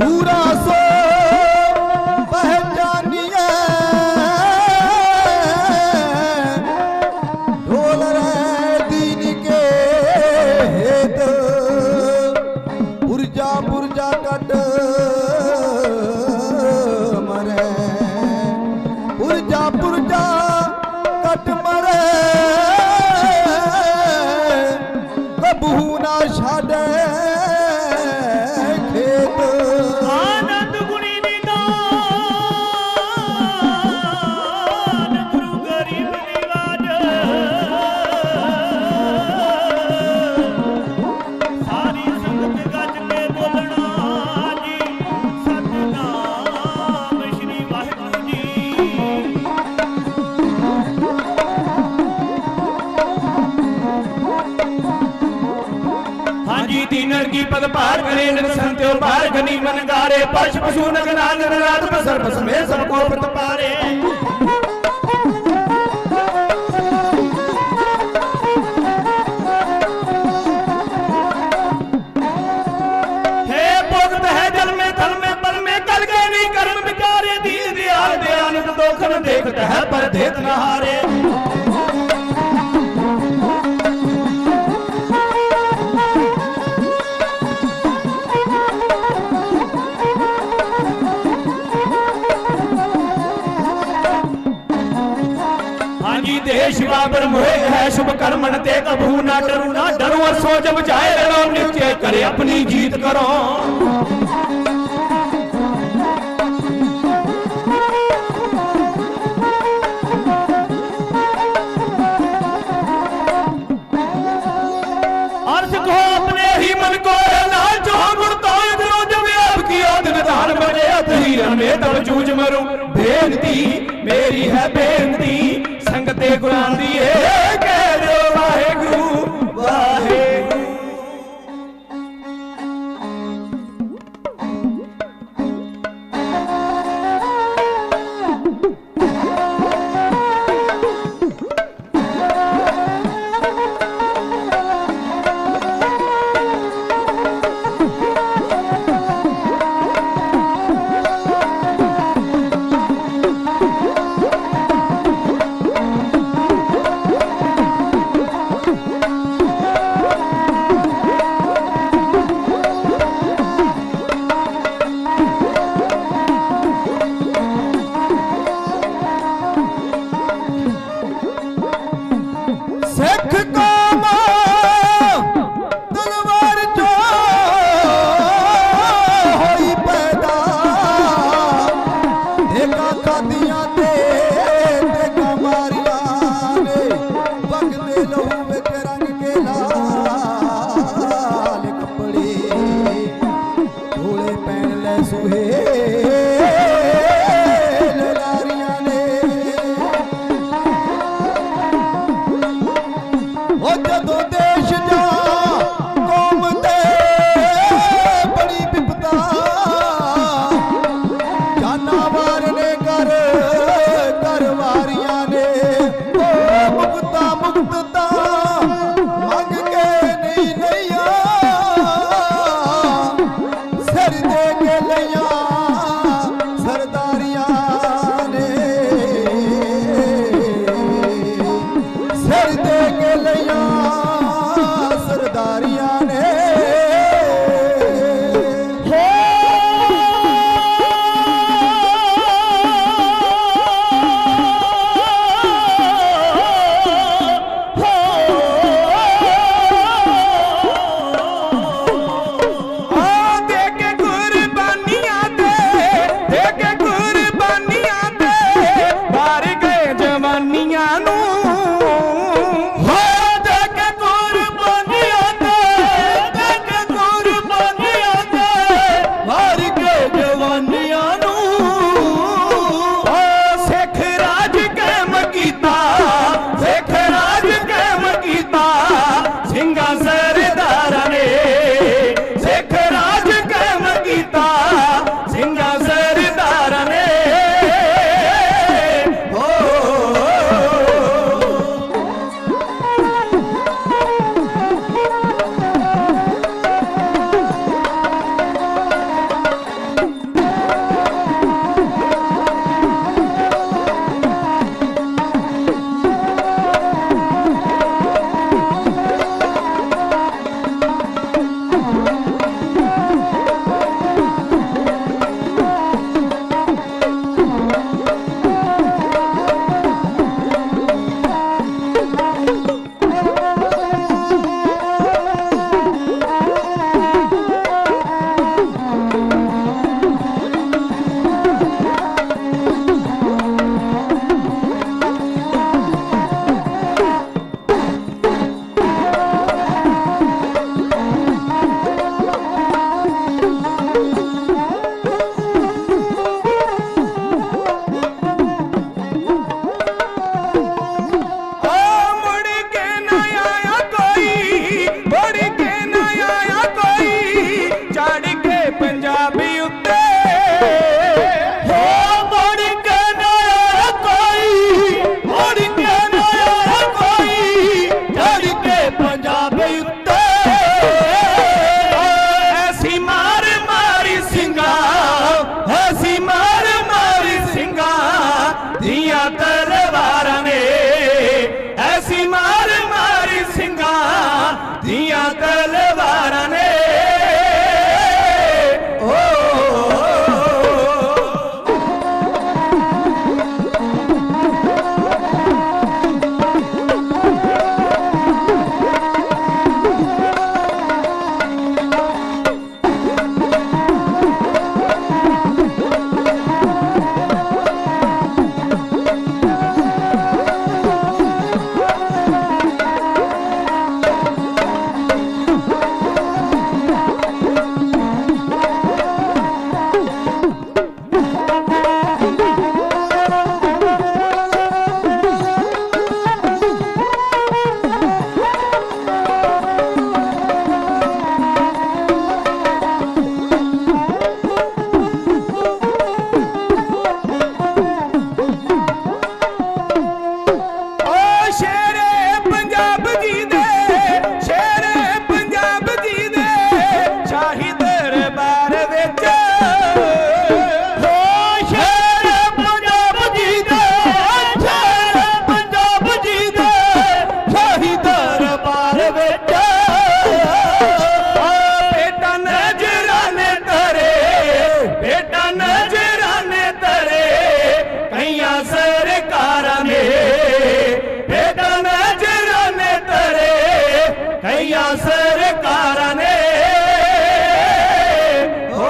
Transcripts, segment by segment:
सूरा सो पहचानिए ढोल रे दीन के हेत पुरजा पुरजा कट मरे पुरजा पुरजा कट मरे कबू ना छाड़े की पद पार करे संत्यो पार गनी मन गारे पश पशु नगनान रात बसर बस में सबको पत पारे हे भोगत है जल में थल में पल में कल के नहीं कर्म विकारे दीन दयाल दयानंद दोखन देखता है पर देत न हारे शिवा ब्रह्म है शुभ कर्मण ते कभू ना डरू और सो जब जाए रणो निश्चय करे अपनी जीत करो अर्थ को अपने ही मन को लाल जो मुड़ता है जब आपकी आदन दान बने अधीरन में तब जूझ मरूं बेनती मेरी है बेनती संगते गुरां दिए कह दो वाहेगुरु वाहेगुरु पईया सरकारां ने हो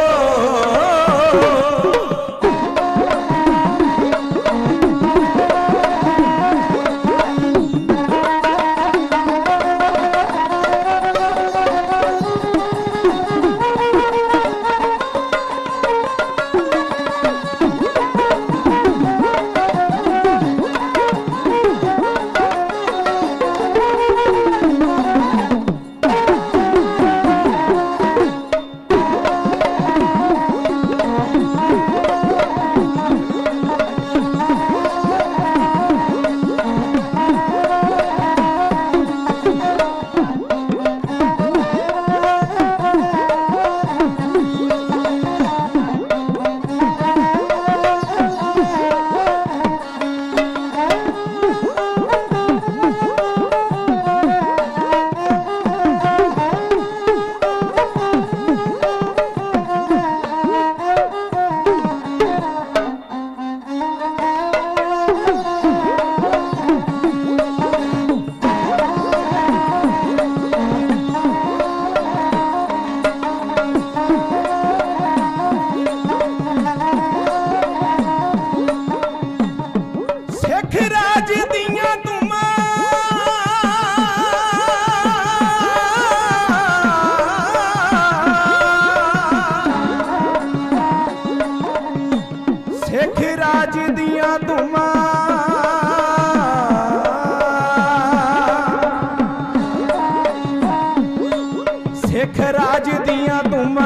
सिख राज दियां धूमां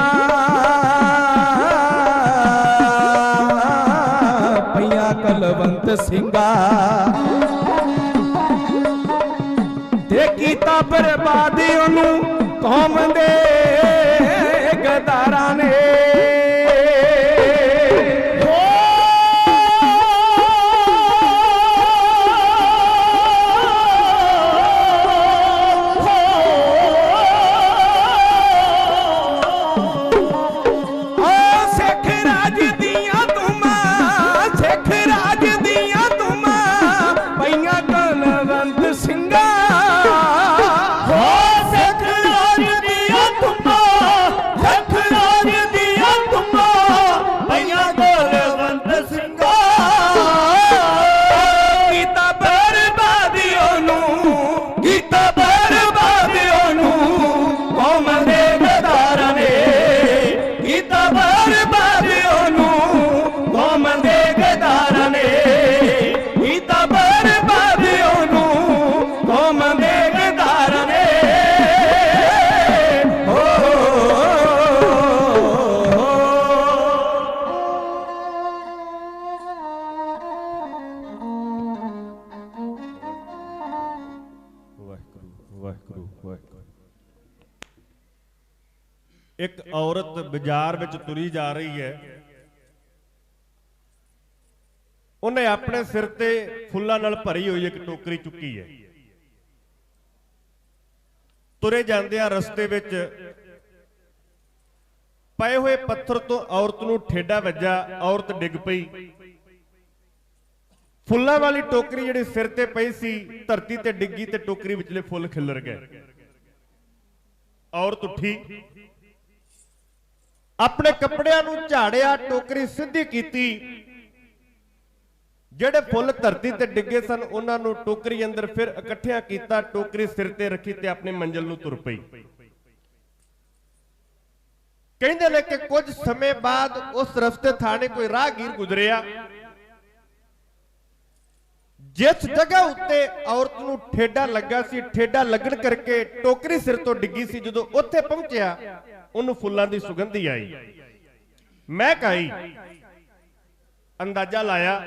पईयां कलवंत सिंगा ते कीता बर्बादी ओनू कौम दे गदारां ने एक औरत बाजार विच तुरी जा रही है, उन्हें अपने सिर ते फुल्लां नाल भरी हुई एक टोकरी चुकी है। तुरे जांदियां रस्ते विच पए हुए पत्थर तो औरत नूं ठेडा वज्जा, औरत डिग पई। फुल्लां वाली टोकरी जिहड़ी सिर ते पई सी धरती ते डिग्गी ते टोकरी विचले फुੱਲ खिलर गए। औरत उठी, अपने कपड़ियां नूं झाड़िया, टोकरी सीधी कीती, ਜਿਹੜੇ फुੱਲ धरती ते डिगे सन उन्हां नूं टोकरी अंदर फिर इकट्ठिया कीता, टोकरी सिर ते रखी ते अपनी मंजिल नूं तुर पई। कहंदे ने कि कुछ समय बाद उस रस्ते थाने कोई राहगीर गुजरिया, जिस जगह उत्ते औरत नूं ठेडा लगा सी, ठेडा लगन करके टोकरी सिर तो डिगी सी, जदों उत्थे पहुंचिया उन्होंने फुल्लां दी सुगंधी आई, महक आई। अंदाजा लाया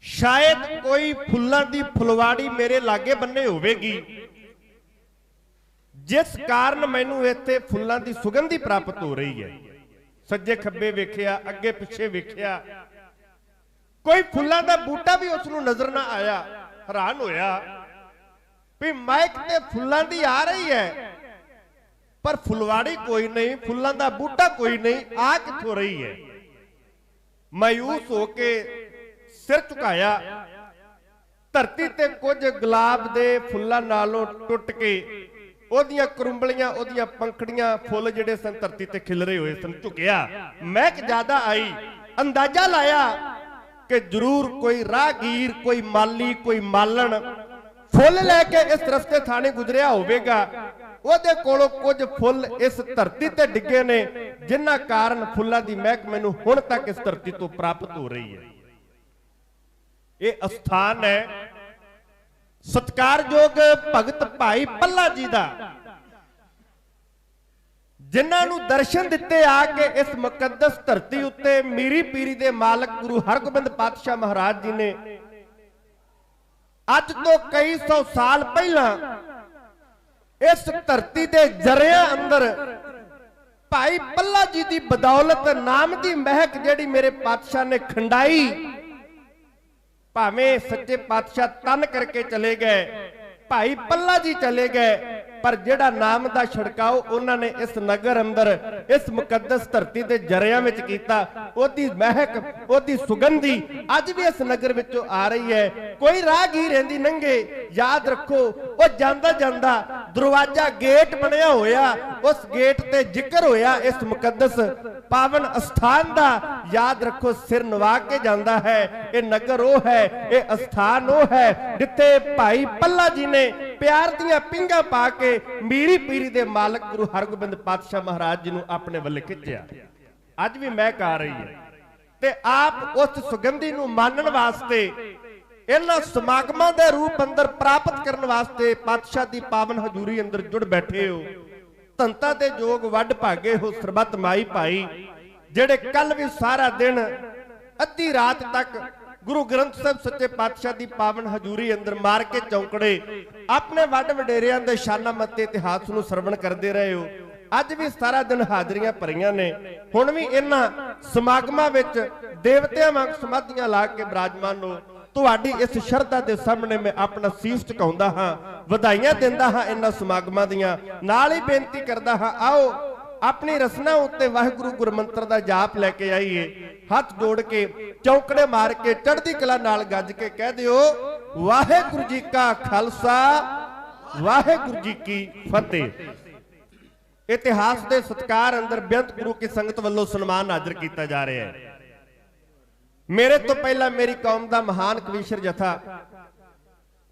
शायद कोई फुल्लां दी फुलवाड़ी मेरे लागे बन्ने होवेगी, जिस कारण मैनू इत्थे फुल्लां दी सुगंधी प्राप्त हो रही है। सज्जे खब्बे वेखिया, अगे पिछे वेखिया, कोई फुल्लां दा बूटा भी उसनूं नजर ना आया। हैरान होया भी महक ते फुल्लां दी आ रही है, पर फुलवाड़ी कोई नहीं, फुल्लां दा बूटा कोई नहीं, आ किथों रही है। मायूस होके सिर झुकाया, धरती ते कुछ गुलाब दे फुल्लां नालों टुट के ਉਹਦੀਆਂ ਕਰੁੰਬਲੀਆਂ, ਉਹਦੀਆਂ ਪੰਖੜੀਆਂ, ਫੁੱਲ ਜਿਹੜੇ ਸਨ ਧਰਤੀ ਤੇ ਖਿਲਰੇ ਹੋਏ ਸਨ। ਝੁਕਿਆ, ਮਹਿਕ ਜ਼ਿਆਦਾ ਆਈ। ਅੰਦਾਜ਼ਾ ਲਾਇਆ ਕਿ ਜ਼ਰੂਰ ਕੋਈ ਰਾਹਗੀਰ, ਕੋਈ ਮਾਲੀ, ਕੋਈ ਮਾਲਣ ਫੁੱਲ ਲੈ ਕੇ ਇਸ ਰਸਤੇ ਥਾਣੇ ਗੁਜ਼ਰਿਆ ਹੋਵੇਗਾ। ਉਹਦੇ ਕੋਲੋਂ ਕੁਝ ਫੁੱਲ ਇਸ ਧਰਤੀ ਤੇ ਡਿੱਗੇ ਨੇ, ਜਿਨ੍ਹਾਂ ਕਾਰਨ ਫੁੱਲਾਂ ਦੀ ਮਹਿਕ ਮੈਨੂੰ ਹੁਣ ਤੱਕ ਇਸ ਧਰਤੀ ਤੋਂ ਪ੍ਰਾਪਤ ਹੋ ਰਹੀ ਹੈ। ਇਹ ਅਸਥਾਨ ਹੈ ਸਤਿਕਾਰਯੋਗ ਭਗਤ ਭਾਈ ਪੱਲਾ ਜੀ ਦਾ, ਜਿਨ੍ਹਾਂ ਨੂੰ ਦਰਸ਼ਨ ਦਿੱਤੇ ਆ ਕੇ ਇਸ ਮੁਕੱਦਸ ਧਰਤੀ ਉੱਤੇ ਮੀਰੀ ਪੀਰੀ ਦੇ ਮਾਲਕ ਗੁਰੂ ਹਰਗੋਬਿੰਦ ਪਾਤਸ਼ਾਹ ਮਹਾਰਾਜ ਜੀ ਨੇ ਅੱਜ ਤੋਂ ਕਈ ਸੌ ਸਾਲ ਪਹਿਲਾਂ ਇਸ ਧਰਤੀ ਦੇ ਜਰਿਆਂ ਅੰਦਰ ਭਾਈ ਪੱਲਾ ਜੀ ਦੀ ਬਦੌਲਤ ਨਾਮ ਦੀ ਮਹਿਕ ਜਿਹੜੀ ਮੇਰੇ ਪਾਤਸ਼ਾਹ ਨੇ ਖੰਡਾਈ। ਭਾਵੇਂ ਸੱਚੇ ਪਾਤਸ਼ਾਹ ਤਨ ਕਰਕੇ ਚਲੇ ਗਏ, ਭਾਈ ਪੱਲਾ ਜੀ ਚਲੇ ਗਏ, ਪਰ ਜਿਹੜਾ ਨਾਮ ਦਾ ਛੜਕਾਓ ਉਹਨਾਂ ਨੇ ਇਸ ਨਗਰ ਅੰਦਰ, ਇਸ ਮੁਕੱਦਸ ਧਰਤੀ ਦੇ ਜਰਿਆਂ ਵਿੱਚ ਕੀਤਾ, ਉਹਦੀ ਮਹਿਕ, ਉਹਦੀ ਸੁਗੰਧੀ ਅੱਜ ਵੀ ਇਸ ਨਗਰ ਵਿੱਚੋਂ ਆ ਰਹੀ ਹੈ। ਕੋਈ ਰਾਹਗੀਰ ਰਹਿੰਦੀ ਲੰਘੇ, ਯਾਦ ਰੱਖੋ ਉਹ ਜਾਂਦਾ ਜਾਂਦਾ ਦਰਵਾਜ਼ਾ ਗੇਟ ਬਣਿਆ ਹੋਇਆ, ਉਸ ਗੇਟ ਤੇ ਜ਼ਿਕਰ ਹੋਇਆ ਇਸ ਮੁਕੱਦਸ ਪਾਵਨ ਅਸਥਾਨ ਦਾ, ਯਾਦ ਰੱਖੋ ਸਿਰ ਨਵਾ ਕੇ ਜਾਂਦਾ ਹੈ। ਇਹ ਨਗਰ ਉਹ ਹੈ, ਇਹ ਅਸਥਾਨ ਉਹ ਹੈ ਜਿੱਥੇ ਭਾਈ ਪੱਲਾ ਜੀ ਨੇ ਪਿਆਰ ਦੀਆਂ ਪਿੰਗਾਂ ਪਾ ਕੇ ਮੀਰੀ ਪੀਰੀ ਦੇ ਮਾਲਕ ਗੁਰੂ ਹਰਗੋਬਿੰਦ ਪਾਤਸ਼ਾਹ ਮਹਾਰਾਜ ਜੀ ਨੂੰ ਆਪਣੇ ਵੱਲ ਖਿੱਚਿਆ। ਅੱਜ ਵੀ ਮਹਿਕ ਆ ਰਹੀ ਹੈ ਤੇ ਆਪ ਉਸ ਸੁਗੰਧੀ ਨੂੰ ਮਾਣਨ ਵਾਸਤੇ, ਇਹਨਾਂ ਸਮਾਗਮਾਂ ਦੇ ਰੂਪ ਅੰਦਰ ਪ੍ਰਾਪਤ ਕਰਨ ਵਾਸਤੇ ਪਾਤਸ਼ਾਹ ਦੀ ਪਾਵਨ ਹਜ਼ੂਰੀ ਅੰਦਰ ਜੁੜ ਬੈਠੇ ਹੋ। ਧੰਤਾ ਦੇ ਜੋਗ ਵੱਡ ਭਾਗੇ ਹੋ ਸਰਬੱਤ ਮਾਈ ਭਾਈ, ਜਿਹੜੇ ਕੱਲ ਵੀ ਸਾਰਾ ਦਿਨ ਅੱਧੀ ਰਾਤ ਤੱਕ ਗੁਰੂ ਗ੍ਰੰਥ ਸਾਹਿਬ ਸੱਚੇ ਪਾਤਸ਼ਾਹ ਦੀ ਪਾਵਨ ਹਜ਼ੂਰੀ ਅੰਦਰ ਮਾਰ ਕੇ ਚੌਂਕੜੇ ਆਪਣੇ ਵੱਡ ਵਡੇਰਿਆਂ ਦੇ ਸ਼ਾਨਾਂ ਮੱਤੇ ਇਤਿਹਾਸ ਨੂੰ ਸਰਵਣ ਕਰਦੇ ਰਹੇ ਹੋ। ਅੱਜ ਵੀ ਸਾਰਾ ਦਿਨ ਹਾਜ਼ਰੀਆਂ ਭਰੀਆਂ ਨੇ। ਹੁਣ ਵੀ ਇਹਨਾਂ ਸਮਾਗਮਾਂ ਵਿੱਚ ਦੇਵਤਿਆਂ ਵਾਂਗ ਸਮਾਧੀਆਂ ਲਾ ਕੇ ਬਿਰਾਜਮਾਨ ਹੋ। ਤੁਹਾਡੀ ਇਸ ਸ਼ਰਧਾ ਦੇ ਸਾਹਮਣੇ ਮੈਂ ਆਪਣਾ ਸੀਸ ਝੁਕਾਉਂਦਾ ਹਾਂ, ਵਧਾਈਆਂ ਦਿੰਦਾ ਹਾਂ ਇਹਨਾਂ ਸਮਾਗਮਾਂ ਦੀਆਂ। ਨਾਲ ਹੀ ਬੇਨਤੀ ਕਰਦਾ ਹਾਂ, ਆਓ ਆਪਣੀ ਰਸਨਾ ਉੱਤੇ ਵਾਹਿਗੁਰੂ ਗੁਰਮੰਤਰ ਦਾ ਜਾਪ ਲੈ ਕੇ ਆਈਏ। ਹੱਥ ਜੋੜ ਕੇ ਚੌਂਕੜੇ ਮਾਰ ਕੇ ਚੜ੍ਹਦੀ ਕਲਾ ਨਾਲ ਗੱਜ ਕੇ ਕਹਿ ਦਿਓ, ਵਾਹਿਗੁਰੂ ਜੀ ਕਾ ਖਾਲਸਾ, ਵਾਹਿਗੁਰੂ ਜੀ ਕੀ ਫਤਿਹ। ਇਤਿਹਾਸ ਦੇ ਸਤਿਕਾਰ ਅੰਦਰ ਬੇਅੰਤ ਗੁਰੂ ਕੀ ਸੰਗਤ ਵੱਲੋਂ ਸਨਮਾਨ ਹਾਜ਼ਰ ਕੀਤਾ ਜਾ ਰਿਹਾ ਹੈ। ਮੇਰੇ ਤੋਂ ਪਹਿਲਾਂ ਮੇਰੀ ਕੌਮ ਦਾ ਮਹਾਨ ਕਵੀਸ਼ਰ ਜਥਾ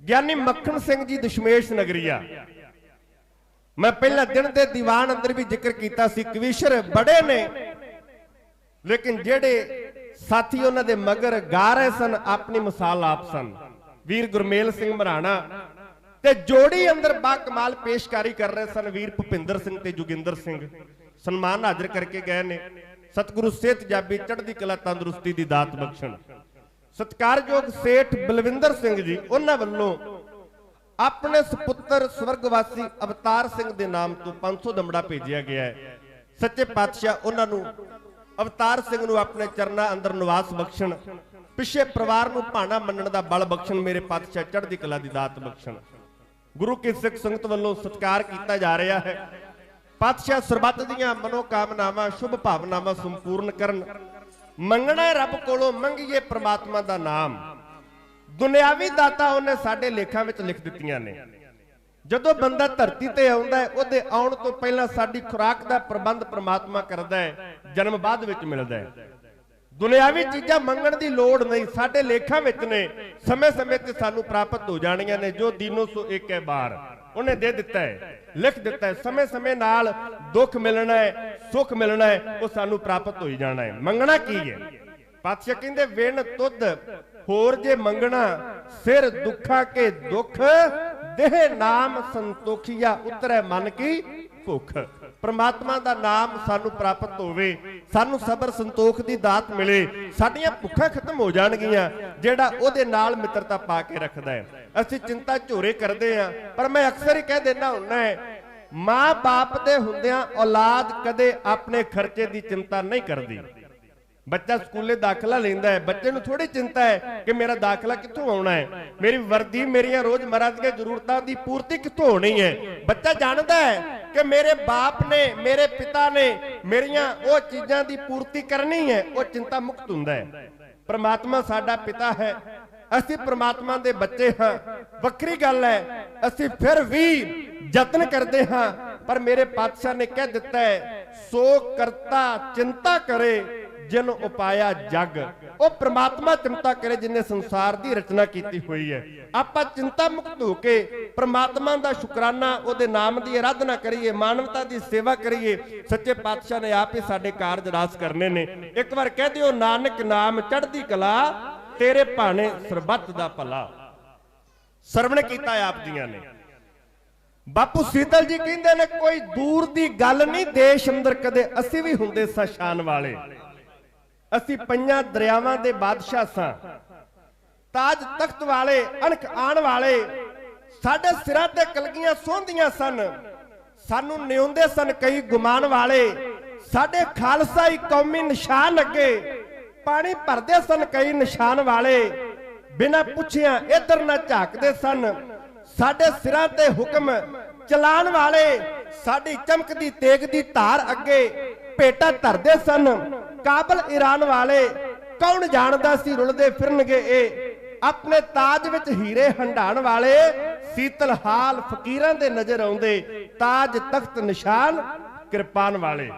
ਗਿਆਨੀ ਮੱਖਣ ਸਿੰਘ ਜੀ ਦਸ਼ਮੇਸ਼ ਨਗਰੀਆ, ਮੈਂ ਪਹਿਲਾ ਦਿਨ ਦੇ ਦੀਵਾਨ ਅੰਦਰ ਵੀ ਜ਼ਿਕਰ ਕੀਤਾ ਸੀ, ਕਵੀਸ਼ਰ ਬੜੇ ਨੇ, ਲੇਕਿਨ ਜਿਹੜੇ ਸਾਥੀ ਉਹਨਾਂ ਦੇ ਮਗਰ ਗਾ ਰਹੇ ਸਨ ਆਪਣੀ ਮਿਸਾਲ ਆਪ ਸਨ। ਵੀਰ ਗੁਰਮੇਲ ਸਿੰਘ ਮਰਾਣਾ ਤੇ ਜੋੜੀ ਅੰਦਰ ਬਾ ਕਮਾਲ ਪੇਸ਼ਕਾਰੀ ਕਰ ਰਹੇ ਸਨ ਵੀਰ ਭੁਪਿੰਦਰ ਸਿੰਘ ਤੇ ਜੋਗਿੰਦਰ ਸਿੰਘ, ਸਨਮਾਨ ਹਾਜ਼ਰ ਕਰਕੇ ਗਏ ਨੇ। ਸਤਿਗੁਰੂ ਸਿਹਤ ਜਾਬੀ ਚੜ੍ਹਦੀ ਕਲਾ ਤੰਦਰੁਸਤੀ ਦੀ ਦਾਤ ਬਖਸ਼ਣ। ਸਤਿਕਾਰਯੋਗ ਸੇਠ ਬਲਵਿੰਦਰ ਸਿੰਘ ਜੀ, ਉਹਨਾਂ ਵੱਲੋਂ ਆਪਣੇ ਸੁਪੁੱਤਰ ਸਵਰਗਵਾਸੀ ਅਵਤਾਰ ਸਿੰਘ ਦੇ ਨਾਮ ਤੋਂ 500 ਦਮੜਾ ਭੇਜਿਆ ਗਿਆ ਹੈ। ਸੱਚੇ ਪਾਤਸ਼ਾਹ ਉਹਨਾਂ ਨੂੰ, ਅਵਤਾਰ ਸਿੰਘ ਨੂੰ ਆਪਣੇ ਚਰਨਾਂ ਅੰਦਰ ਨਿਵਾਸ ਬਖਸ਼ਣ, ਪਿੱਛੇ ਪਰਿਵਾਰ ਨੂੰ ਭਾਣਾ ਮੰਨਣ ਦਾ ਬਲ ਬਖਸ਼ਣ। ਮੇਰੇ ਪਾਤਸ਼ਾਹ ਚੜ੍ਹਦੀ ਕਲਾ ਦੀ ਦਾਤ ਬਖਸ਼ਣ। ਗੁਰੂ ਕੀ ਸਿੱਖ ਸੰਗਤ ਵੱਲੋਂ ਸਤਿਕਾਰ ਕੀਤਾ ਜਾ ਰਿਹਾ ਹੈ। ਪਾਤਸ਼ਾਹ ਸਰਬੱਤ ਦੀਆਂ ਮਨੋਕਾਮਨਾਵਾਂ, ਸ਼ੁਭ ਭਾਵਨਾਵਾਂ ਸੰਪੂਰਨ ਕਰਨ। ਮੰਗਣਾ ਰੱਬ ਕੋਲੋਂ, ਮੰਗੀਏ ਪ੍ਰਮਾਤਮਾ ਦਾ ਨਾਮ। ਦੁਨਿਆਵੀ ਦਾਤਾ ਉਹਨੇ ਸਾਡੇ ਲੇਖਾਂ ਵਿੱਚ ਲਿਖ ਦਿੱਤੀਆਂ ਨੇ। ਜਦੋਂ ਬੰਦਾ ਧਰਤੀ ਤੇ ਆਉਂਦਾ ਹੈ, ਉਹਦੇ ਆਉਣ ਤੋਂ ਪਹਿਲਾਂ ਸਾਡੀ ਖੁਰਾਕ ਦਾ ਪ੍ਰਬੰਧ ਪ੍ਰਮਾਤਮਾ ਕਰਦਾ ਹੈ, ਜਨਮ ਬਾਅਦ ਵਿੱਚ ਮਿਲਦਾ ਹੈ। ਦੁਨਿਆਵੀ ਚੀਜ਼ਾਂ ਮੰਗਣ ਦੀ ਲੋੜ ਨਹੀਂ, ਸਾਡੇ ਲੇਖਾਂ ਵਿੱਚ ਨੇ, ਸਮੇਂ-ਸਮੇਂ ਤੇ ਸਾਨੂੰ ਪ੍ਰਾਪਤ ਹੋ ਜਾਣੀਆਂ ਨੇ। ਜੋ ਦੀਨੋ ਸੋ ਏਕ ਹੈ ਬਾਰ, ਉਹਨੇ ਦੇ ਦਿੱਤਾ ਹੈ, ਲਿਖ ਦਿੱਤਾ ਹੈ। ਸਮੇਂ-ਸਮੇਂ ਨਾਲ ਦੁੱਖ ਮਿਲਣਾ ਹੈ, ਸੁੱਖ ਮਿਲਣਾ ਹੈ, ਉਹ ਸਾਨੂੰ ਪ੍ਰਾਪਤ ਹੋਈ ਜਾਣਾ ਹੈ। ਮੰਗਣਾ ਕੀ ਹੈ? ਪਾਤਸ਼ਾਹ ਕਹਿੰਦੇ, ਵਿਣ ਤੁਧ ਹੋਰ ਜੇ ਮੰਗਣਾ, ਸਿਰ ਦੁੱਖਾਂ ਕੇ ਦੁੱਖ, ਦੇਹ ਨਾਮ ਸੰਤੋਖੀਆ, ਉਤਰੈ ਮਨ ਕੀ ਭੁੱਖ। ਪ੍ਰਮਾਤਮਾ ਦਾ ਨਾਮ ਸਾਨੂੰ ਪ੍ਰਾਪਤ ਹੋਵੇ, ਸਾਨੂੰ ਸਬਰ ਸੰਤੋਖ ਦੀ ਦਾਤ ਮਿਲੇ, ਸਾਡੀਆਂ ਭੁੱਖਾਂ ਖਤਮ ਹੋ ਜਾਣਗੀਆਂ। ਜਿਹੜਾ ਉਹਦੇ ਨਾਲ ਮਿੱਤਰਤਾ ਪਾ ਕੇ ਰੱਖਦਾ ਹੈ। ਅਸੀਂ ਚਿੰਤਾ ਝੋਰੇ ਕਰਦੇ ਹਾਂ, ਪਰ ਮੈਂ ਅਕਸਰ ਹੀ ਕਹਿ ਦਿੰਦਾ ਹੁੰਦਾ ਹੈ, ਮਾਂ ਬਾਪ ਦੇ ਹੁੰਦਿਆਂ ਔਲਾਦ ਕਦੇ ਆਪਣੇ ਖਰਚੇ ਦੀ ਚਿੰਤਾ ਨਹੀਂ ਕਰਦੀ। ਬੱਚਾ ਸਕੂਲੇ ਦਾਖਲਾ ਲੈਂਦਾ ਹੈ, ਬੱਚੇ ਨੂੰ ਥੋੜੀ ਚਿੰਤਾ ਹੈ ਕਿ ਮੇਰਾ ਦਾਖਲਾ ਕਿੱਥੋਂ ਆਉਣਾ ਹੈ, ਮੇਰੀ ਵਰਦੀ, ਮੇਰੀਆਂ ਰੋਜ਼ਮਰਰਾ ਦੀਆਂ ਜ਼ਰੂਰਤਾਂ ਦੀ ਪੂਰਤੀ ਕਿੱਥੋਂ ਹੋਣੀ ਹੈ। ਬੱਚਾ ਜਾਣਦਾ ਹੈ ਕਿ ਮੇਰੇ ਬਾਪ ਨੇ, ਮੇਰੇ ਪਿਤਾ ਨੇ ਮੇਰੀਆਂ ਉਹ ਚੀਜ਼ਾਂ ਦੀ ਪੂਰਤੀ ਕਰਨੀ ਹੈ, ਉਹ ਚਿੰਤਾ ਮੁਕਤ ਹੁੰਦਾ ਹੈ। ਪ੍ਰਮਾਤਮਾ ਸਾਡਾ ਪਿਤਾ ਹੈ, ਅਸੀਂ ਪ੍ਰਮਾਤਮਾ ਦੇ ਬੱਚੇ ਹਾਂ। ਵੱਖਰੀ ਗੱਲ ਹੈ ਅਸੀਂ ਫਿਰ ਵੀ ਯਤਨ ਕਰਦੇ ਹਾਂ, ਪਰ ਮੇਰੇ ਪਾਤਸ਼ਾਹ ਨੇ ਕਹਿ ਦਿੱਤਾ ਹੈ, ਸੋ ਕਰਤਾ ਚਿੰਤਾ ਕਰੇ ਜਿਨ ਉਪਾਇਆ ਜਗ। ਉਹ ਪ੍ਰਮਾਤਮਾ ਚਿੰਤਾ ਕਰੇ ਜਿਨੇ ਸੰਸਾਰ ਦੀ ਰਚਨਾ ਕੀਤੀ ਹੋਈ ਹੈ। ਆਪਾਂ ਚਿੰਤਾ ਮੁਕਤ ਹੋ ਕੇ ਪ੍ਰਮਾਤਮਾ ਦਾ ਸ਼ੁਕਰਾਨਾ, ਉਹਦੇ ਨਾਮ ਦੀ ਆਰਾਧਨਾ ਕਰੀਏ, ਮਾਨਵਤਾ ਦੀ ਸੇਵਾ ਕਰੀਏ। ਸੱਚੇ ਪਾਤਸ਼ਾਹ ਨੇ ਆਪ ਹੀ ਸਾਡੇ ਕਾਰਜ ਰਾਸ ਕਰਨੇ ਨੇ। ਇੱਕ ਵਾਰ ਕਹਿ ਦਿਓ, ਨਾਨਕ ਨਾਮ ਚੜ੍ਹਦੀ ਕਲਾ, ਤੇਰੇ ਭਾਣੇ ਸਰਬੱਤ ਦਾ ਭਲਾ। ਸਰਵਣ ਕੀਤਾ ਆਪ ਜੀਆਂ ਨੇ। ਬਾਪੂ ਸੀਤਲ ਜੀ ਕਹਿੰਦੇ ਨੇ, ਕੋਈ ਦੂਰ ਦੀ ਗੱਲ ਨਹੀਂ, ਦੇਸ਼ ਅੰਦਰ ਕਦੇ ਅਸੀਂ ਵੀ ਹੁੰਦੇ ਸਾਂ ਸ਼ਾਨ ਵਾਲੇ। ਅਸੀਂ ਪੰਜਾਂ ਦਰਿਆਵਾਂ ਦੇ ਬਾਦਸ਼ਾਹ ਸਾਂ, ਤਾਜ ਤਖਤ ਵਾਲੇ, ਅਣਖ ਆਣ ਵਾਲੇ। ਸਾਡੇ ਸਿਰਾਂ ਤੇ ਕਲਗੀਆਂ ਸੋਹੰਦੀਆਂ ਸਨ, ਸਾਨੂੰ ਨਿਉਂਦੇ ਸਨ ਕਈ ਗੁਮਾਨ ਵਾਲੇ। ਸਾਡੇ ਖਾਲਸਾ ਹੀ ਕੌਮੀ ਨਿਸ਼ਾਨ ਅੱਗੇ, ਪਾਣੀ ਭਰਦੇ ਸਨ ਕਈ ਨਿਸ਼ਾਨ ਵਾਲੇ। ਬਿਨਾਂ ਪੁੱਛਿਆਂ ਇੱਧਰ ਨਾ ਝਾਕਦੇ ਸਨ, ਸਾਡੇ ਸਿਰਾਂ ਤੇ ਹੁਕਮ ਚਲਾਣ ਵਾਲੇ। ਸਾਡੀ ਚਮਕਦੀ ਤੇਗ ਦੀ ਧਾਰ ਅੱਗੇ ਭੇਟਾ ਧਰਦੇ ਸਨ ਕਾਬਲ ਈਰਾਨ ਵਾਲੇ। ਕੌਣ ਜਾਣਦਾ ਸੀ ਰੁਲਦੇ ਫਿਰਨਗੇ ਇਹ, ਆਪਣੇ ਤਾਜ ਵਿੱਚ ਹੀਰੇ ਹੰਡਾਣ ਵਾਲੇ। ਸੀਤਲ ਹਾਲ ਫਕੀਰਾਂ ਦੇ ਨਜ਼ਰ ਆਉਂਦੇ, ਤਾਜ ਤਖਤ ਨਿਸ਼ਾਨ ਕਿਰਪਾਨ ਵਾਲੇ।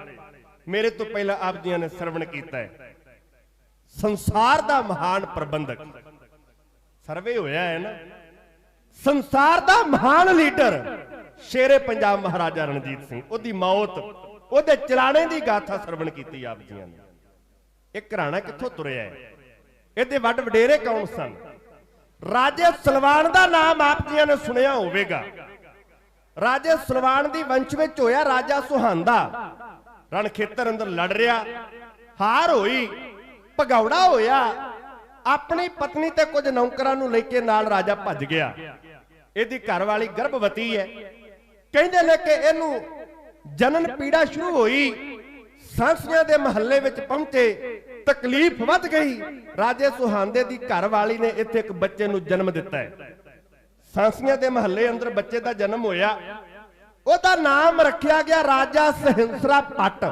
ਮੇਰੇ ਤੋਂ ਪਹਿਲਾਂ ਆਪ ਜੀਆਂ ਨੇ ਸਰਵਣ ਕੀਤਾ ਹੈ, ਸੰਸਾਰ ਦਾ ਮਹਾਨ ਪ੍ਰਬੰਧਕ। ਸਰਵੇ ਹੋਇਆ ਹੈ ਨਾ, ਸੰਸਾਰ ਦਾ ਮਹਾਨ ਲੀਡਰ ਸ਼ੇਰੇ ਪੰਜਾਬ ਮਹਾਰਾਜਾ ਰਣਜੀਤ ਸਿੰਘ। ਉਹਦੀ ਮੌਤ, ਉਹਦੇ ਚਲਾਣੇ ਦੀ ਗਾਥਾ ਸਰਵਣ ਕੀਤੀ ਆਪ ਜੀਆਂ ਨੇ। ਇਹ ਘਰਾਣਾ ਕਿੱਥੋਂ ਤੁਰਿਆ ਹੈ, ਇਹਦੇ ਵੱਡ ਵਡੇਰੇ ਕੌਣ ਸਨ? ਰਾਜੇ ਸਲਵਾਨ ਦਾ ਨਾਮ ਆਪ ਜੀਆਂ ਨੇ ਸੁਣਿਆ ਹੋਵੇਗਾ। ਰਾਜੇ ਸਲਵਾਨ ਦੀ ਵੰਸ਼ ਵਿੱਚ ਹੋਇਆ ਰਾਜਾ ਸੁਹਾਂਦਾ। ਰਣ ਖੇਤਰ ਅੰਦਰ ਲੜ ਰਿਹਾ, ਹਾਰ ਹੋਈ, ਭਗੌੜਾ ਹੋਇਆ। ਆਪਣੀ ਪਤਨੀ ਤੇ ਕੁਝ ਨੌਕਰਾਂ ਨੂੰ ਲੈ ਕੇ ਨਾਲ ਰਾਜਾ ਭੱਜ ਗਿਆ। ਇਹਦੀ ਘਰਵਾਲੀ ਗਰਭਵਤੀ ਹੈ। ਕਹਿੰਦੇ ਨੇ ਕਿ ਇਹਨੂੰ ਜਨਨ ਪੀੜਾ ਸ਼ੁਰੂ ਹੋਈ। ਸਾਂਸੀਆਂ ਦੇ ਮਹੱਲੇ ਵਿੱਚ ਪਹੁੰਚੇ, ਤਕਲੀਫ ਵੱਧ ਗਈ। ਰਾਜੇ ਸੁਹਾਂਦੇ ਦੀ ਘਰਵਾਲੀ ਨੇ ਇੱਥੇ ਇੱਕ ਬੱਚੇ ਨੂੰ ਜਨਮ ਦਿੱਤਾ ਹੈ। ਸਾਂਸੀਆਂ ਦੇ ਮਹੱਲੇ ਅੰਦਰ ਬੱਚੇ ਦਾ ਜਨਮ ਹੋਇਆ। ਉਹਦਾ ਨਾਮ ਰੱਖਿਆ ਗਿਆ ਰਾਜਾ ਸਹਿੰਸਰਾ ਭੱਟ।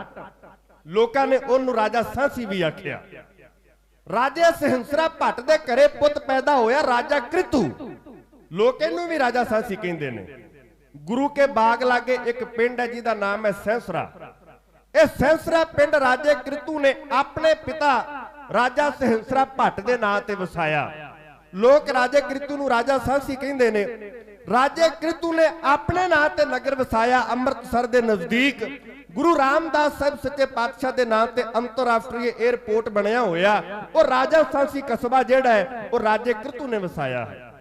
ਲੋਕਾਂ ਨੇ ਉਹਨੂੰ ਰਾਜਾ ਸਾਂਸੀ ਵੀ ਆਖਿਆ। ਰਾਜੇ ਸਹਿੰਸਰਾ ਭੱਟ ਦੇ ਘਰੇ ਪੁੱਤ ਪੈਦਾ ਹੋਇਆ ਰਾਜਾ ਕ੍ਰਿਤੂ। ਲੋਕ ਇਹਨੂੰ ਵੀ ਰਾਜਾ ਸਾਂਸੀ ਕਹਿੰਦੇ ਨੇ। ਗੁਰੂ ਕੇ ਬਾਗ ਲਾਗੇ ਇੱਕ ਪਿੰਡ ਹੈ ਜਿਹਦਾ ਨਾਮ ਹੈ ਸਹਿੰਸਰਾ। ਇਹ ਸਹਿੰਸਰਾ ਪਿੰਡ ਰਾਜੇ ਕ੍ਰਿਤੂ ਨੇ ਆਪਣੇ ਪਿਤਾ ਰਾਜਾ ਸਹਿੰਸਰਾ ਭੱਟ ਦੇ ਨਾਂ ਤੇ ਵਸਾਇਆ। ਲੋਕ ਰਾਜੇ ਕ੍ਰਿਤੂ ਨੂੰ ਰਾਜਾ ਸਾਂਸੀ ਕਹਿੰਦੇ ਨੇ। ਰਾਜੇ ਕ੍ਰਿਤੂ ਨੇ ਆਪਣੇ ਨਾਂ ਤੇ ਨਗਰ ਵਸਾਇਆ ਅੰਮ੍ਰਿਤਸਰ ਦੇ ਨਜ਼ਦੀਕ। ਗੁਰੂ ਰਾਮਦਾਸ ਸਾਹਿਬ ਸੱਚੇ ਪਾਤਸ਼ਾਹ ਦੇ ਨਾਂ ਤੇ ਅੰਤਰਰਾਸ਼ਟਰੀ 에ਅਰਪੋਰਟ ਬਣਿਆ ਹੋਇਆ। ਉਹ ਰਾਜਾ ਸਾਂਸੀ ਕਸਬਾ ਜਿਹੜਾ ਹੈ ਉਹ ਰਾਜੇ ਕ੍ਰਿਤੂ ਨੇ ਵਸਾਇਆ ਹੈ।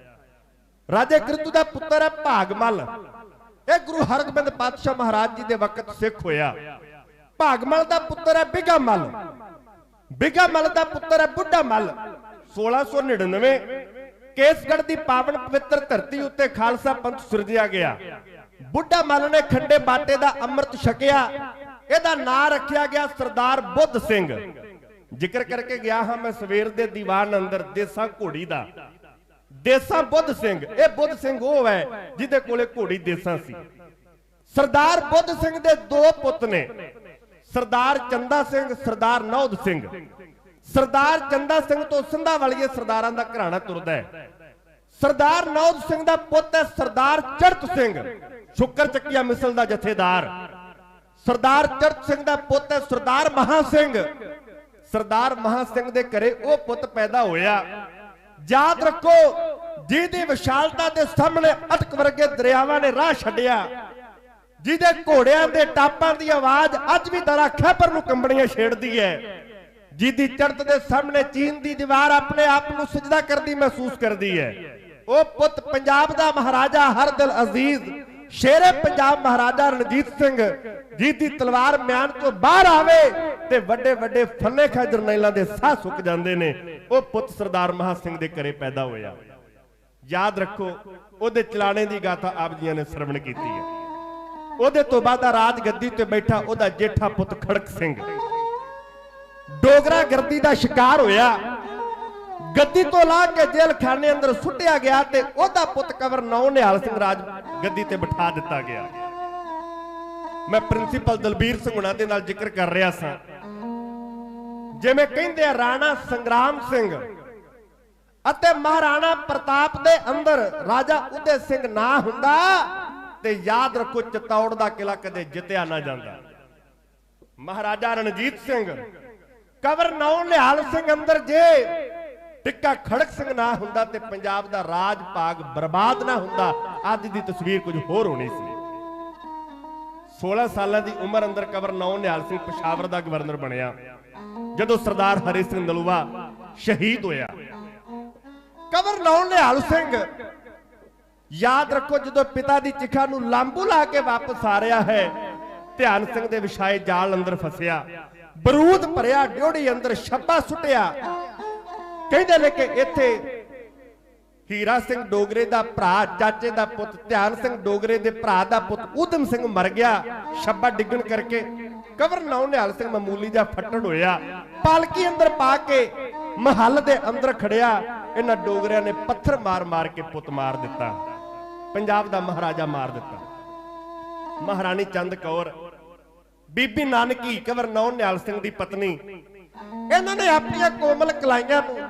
ਰਾਜੇ ਕ੍ਰਿਤੂ ਦਾ ਪੁੱਤਰ ਹੈ ਭਾਗਮਲ। ਇਹ ਗੁਰੂ ਹਰਗੋਬਿੰਦ ਪਾਤਸ਼ਾਹ ਮਹਾਰਾਜ ਜੀ ਦੇ ਵਕਤ ਸਿੱਖ ਹੋਇਆ। ਭਾਗਮਲ ਦਾ ਪੁੱਤਰ ਹੈ ਬਿਗਾਮਲ। ਬਿਗਾਮਲ ਦਾ ਪੁੱਤਰ ਹੈ ਬੁੱਢਾਮਲ। 1699 ਕੇਸਗੜ੍ਹ ਦੀ ਪਾਵਨ ਪਵਿੱਤਰ ਧਰਤੀ ਉੱਤੇ ਖਾਲਸਾ ਪੰਥ ਸਿਰਜਿਆ ਗਿਆ। ਬੁੱਢਾਮਲ ਨੇ ਖੰਡੇ ਬਾਟੇ ਦਾ ਅੰਮ੍ਰਿਤ ਛਕਿਆ। ਇਹਦਾ ਨਾਂ ਰੱਖਿਆ ਗਿਆ ਸਰਦਾਰ ਬੁੱਧ ਸਿੰਘ। ਜ਼ਿਕਰ ਕਰਕੇ ਗਿਆ ਹਾਂ ਮੈਂ ਸਵੇਰ ਦੇ ਦੀਵਾਨ ਅੰਦਰ ਦੇਸਾਂ ਘੋੜੀ ਦਾ। ਦੇਸਾਂ ਬੁੱਧ ਸਿੰਘ, ਇਹ ਬੁੱਧ ਸਿੰਘ ਉਹ ਹੈ ਜਿਹਦੇ ਕੋਲੇ ਘੋੜੀ ਦੇਸਾਂ ਸੀ। ਸਰਦਾਰ ਬੁੱਧ ਸਿੰਘ ਦੇ ਦੋ ਪੁੱਤ ਨੇ, ਸਰਦਾਰ ਚੰਦਾ ਸਿੰਘ, ਸਰਦਾਰ ਨੌਧ ਸਿੰਘ। ਸਰਦਾਰ ਚੰਦਾ ਸਿੰਘ ਤੋਂ ਸਿੰਧਾ ਵਾਲੀਏ ਸਰਦਾਰਾਂ ਦਾ ਘਰਾਣਾ ਤੁਰਦਾ ਹੈ। ਸਰਦਾਰ ਨੌਧ ਸਿੰਘ ਦਾ ਪੁੱਤ ਹੈ ਸਰਦਾਰ ਚੜਤ ਸਿੰਘ, ਸ਼ੁਕਰ ਚੱਕੀਆ ਮਿਸਲ ਦਾ ਜਥੇਦਾਰ। ਸਰਦਾਰ ਚੜਤ ਸਿੰਘ ਦਾ ਪੁੱਤ ਹੈ ਸਰਦਾਰ ਮਹਾ ਸਿੰਘ। ਸਰਦਾਰ ਮਹਾ ਸਿੰਘ ਦੇ ਘਰੇ ਉਹ ਪੁੱਤ ਪੈਦਾ ਹੋਇਆ। ਯਾਦ ਰੱਖੋ, ਜਿਹਦੀ ਵਿਸ਼ਾਲਤਾ ਦੇ ਸਾਹਮਣੇ ਅਟਕ ਵਰਗੇ ਦਰਿਆਵਾਂ ਨੇ ਰਾਹ ਛੱਡਿਆ, ਜਿਹਦੇ ਘੋੜਿਆਂ ਦੇ ਟਾਪਾਂ ਦੀ ਆਵਾਜ਼ ਅੱਜ ਵੀ ਦਰਾ ਖੈਬਰ ਨੂੰ ਕੰਬਣੀਆਂ ਛੇੜਦੀ ਹੈ, ਜਿਹਦੀ ਚੜ੍ਹਤ ਦੇ ਸਾਹਮਣੇ ਚੀਨ ਦੀ ਦੀਵਾਰ ਆਪਣੇ ਆਪ ਨੂੰ ਸਜਦਾ ਕਰਦੀ ਮਹਿਸੂਸ ਕਰਦੀ ਹੈ, ਉਹ ਪੁੱਤ ਪੰਜਾਬ ਦਾ ਮਹਾਰਾਜਾ ਹਰਦਿਲ ਅਜ਼ੀਜ਼ ਸ਼ੇਰੇ ਪੰਜਾਬ ਮਹਾਰਾਜਾ ਰਣਜੀਤ ਸਿੰਘ, ਜਿਹਦੀ ਤਲਵਾਰ ਮਿਆਨ ਤੋਂ ਬਾਹਰ ਆਵੇ ਤੇ ਵੱਡੇ ਵੱਡੇ ਫੰਨੇ ਖਾ ਜਰਨੈਲਾਂ ਦੇ ਸਾਹ ਸੁੱਕ ਜਾਂਦੇ ਨੇ, ਉਹ ਪੁੱਤ ਸਰਦਾਰ ਮਹਾ ਸਿੰਘ ਦੇ ਘਰੇ ਪੈਦਾ ਹੋਇਆ। ਯਾਦ ਰੱਖੋ, ਉਹਦੇ ਚਲਾਣੇ ਦੀ ਗਾਥਾ ਆਪ ਜੀਆਂ ਨੇ ਸਰਵਣ ਕੀਤੀ ਹੈ। ਉਹਦੇ ਤੋਂ ਬਾਅਦ ਰਾਜ ਗੱਦੀ ਤੇ ਬੈਠਾ ਉਹਦਾ ਜੇਠਾ ਪੁੱਤ ਖੜਕ ਸਿੰਘ ਡੋਗਰਾ ਗਰਦੀ ਦਾ ਸ਼ਿਕਾਰ ਹੋਇਆ। ਗੱਦੀ ਤੋਂ ਲਾ ਕੇ ਜੇਲ੍ਹ ਖਾਨੇ ਅੰਦਰ ਸੁੱਟਿਆ ਗਿਆ ਤੇ ਉਹਦਾ ਪੁੱਤ ਕਵਰ ਨੌ ਨਿਹਾਲ ਸਿੰਘ ਰਾਜ ਗੱਦੀ ਤੇ ਬਿਠਾ ਦਿੱਤਾ ਗਿਆ। ਮੈਂ ਪ੍ਰਿੰਸੀਪਲ ਦਲਬੀਰ ਸਿੰਘ ਹੁਣਾਂ ਦੇ ਨਾਲ ਜ਼ਿਕਰ ਕਰ ਰਿਹਾ ਸਾਂ, ਜਿਵੇਂ ਕਹਿੰਦੇ ਆ ਰਾਣਾ ਸੰਗਰਾਮ ਸਿੰਘ ਅਤੇ ਮਹਾਰਾਣਾ ਪ੍ਰਤਾਪ ਦੇ ਅੰਦਰ ਰਾਜਾ ਉਦੈ ਸਿੰਘ ਨਾ ਹੁੰਦਾ ਤੇ ਯਾਦ ਰੱਖੋ ਚਤੌੜ ਦਾ ਕਿਲਾ ਕਦੇ ਜਿੱਤਿਆ ਨਾ ਜਾਂਦਾ। ਮਹਾਰਾਜਾ ਰਣਜੀਤ ਸਿੰਘ, ਕੰਵਰ ਨੌ ਨਿਹਾਲ ਸਿੰਘ ਅੰਦਰ ਜੇ ਟਿੱਕਾ ਖੜਕ ਸਿੰਘ ਨਾ ਹੁੰਦਾ ਤੇ ਪੰਜਾਬ ਦਾ ਰਾਜ ਭਾਗ ਬਰਬਾਦ ਨਾ ਹੁੰਦਾ। ਅੱਜ ਦੀ ਤਸਵੀਰ ਕੁਝ ਹੋਰ ਹੋਣੀ ਸੀ। 16 ਸਾਲਾਂ ਦੀ ਉਮਰ ਅੰਦਰ ਕੰਵਰ ਨੌ ਨਿਹਾਲ ਸਿੰਘ ਪਸ਼ਾਵਰ ਦਾ ਗਵਰਨਰ ਬਣਿਆ ਜਦੋਂ ਸਰਦਾਰ ਹਰੀ ਸਿੰਘ ਨਲੂਆ ਸ਼ਹੀਦ ਹੋਇਆ। ਕੰਵਰ ਨੌ ਨਿਹਾਲ ਸਿੰਘ, ਯਾਦ ਰੱਖੋ, ਜਦੋਂ ਪਿਤਾ ਦੀ ਚਿਖਾ ਨੂੰ ਲਾਂਬੂ ਲਾ ਕੇ ਵਾਪਸ ਆ ਰਿਹਾ ਹੈ, ਧਿਆਨ ਸਿੰਘ ਦੇ ਵਿਛਾਏ ਜਾਲ ਅੰਦਰ ਫਸਿਆ, ਬਰੂਦ ਭਰਿਆ ਡਿਉੜੀ ਅੰਦਰ ਛੱਪਾ ਸੁੱਟਿਆ। ਕਹਿੰਦੇ ਨੇ ਕਿ ਇੱਥੇ ਹੀਰਾ ਸਿੰਘ ਡੋਗਰੇ ਦਾ ਭਰਾ, ਚਾਚੇ ਦਾ ਪੁੱਤ ਧਿਆਨ ਸਿੰਘ ਡੋਗਰੇ ਦੇ ਭਰਾ ਦਾ ਪੁੱਤ ਊਧਮ ਸਿੰਘ ਮਰ ਗਿਆ ਛੱਪਾ ਡਿੱਗਣ ਕਰਕੇ। ਕੰਵਰ ਨੌ ਨਿਹਾਲ ਸਿੰਘ ਮਾਮੂਲੀ ਜਿਹਾ ਫੱਟੜ ਹੋਇਆ, ਪਾਲਕੀ ਅੰਦਰ ਪਾ ਕੇ ਮਹੱਲ ਦੇ ਅੰਦਰ ਖੜਿਆ। ਇਹਨਾਂ ਡੋਗਰਿਆਂ ਨੇ ਪੱਥਰ ਮਾਰ ਮਾਰ ਕੇ ਪੁੱਤ ਮਾਰ ਦਿੱਤਾ, ਪੰਜਾਬ ਦਾ ਮਹਾਰਾਜਾ ਮਾਰ ਦਿੱਤਾ। ਮਹਾਰਾਣੀ ਚੰਦ ਕੌਰ, ਬੀਬੀ ਨਾਨਕੀ, ਕੰਵਰ ਨੌ ਨਿਹਾਲ ਸਿੰਘ ਦੀ ਪਤਨੀ, ਇਹਨਾਂ ਨੇ ਆਪਣੀਆਂ ਕੋਮਲ ਕਲਾਈਆਂ ਨੂੰ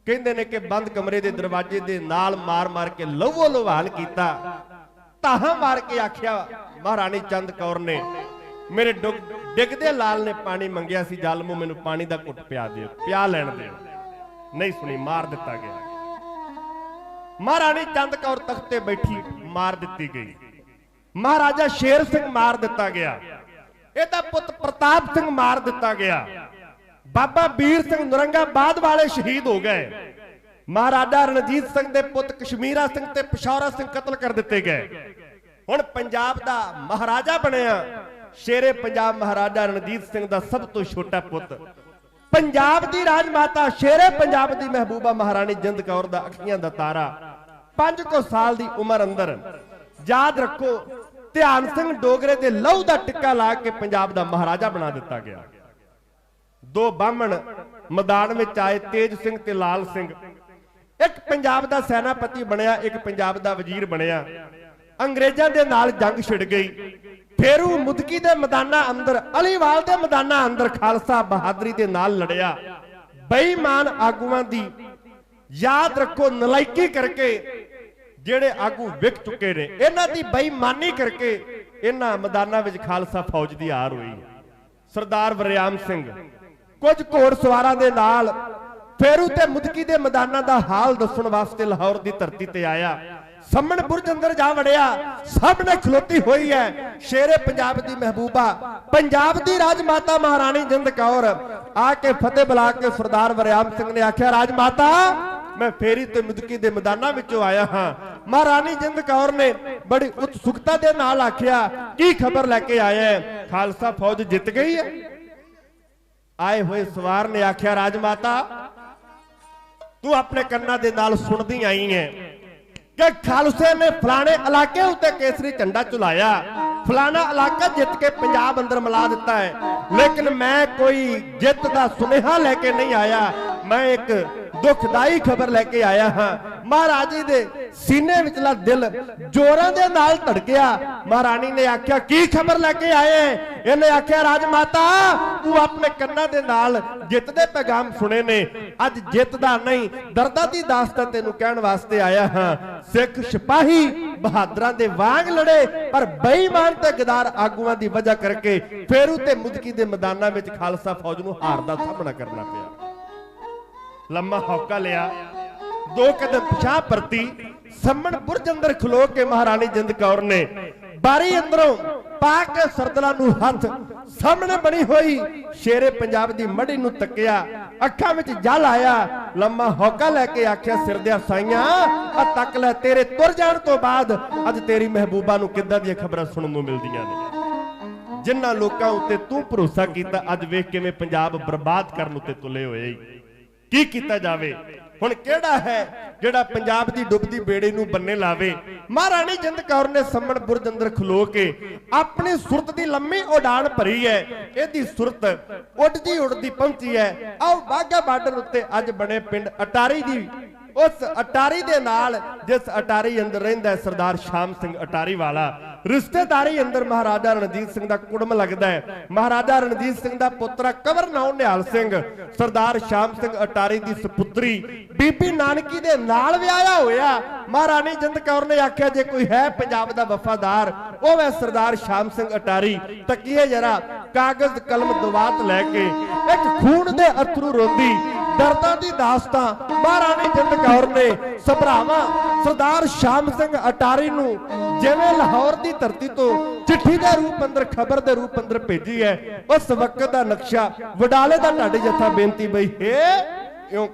ਕਹਿੰਦੇ ਨੇ ਕਿ ਬੰਦ ਕਮਰੇ ਦੇ ਦਰਵਾਜ਼ੇ ਦੇ ਨਾਲ ਮਾਰ ਮਾਰ ਕੇ ਲਹੂ ਲੁਹਾਨ ਕੀਤਾ। ਤਾਹਾਂ ਮਾਰ ਕੇ ਆਖਿਆ ਮਹਾਰਾਣੀ ਚੰਦ ਕੌਰ ਨੇ, ਮੇਰੇ ਡਿੱਗਦੇ ਲਾਲ ਨੇ ਪਾਣੀ ਮੰਗਿਆ ਸੀ, ਜ਼ਾਲਮੋ ਮੈਨੂੰ ਪਾਣੀ ਦਾ ਘੁੱਟ ਪਿਆ ਦਿਓ, ਪਿਆ ਲੈਣ ਦਿਓ। ਨਹੀਂ ਸੁਣੀ, ਮਾਰ ਦਿੱਤਾ ਗਿਆ। ਮਹਾਰਾਣੀ ਚੰਦ ਕੌਰ ਤਖਤ ਤੇ ਬੈਠੀ, ਮਾਰ ਦਿੱਤੀ ਗਈ। ਮਹਾਰਾਜਾ ਸ਼ੇਰ ਸਿੰਘ ਮਾਰ ਦਿੱਤਾ ਗਿਆ। ਇਹਦਾ ਪੁੱਤ ਪ੍ਰਤਾਪ ਸਿੰਘ ਮਾਰ ਦਿੱਤਾ ਗਿਆ। ਬਾਬਾ ਵੀਰ ਸਿੰਘ ਨਰੰਗਾਬਾਦ ਵਾਲੇ ਸ਼ਹੀਦ ਹੋ ਗਏ। ਮਹਾਰਾਜਾ ਰਣਜੀਤ ਸਿੰਘ ਦੇ ਪੁੱਤ ਕਸ਼ਮੀਰਾ ਸਿੰਘ ਤੇ ਪਿਸ਼ੌਰਾ ਸਿੰਘ ਕਤਲ ਕਰ ਦਿੱਤੇ ਗਏ। ਹੁਣ ਪੰਜਾਬ ਦਾ ਮਹਾਰਾਜਾ ਬਣਿਆ ਸ਼ੇਰੇ ਪੰਜਾਬ ਮਹਾਰਾਜਾ ਰਣਜੀਤ ਸਿੰਘ ਦਾ ਸਭ ਤੋਂ ਛੋਟਾ ਪੁੱਤ, ਪੰਜਾਬ ਦੀ ਰਾਜਮਾਤਾ ਸ਼ੇਰੇ ਪੰਜਾਬ ਦੀ ਮਹਿਬੂਬਾ ਮਹਾਰਾਣੀ ਜਿੰਦ ਕੌਰ ਦਾ ਅੱਖੀਆਂ ਦਾ ਤਾਰਾ। 5 ਕੁ ਸਾਲ ਦੀ ਉਮਰ ਅੰਦਰ, ਯਾਦ ਰੱਖੋ, ਧਿਆਨ ਸਿੰਘ ਡੋਗਰੇ ਦੇ ਲਹੂ ਦਾ ਟਿੱਕਾ ਲਾ ਕੇ ਪੰਜਾਬ ਦਾ ਮਹਾਰਾਜਾ ਬਣਾ ਦਿੱਤਾ ਗਿਆ। 2 ਬਾਹਮਣ ਮੈਦਾਨ ਵਿੱਚ ਆਏ, ਤੇਜ ਸਿੰਘ ਤੇ ਲਾਲ ਸਿੰਘ। ਇੱਕ ਪੰਜਾਬ ਦਾ ਸੈਨਾਪਤੀ ਬਣਿਆ, ਇੱਕ ਪੰਜਾਬ ਦਾ ਵਜ਼ੀਰ ਬਣਿਆ। ਅੰਗਰੇਜ਼ਾਂ ਦੇ ਨਾਲ ਜੰਗ ਛਿੜ ਗਈ। ਫੇਰੂ ਮੁਦਕੀ ਦੇ ਮੈਦਾਨਾਂ ਅੰਦਰ, ਅਲੀਵਾਲ ਦੇ ਮੈਦਾਨਾਂ ਅੰਦਰ ਖਾਲਸਾ ਬਹਾਦਰੀ ਦੇ ਨਾਲ ਲੜਿਆ। ਬੇਈਮਾਨ ਆਗੂਆਂ ਦੀ, ਯਾਦ ਰੱਖੋ, ਨਲਾਇਕੀ ਕਰਕੇ ਜਿਹੜੇ ਆਗੂ ਵਿਕ ਚੁੱਕੇ ਨੇ, ਇਹਨਾਂ ਦੀ ਬੇਈਮਾਨੀ ਕਰਕੇ ਇਹਨਾਂ ਮੈਦਾਨਾਂ ਵਿੱਚ ਖਾਲਸਾ ਫੌਜ ਦੀ ਹਾਰ ਹੋਈ। ਸਰਦਾਰ ਵਰਿਆਮ ਸਿੰਘ ਕੁਝ ਘੋੜ ਸਵਾਰਾਂ ਦੇ ਨਾਲ ਫੇਰੂ ਤੇ ਮੁਦਕੀ ਦੇ ਮੈਦਾਨਾਂ ਦਾ ਹਾਲ ਦੱਸਣ ਵਾਸਤੇ ਲਾਹੌਰ ਦੀ ਧਰਤੀ ਤੇ ਆਇਆ। ਸੰਮਣ ਬੁਰਜ ਅੰਦਰ ਜਾ ਵੜਿਆ। ਸਾਹਮਣੇ ਖਲੋਤੀ ਹੋਈ ਹੈ ਸ਼ੇਰੇ ਪੰਜਾਬ ਦੀ ਮਹਿਬੂਬਾ, ਪੰਜਾਬ ਦੀ ਰਾਜਮਾਤਾ ਮਹਾਰਾਣੀ ਜਿੰਦ ਕੌਰ। ਆ ਕੇ ਫਤਿਹ ਬੁਲਾ ਕੇ ਸਰਦਾਰ ਵਰਿਆਮ ਸਿੰਘ ਨੇ ਆਖਿਆ, ਰਾਜਮਾਤਾ, ਮੈਂ ਫੇਰੀ ਤੇ ਮੁਦਕੀ ਦੇ ਮੈਦਾਨਾਂ ਵਿੱਚੋਂ ਆਇਆ ਹਾਂ। ਮਹਾਰਾਣੀ ਜਿੰਦ ਕੌਰ ਨੇ ਬੜੀ ਉਤਸੁਕਤਾ ਦੇ ਨਾਲ ਆਖਿਆ, ਕੀ ਖਬਰ ਲੈ ਕੇ ਆਇਆ ਹੈ? ਖਾਲਸਾ ਫੌਜ ਜਿੱਤ ਗਈ ਹੈ? ਆਏ ਹੋਏ ਸਵਾਰ ਨੇ ਆਖਿਆ, ਰਾਜਮਾਤਾ, ਤੂੰ ਆਪਣੇ ਕੰਨਾਂ ਦੇ ਨਾਲ ਸੁਣਦੀ ਆਈ ਹੈ ਕਿ ਖਾਲਸੇ ਨੇ ਫਲਾਣੇ ਇਲਾਕੇ ਉੱਤੇ ਕੇਸਰੀ ਝੰਡਾ ਝੁਲਾਇਆ, ਫਲਾਣਾ ਇਲਾਕਾ ਜਿੱਤ ਕੇ ਪੰਜਾਬ ਅੰਦਰ ਮਿਲਾ ਦਿੱਤਾ ਹੈ। ਲੇਕਿਨ ਮੈਂ ਕੋਈ ਜਿੱਤ ਦਾ ਸੁਨੇਹਾ ਲੈ ਕੇ ਨਹੀਂ ਆਇਆ, ਮੈਂ ਇੱਕ ਦੁਖਦਾਈ ਖਬਰ ਲੈ ਕੇ ਆਇਆ ਹਾਂ। ਮਹਾਰਾਜੀ ਦੇ ਸੀਨੇ ਵਿਚਲਾ ਦਿਲ ਜ਼ੋਰਾਂ ਦੇ ਨਾਲ ਧੜਕਿਆ। ਮਹਾਰਾਣੀ ਨੇ ਆਖਿਆ, ਕੀ ਖਬਰ ਲੈ ਕੇ ਆਏ? ਇਹਨੇ ਆਖਿਆ, ਰਾਜਮਾਤਾ, ਤੂੰ ਆਪਣੇ ਕੰਨਾਂ ਦੇ ਨਾਲ ਜਿੱਤ ਦੇ ਪੈਗਾਮ ਸੁਣੇ ਨੇ। ਅੱਜ ਜਿੱਤ ਦਾ ਨਹੀਂ, ਦਰਦਾਂ ਦੀ ਦਾਸਤਾਨ ਤੈਨੂੰ ਕਹਿਣ ਵਾਸਤੇ ਆਇਆ ਹਾਂ। ਸਿੱਖ ਸਿਪਾਹੀ ਬਹਾਦਰਾਂ ਦੇ ਵਾਂਗ ਲੜੇ, ਪਰ ਬੇਈਮਾਨ ਤੇ ਗਦਾਰ ਆਗੂਆਂ ਦੀ ਵਜ੍ਹਾ ਕਰਕੇ ਫੇਰੂ ਤੇ ਮੁਦਕੀ ਦੇ ਮੈਦਾਨਾਂ ਵਿੱਚ ਖਾਲਸਾ ਫੌਜ ਨੂੰ ਹਾਰ ਦਾ ਸਾਹਮਣਾ ਕਰਨਾ ਪਿਆ। ਲੰਮਾ ਹੌਕਾ ਲਿਆ, 2 ਕਦਮ ਪਿਛਾਂਹ ਪਰਤੀ। ਸੰਮਣ ਬੁਰਜ ਅੰਦਰ ਖਲੋ ਕੇ ਮਹਾਰਾਣੀ ਜਿੰਦ ਕੌਰ ਨੇ ਬਾਰੀ ਅੰਦਰੋਂ ਪਾ ਕੇ ਸਰਦਲਾ ਨੂੰ ਹੱਥ ਸਾਹਮਣੇ ਬਣੀ ਹੋਈ ਸ਼ੇਰੇ ਪੰਜਾਬ ਦੀ ਮੜੀ ਨੂੰ ਤੱਕਿਆ। ਅੱਖਾਂ ਵਿੱਚ ਜਲ ਆਇਆ। ਲੰਮਾ ਹੌਕਾ ਲੈ ਕੇ ਆਖਿਆ, ਸਿਰ ਦੇ ਸਾਈਆਂ, ਆ ਤੱਕ ਲੈ, ਤੇਰੇ ਤੁਰ ਜਾਣ ਤੋਂ ਬਾਅਦ ਅੱਜ ਤੇਰੀ ਮਹਿਬੂਬਾ ਨੂੰ ਕਿੱਦਾਂ ਦੀਆਂ ਖਬਰਾਂ ਸੁਣਨ ਨੂੰ ਮਿਲਦੀਆਂ ਨੇ। ਜਿਨ੍ਹਾਂ ਲੋਕਾਂ ਉੱਤੇ ਤੂੰ ਭਰੋਸਾ ਕੀਤਾ, ਅੱਜ ਵੇਖ ਕਿਵੇਂ ਪੰਜਾਬ ਬਰਬਾਦ ਕਰਨ ਉੱਤੇ ਤੁਲੇ ਹੋਏ। ਕੀ ਕੀਤਾ ਜਾਵੇ? ਹੁਣ ਕਿਹੜਾ ਹੈ ਜਿਹੜਾ ਪੰਜਾਬ ਦੀ ਡੁੱਬਦੀ ਬੇੜੇ ਨੂੰ ਬੰਨੇ ਲਾਵੇ? ਮਹਾਰਾਣੀ ਜਿੰਦ ਕੌਰ ਨੇ ਸੰਮਣ ਬੁਰਜ ਅੰਦਰ ਖਲੋ ਕੇ ਆਪਣੀ ਸੁਰਤ ਦੀ ਲੰਮੀ ਉਡਾਨ ਭਰੀ ਹੈ। ਇਹਦੀ ਸੁਰਤ ਉੱਡਦੀ ਉੱਡਦੀ ਪਹੁੰਚੀ ਹੈ। ਆਓ ਬਾਘਾ ਬਾਰਡਰ ਉੱਤੇ ਅੱਜ ਬਣੇ ਪਿੰਡ ਅਟਾਰੀ ਦੀ, ਉਸ ਅਟਾਰੀ ਦੇ ਨਾਲ ਜਿਸ ਅਟਾਰੀ ਅੰਦਰ ਰਹਿੰਦਾ ਸਰਦਾਰ ਸ਼ਾਮ ਸਿੰਘ ਅਟਾਰੀ ਵਾਲਾ, ਰਿਸ਼ਤੇਦਾਰੀ ਅੰਦਰ ਮਹਾਰਾਜਾ ਰਣਜੀਤ ਸਿੰਘ ਦਾ ਕੁੜਮ ਲੱਗਦਾ ਹੈ। ਮਹਾਰਾਜਾ ਰਣਜੀਤ ਸਿੰਘ ਦਾ ਪੁੱਤਰਾ ਕੰਵਰ ਨਾਉ ਨਿਹਾਲ ਸਿੰਘ ਸਰਦਾਰ ਸ਼ਾਮ ਸਿੰਘ ਅਟਾਰੀ ਦੀ ਸੁਪੁੱਤਰੀ ਬੀਬੀ ਨਾਨਕੀ ਦੇ ਨਾਲ ਵਿਆਹਿਆ ਹੋਇਆ। ਮਹਾਰਾਣੀ ਜਿੰਦ ਕੌਰ ਨੇ ਆਖਿਆ ਜੇ ਕੋਈ ਹੈ ਪੰਜਾਬ ਦਾ ਵਫਾਦਾਰ ਉਹ ਹੈ ਸਰਦਾਰ ਸ਼ਾਮ ਸਿੰਘ ਅਟਾਰੀ। ਤੱਕੀਏ ਜਰਾ ਕਾਗਜ਼ ਕਲਮ ਦਵਾਤ ਲੈ ਕੇ ਇੱਕ ਖੂਨ ਦੇ ਅਥਰੂ ਰੋਂਦੀ ਦਰਦਾਂ ਦੀ ਦਾਸਤਾਂ ਮਹਾਰਾਣੀ ਜਿੰਦ ਕੌਰ ਨੇ ਸਭਰਾਵਾਂ ਸਰਦਾਰ ਸ਼ਾਮ ਸਿੰਘ ਅਟਾਰੀ ਨੂੰ ਜਿਵੇਂ ਲਾਹੌਰ ਦੀ ਧਰਤੀ ਤੋਂ ਚਿੱਠੀ ਦੇ ਰੂਪ ਅੰਦਰ ਖਬਰ ਦੇ ਰੂਪ ਅੰਦਰ ਭੇਜੀ ਹੈ। ਉਸ ਵਕਤ ਦਾ ਨਕਸ਼ਾ ਵਡਾਲੇ ਦਾ ਢਾਡੇ ਜੱਥਾ ਬੇਨਤੀ ਬਈ ਹੈ ਇਉਂ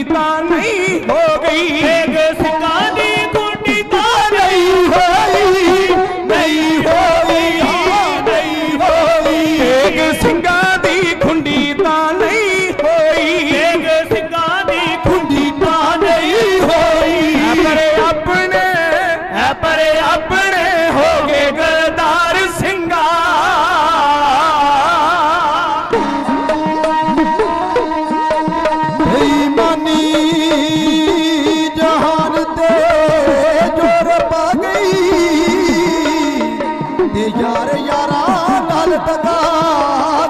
ਤਾਂ ਨਹੀਂ ਹੋ ਗਈ, ਤੇਗ ਸਿੰਘਾਂ ਦੀ ਖੁੰਡੀ ਤਾਂ ਨਹੀਂ ਹੋਈ, ਨਹੀਂ ਹੋਈ, ਨਹੀਂ ਹੋਈ। ਤੇਗ ਸਿੰਘਾਂ ਦੀ ਖੁੰਡੀ ਤਾਂ ਨਹੀਂ ਹੋਈ, ਤੇਗ ਸਿੰਘਾਂ ਦੀ ਖੁੰਡੀ ਤਾਂ ਨਹੀਂ ਹੋਈ। ਪਰ ਆਪਣੇ ਹੋ ਗਏ ਗਰਦਾਰ ਸਿੰਘਾ, ਬੇਈਮਾਨੀ ਜਹਾਨ ਤੇ ਜੋਰ ਪਾ ਗਈ, ਤੇ ਯਾਰ ਯਾਰਾਂ ਨਾਲ ਦਗਾ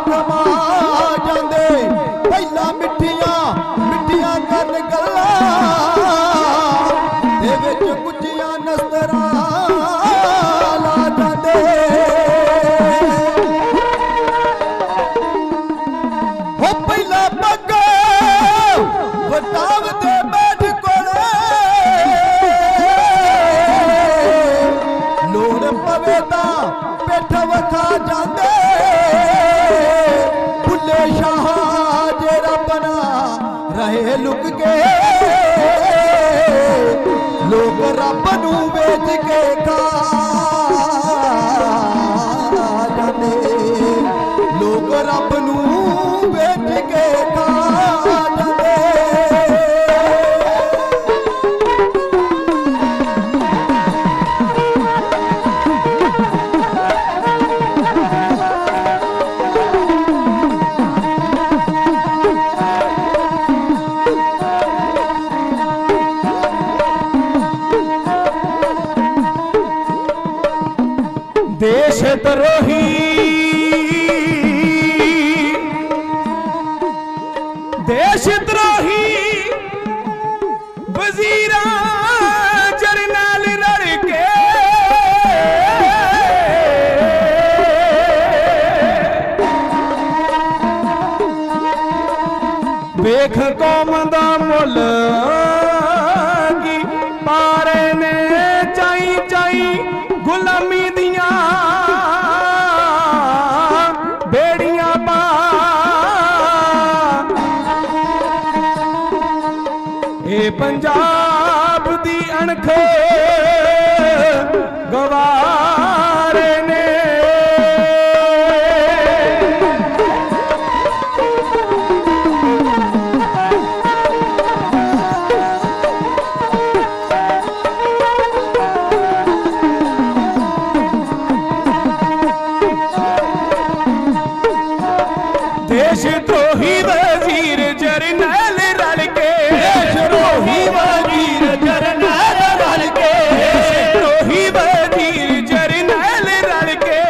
ਕਮਾ ਜਾਂਦੇ, ਪਹਿਲਾਂ ਮਿੱਠੀਆਂ ਮਿੱਠੀਆਂ ਕਰਨ ਗੱਲਾਂ ਦੇ ਵਿੱਚ ਗੁੱਜੀਆਂ ਨਸਤਰਾਂ ਲਾ ਜਾਂਦੇ। ਹੋ ਪਹਿਲਾਂ ਪੱਗ ਵਟਾਵਦੇ ਬੈਠ ਕੋਲੇ, ਲੋੜ ਪਵੇ ਤਾਂ ਪਿੱਠ ਵਖਾ ਜਾਂਦੇ, ਭੁੱਲੇ ਸ਼ਾਹ ਜੇ ਰੱਬ ਨਾ ਰਹੇ ਲੁਕ ਕੇ, ਲੋਕ ਰੱਬ ਨੂੰ ਵੇਚ ਕੇ ਖਾ ਜਾਂਦੇ, ਲੋਕ ਰੱਬ ਨੂੰ ਵੇਚ ਕੇ ਖਾ ਜਾਂਦੇ। ਦੇਸ਼ ਧਰੋਹੀ ਦੇਸ਼ ਧਰੋਹੀ ਵਜ਼ੀਰਾਂ ਜਰਨੈਲ ਰਲ ਕੇ, ਵੇਖ ਕੌਮ ਦਾ ਮੁੱਲ ਕੀ ਪਾਰੇ ਨੇ, ਚਾਈ ਚਾਈ ਗੁਲਾਮੀ ਦੀਆਂ ਬੇੜੀਆਂ ਪਾ। ਇਹ ਪੰਜਾਬ ਦੀ ਅਣਖ ਗਵਾਰੇ ਨੇ, ਦੇਸ਼ ਧਰੋਹੀ ਵਜ਼ੀਰ ਜਰਨੈਲ ਰਲ ਕੇ, ਦੇਸ਼ ਧਰੋਹੀ ਵਜ਼ੀਰ ਜਰਨੈਲ ਰਲ ਕੇ, ਦੇਸ਼ ਧਰੋਹੀ ਵਜ਼ੀਰ ਜਰਨੈਲ ਰਲ ਕੇ,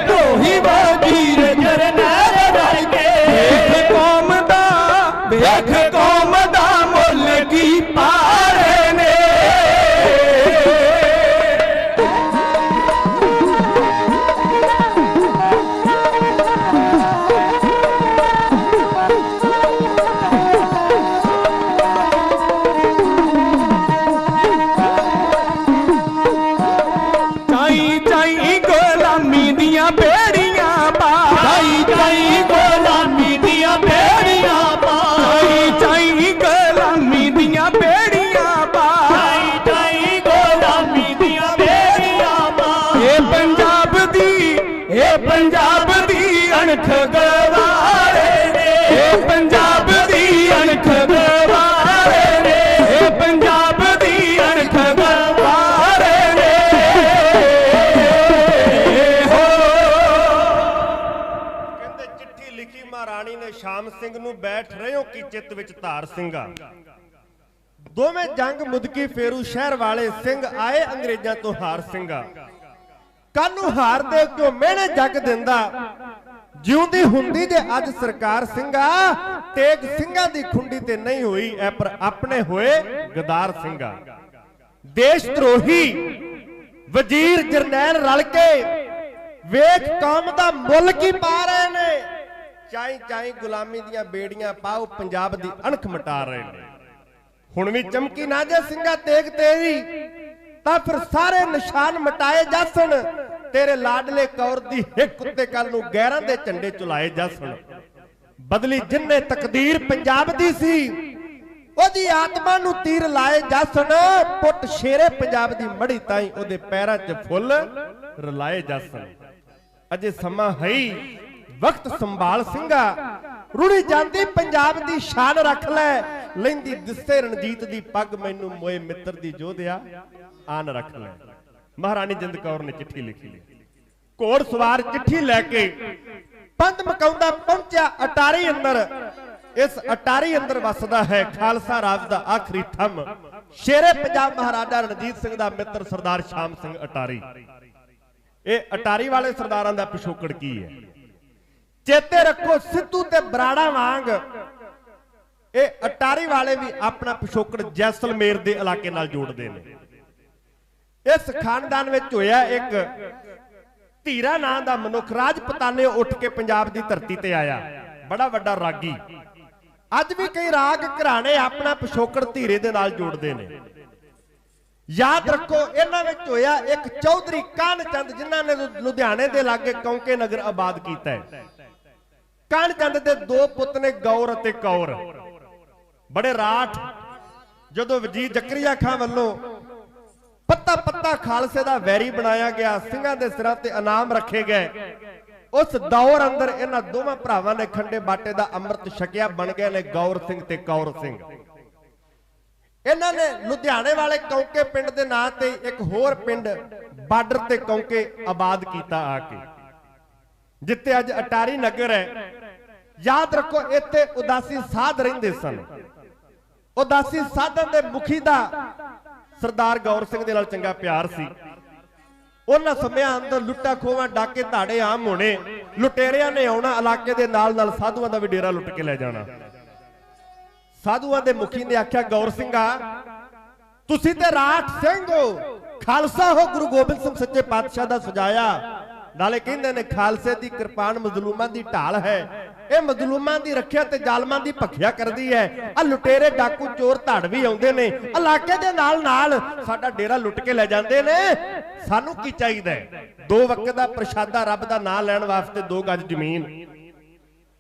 ਧਰੋਹੀ ਵਜ਼ੀਰ ਜਰਨੈਲ ਰਲ ਕੇ। ਵੇਖ ਕੌਮ ਦਾ ਮੁੱਲ ਕੀ ਪਾ ਰਹੇ ਨੇ, ਚਾਈ ਚਾਈ ਗੁਲਾਮੀ ਦੀਆਂ ਬੇੜੀਆਂ ਪਾ, ਚਾਈ ਚਾਈ ਗੁਲਾਮੀ ਦੀਆਂ ਬੇੜੀਆਂ ਪਾ, ਚਾਈ ਚਾਈ ਗੁਲਾਮੀ ਦੀਆਂ ਬੇੜੀਆਂ ਪਾ, ਚਾਈ ਚਾਈ ਗੁਲਾਮੀ ਦੀਆਂ ਬੇੜੀਆਂ ਪਾ। ਇਹ ਪੰਜਾਬ ਦੀ ਅਣਖ ਗਵਾਰੇ ਨੇ, ਇਹ ਪੰਜਾਬ ਦੀ ਅਣਖ ਗਵਾਰੇ ਨੇ, ਇਹ ਪੰਜਾਬ ਦੀ ਅਣਖ ਗਵਾਰੇ ਨੇ। ਕਹਿੰਦੇ ਚਿੱਠੀ ਲਿਖੀ ਮਹਾਰਾਣੀ ਨੇ ਸ਼ਾਮ ਸਿੰਘ ਨੂੰ, ਬੈਠ ਰਹਿਓ ਕੀ ਚਿੱਤ ਵਿੱਚ ਧਾਰ ਸਿੰਘਾ, ਦੋਵੇਂ ਜੰਗ ਮੁਦਕੀ ਫੇਰੂ ਸ਼ਹਿਰ ਵਾਲੇ, ਸਿੰਘ ਆਏ ਅੰਗਰੇਜ਼ਾਂ ਤੋਂ ਹਾਰ ਸਿੰਘਾ, ਕਾਨੂੰ ਹਾਰ ਦੇ ਕਿਉਂ ਮਿਹਣੇ ਜੱਗ ਦਿੰਦਾ, ਜਿਉਂਦੀ ਹੁੰਦੀ ਜੇ ਅੱਜ ਸਰਕਾਰ ਸਿੰਘਾ, ਤੇਗ ਸਿੰਘਾਂ ਦੀ ਖੁੰਡੀ ਤੇ ਨਹੀਂ ਹੋਈ ਐ ਪਰ ਆਪਣੇ ਹੋਏ ਗਦਾਰ ਸਿੰਘਾ। ਦੇਸ਼ ਧਰੋਹੀ ਵਜ਼ੀਰ ਜਰਨੈਲ ਰਲ ਕੇ, ਵੇਖ ਕੌਮ ਦਾ ਮੁੱਲ ਕੀ ਪਾ ਰਹੇ ਨੇ, ਚਾਈ ਚਾਈ ਗੁਲਾਮੀ ਦੀਆਂ ਬੇੜੀਆਂ ਪਾਓ, ਪੰਜਾਬ ਦੀ ਅਣਖ ਮਿਟਾ ਰਹੇ ਨੇ। ਹੁਣ ਵੀ ਚਮਕੀ ਨਾ ਜੇ ਸਿੰਘਾ ਤੇਗ ਤੇਰੀ, ਤਾਂ ਫਿਰ ਸਾਰੇ ਨਿਸ਼ਾਨ ਮਿਟਾਏ ਜਾਸਣ, ਤੇਰੇ ਲਾਡਲੇ ਕੌਰ ਦੀ ਹਿੱਕ ਉੱਤੇ ਕੱਲ ਨੂੰ ਗੈਰਾਂ ਦੇ ਝੰਡੇ ਚੁਲਾਏ ਜਾਸਣ। ਬਦਲੀ ਜਿੰਨੇ ਤਕਦੀਰ ਪੰਜਾਬ ਦੀ ਸੀ, ਉਹਦੀ ਆਤਮਾ ਨੂੰ ਤੀਰ ਲਾਏ ਜਸਨ, ਪੁੱਟ ਸ਼ੇਰੇ ਪੰਜਾਬ ਦੀ ਮੜੀ ਤਾਈ ਉਹਦੇ ਪੈਰਾਂ 'ਚ ਫੁੱਲ ਰਲਾਏ ਜਸਨ। ਅਜੇ ਸਮਾਂ ਹੈ ਵਕਤ ਸੰਭਾਲ ਸਿੰਘਾ, ਰੁੜੀ ਜਾਂਦੀ ਪੰਜਾਬ ਦੀ ਸ਼ਾਨ ਰੱਖ ਲੈ, ਲੈਂਦੀ ਦਿਸੇ ਰਣਜੀਤ ਦੀ ਪੱਗ, ਮੈਨੂੰ ਮੋਏ ਮਿੱਤਰ ਦੀ ਜੋਧਿਆ ਆਨ ਰੱਖ ਲੈ। ਮਹਾਰਾਣੀ ਜਿੰਦ ਕੌਰ ਨੇ ਚਿੱਠੀ ਲਿਖੀ। ਘੋੜ ਸਵਾਰ ਚਿੱਠੀ ਲੈ ਕੇ ਪੰਧ ਮਕਾਉਂਦਾ ਪਹੁੰਚਿਆ ਅਟਾਰੀ ਅੰਦਰ। ਇਸ ਅਟਾਰੀ ਅੰਦਰ ਵਸਦਾ ਹੈ ਖਾਲਸਾ ਰਾਜ ਦਾ ਆਖਰੀ ਥੰਮ, ਸ਼ੇਰੇ ਪੰਜਾਬ ਮਹਾਰਾਜਾ ਰਣਜੀਤ ਸਿੰਘ ਦਾ ਮਿੱਤਰ ਸਰਦਾਰ ਸ਼ਾਮ ਸਿੰਘ ਅਟਾਰੀ। ਇਹ ਅਟਾਰੀ ਵਾਲੇ ਸਰਦਾਰਾਂ ਦਾ ਪਿਛੋਕੜ ਕੀ ਹੈ? ਚੇਤੇ ਰੱਖੋ, ਸਿੱਧੂ ਤੇ ਬਰਾੜਾ ਵਾਂਗ ਇਹ ਅਟਾਰੀ ਵਾਲੇ ਵੀ ਆਪਣਾ ਪਿਛੋਕੜ ਜੈਸਲਮੇਰ ਦੇ ਇਲਾਕੇ ਨਾਲ ਜੋੜਦੇ ਨੇ। ਇਸ ਖਾਨਦਾਨ ਵਿੱਚ ਹੋਇਆ ਇੱਕ ਧੀਰਾ ਨਾਂ ਦਾ ਮਨੁੱਖ, ਰਾਜਪਤਾਨੇ ਉੱਠ ਕੇ ਪੰਜਾਬ ਦੀ ਧਰਤੀ ਤੇ ਆਇਆ, ਬੜਾ ਵੱਡਾ ਰਾਗੀ। ਅੱਜ ਵੀ ਕਈ ਰਾਗ ਘਰਾਣੇ ਆਪਣਾ ਪਿਛੋਕੜ ਧੀਰੇ ਦੇ ਨਾਲ ਜੋੜਦੇ ਨੇ। ਯਾਦ ਰੱਖੋ, ਇਹਨਾਂ ਵਿੱਚ ਹੋਇਆ ਇੱਕ ਚੌਧਰੀ ਕਾਹਨ ਚੰਦ, ਜਿਨ੍ਹਾਂ ਨੇ ਲੁਧਿਆਣੇ ਦੇ ਲਾਗੇ ਕੌਂਕੇ ਨਗਰ ਆਬਾਦ ਕੀਤਾ ਹੈ। ਕਾਹਨ ਚੰਦ ਦੇ ਦੋ ਪੁੱਤ ਨੇ, ਗੌਰ ਅਤੇ ਕੌਰ। ਬੜੇ ਰਾਠ। ਜਦੋਂ ਵਜ਼ੀਰ ਜ਼ਕਰੀਆ ਖਾਂ ਵੱਲੋਂ ਪੱਤਾ ਪੱਤਾ ਖਾਲਸੇ ਦਾ ਵੈਰੀ ਬਣਾਇਆ ਗਿਆ, ਸਿੰਘਾਂ ਦੇ ਸਿਰਾਂ ਤੇ ਇਨਾਮ ਰੱਖੇ ਗਏ, ਉਸ ਦੌਰ ਅੰਦਰ ਇਹਨਾਂ ਦੋਵਾਂ ਭਰਾਵਾਂ ਨੇ ਖੰਡੇ ਬਾਟੇ ਦਾ ਅੰਮ੍ਰਿਤ ਛਕਿਆ, ਬਣ ਗਏ ਨੇ ਗੌਰ ਸਿੰਘ ਤੇ ਕੌਰ ਸਿੰਘ। ਇਹਨਾਂ ਨੇ ਲੁਧਿਆਣੇ ਵਾਲੇ ਕੌਂਕੇ ਪਿੰਡ ਦੇ ਨਾਂ ਤੇ ਇੱਕ ਹੋਰ ਪਿੰਡ ਬਾਰਡਰ ਤੇ ਕੌਂਕੇ ਆਬਾਦ ਕੀਤਾ ਆ ਕੇ, ਜਿੱਥੇ ਅੱਜ ਅਟਾਰੀ ਨਗਰ ਹੈ। ਯਾਦ ਰੱਖੋ, ਇੱਥੇ ਉਦਾਸੀ ਸਾਧ ਰਹਿੰਦੇ ਸਨ। ਉਦਾਸੀ ਸਾਧਾਂ ਦੇ ਮੁਖੀ ਦਾ ਸਰਦਾਰ ਗੌਰ ਸਿੰਘ ਦੇ ਨਾਲ ਚੰਗਾ ਪਿਆਰ ਸੀ। ਉਹਨਾਂ ਸਮਿਆਂ ਅੰਦਰ ਲੁੱਟਾ ਖੋਹਾਂ, ਡਾਕੇ, ਧਾੜੇ ਆਮ ਹੋਣੇ। ਲੁਟੇਰਿਆਂ ਨੇ ਆਉਣਾ, ਇਲਾਕੇ ਦੇ ਨਾਲ ਨਾਲ ਸਾਧੂਆਂ ਦਾ ਵੀ ਡੇਰਾ ਲੁੱਟ ਕੇ ਲੈ ਜਾਣਾ। ਸਾਧੂਆਂ ਦੇ ਮੁਖੀ ਨੇ ਆਖਿਆ, ਗੌਰ ਸਿੰਘਾ, ਤੁਸੀਂ ਤੇ ਰਾਠ ਸਿੰਘ ਹੋ, ਖਾਲਸਾ ਹੋ, ਗੁਰੂ ਗੋਬਿੰਦ ਸਿੰਘ ਸੱਚੇ ਪਾਤਸ਼ਾਹ ਦਾ ਸਜਾਇਆ। ਨਾਲੇ ਕਹਿੰਦੇ ਨੇ ਖਾਲਸੇ ਦੀ ਕਿਰਪਾਨ ਮਜ਼ਲੂਮਾਂ ਦੀ ਢਾਲ ਹੈ, ਇਹ ਮਜ਼ਲੂਮਾਂ ਦੀ ਰੱਖਿਆ ਤੇ ਜ਼ਾਲਮਾਂ ਦੀ ਭਖਿਆ ਕਰਦੀ ਹੈ। ਆ ਲੁਟੇਰੇ, ਡਾਕੂ, ਚੋਰ, ਧੜ ਵੀ ਆਉਂਦੇ ਨੇ, ਇਲਾਕੇ ਦੇ ਨਾਲ ਨਾਲ ਸਾਡਾ ਡੇਰਾ ਲੁੱਟ ਕੇ ਲੈ ਜਾਂਦੇ ਨੇ। ਸਾਨੂੰ ਕੀ ਚਾਹੀਦਾ? 2 ਵਕਤ ਦਾ ਪ੍ਰਸ਼ਾਦਾ, ਰੱਬ ਦਾ ਨਾਮ ਲੈਣ ਵਾਸਤੇ 2 ਗਜ ਜ਼ਮੀਨ।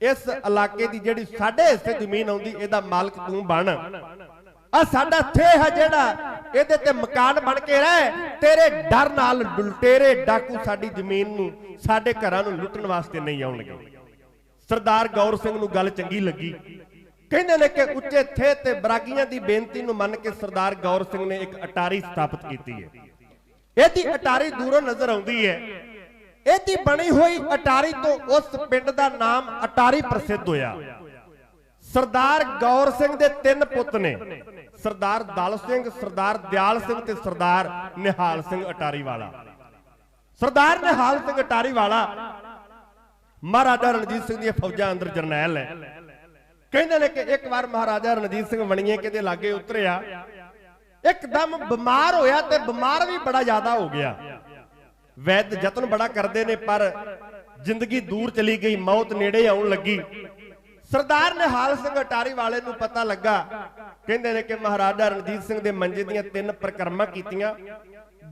ਇਸ ਇਲਾਕੇ ਦੀ ਜਿਹੜੀ ਸਾਡੇ ਹਿੱਸੇ ਜ਼ਮੀਨ ਆਉਂਦੀ, ਇਹਦਾ ਮਾਲਕ ਤੂੰ ਬਣ। ਆ ਸਾਡਾ ਥੇ ਹੈ ਜਿਹੜਾ, ਇਹਦੇ ਤੇ ਮਕਾਨ ਬਣ ਕੇ ਰਹਿ। ਤੇਰੇ ਡਰ ਨਾਲ ਲੁਟੇਰੇ, ਡਾਕੂ ਸਾਡੀ ਜ਼ਮੀਨ ਨੂੰ, ਸਾਡੇ ਘਰਾਂ ਨੂੰ ਲੁੱਟਣ ਵਾਸਤੇ ਨਹੀਂ ਆਉਣਗੇ। ਸਰਦਾਰ ਗੌਰ ਸਿੰਘ ਨੂੰ ਗੱਲ ਚੰਗੀ ਲੱਗੀ। ਕਹਿੰਦੇ ਨੇ ਕਿ ਉੱਚੇ ਥੇ ਤੇ ਬਰਾਗੀਆਂ ਦੀ ਬੇਨਤੀ ਨੂੰ ਮੰਨ ਕੇ ਸਰਦਾਰ ਗੌਰ ਸਿੰਘ ਨੇ ਇੱਕ ਅਟਾਰੀ ਸਥਾਪਿਤ ਕੀਤੀ ਹੈ। ਇਹਦੀ ਅਟਾਰੀ ਦੂਰੋਂ ਨਜ਼ਰ ਆਉਂਦੀ ਹੈ। ਇਹਦੀ ਬਣੀ ਹੋਈ ਅਟਾਰੀ ਤੋਂ ਉਸ ਪਿੰਡ ਦਾ ਨਾਮ ਅਟਾਰੀ ਪ੍ਰਸਿੱਧ ਹੋਇਆ। ਸਰਦਾਰ ਗੌਰ ਸਿੰਘ ਦੇ 3 ਪੁੱਤ ਨੇ, ਸਰਦਾਰ ਦਲ ਸਿੰਘ, ਸਰਦਾਰ ਦਿਆਲ ਸਿੰਘ ਤੇ ਸਰਦਾਰ ਨਿਹਾਲ ਸਿੰਘ ਅਟਾਰੀ ਵਾਲਾ। ਸਰਦਾਰ ਨਿਹਾਲ ਸਿੰਘ ਅਟਾਰੀ ਵਾਲਾ ਮਹਾਰਾਜਾ ਰਣਜੀਤ ਸਿੰਘ ਦੀਆਂ ਫੌਜਾਂ ਅੰਦਰ ਜਰਨੈਲ ਹੈ। ਕਹਿੰਦੇ ਨੇ ਕਿ ਇੱਕ ਵਾਰ ਮਹਾਰਾਜਾ ਰਣਜੀਤ ਸਿੰਘ ਵਣੀਏ ਕਿਤੇ ਲਾਗੇ ਉਤਰਿਆ, ਇੱਕਦਮ ਬਿਮਾਰ ਹੋਇਆ ਤੇ ਬਿਮਾਰ ਵੀ ਬੜਾ ਜ਼ਿਆਦਾ ਹੋ ਗਿਆ। ਵੈਦ ਯਤਨ ਬੜਾ ਕਰਦੇ ਨੇ ਪਰ ਜ਼ਿੰਦਗੀ ਦੂਰ ਚਲੀ ਗਈ, ਮੌਤ ਨੇੜੇ ਆਉਣ ਲੱਗੀ। ਸਰਦਾਰ ਨਿਹਾਲ ਸਿੰਘ ਅਟਾਰੀ ਵਾਲੇ ਨੂੰ ਪਤਾ ਲੱਗਾ। ਕਹਿੰਦੇ ਨੇ ਕਿ ਮਹਾਰਾਜਾ ਰਣਜੀਤ ਸਿੰਘ ਦੇ ਮੰਜੇ ਦੀਆਂ 3 ਪਰਿਕਰਮਾ ਕੀਤੀਆਂ।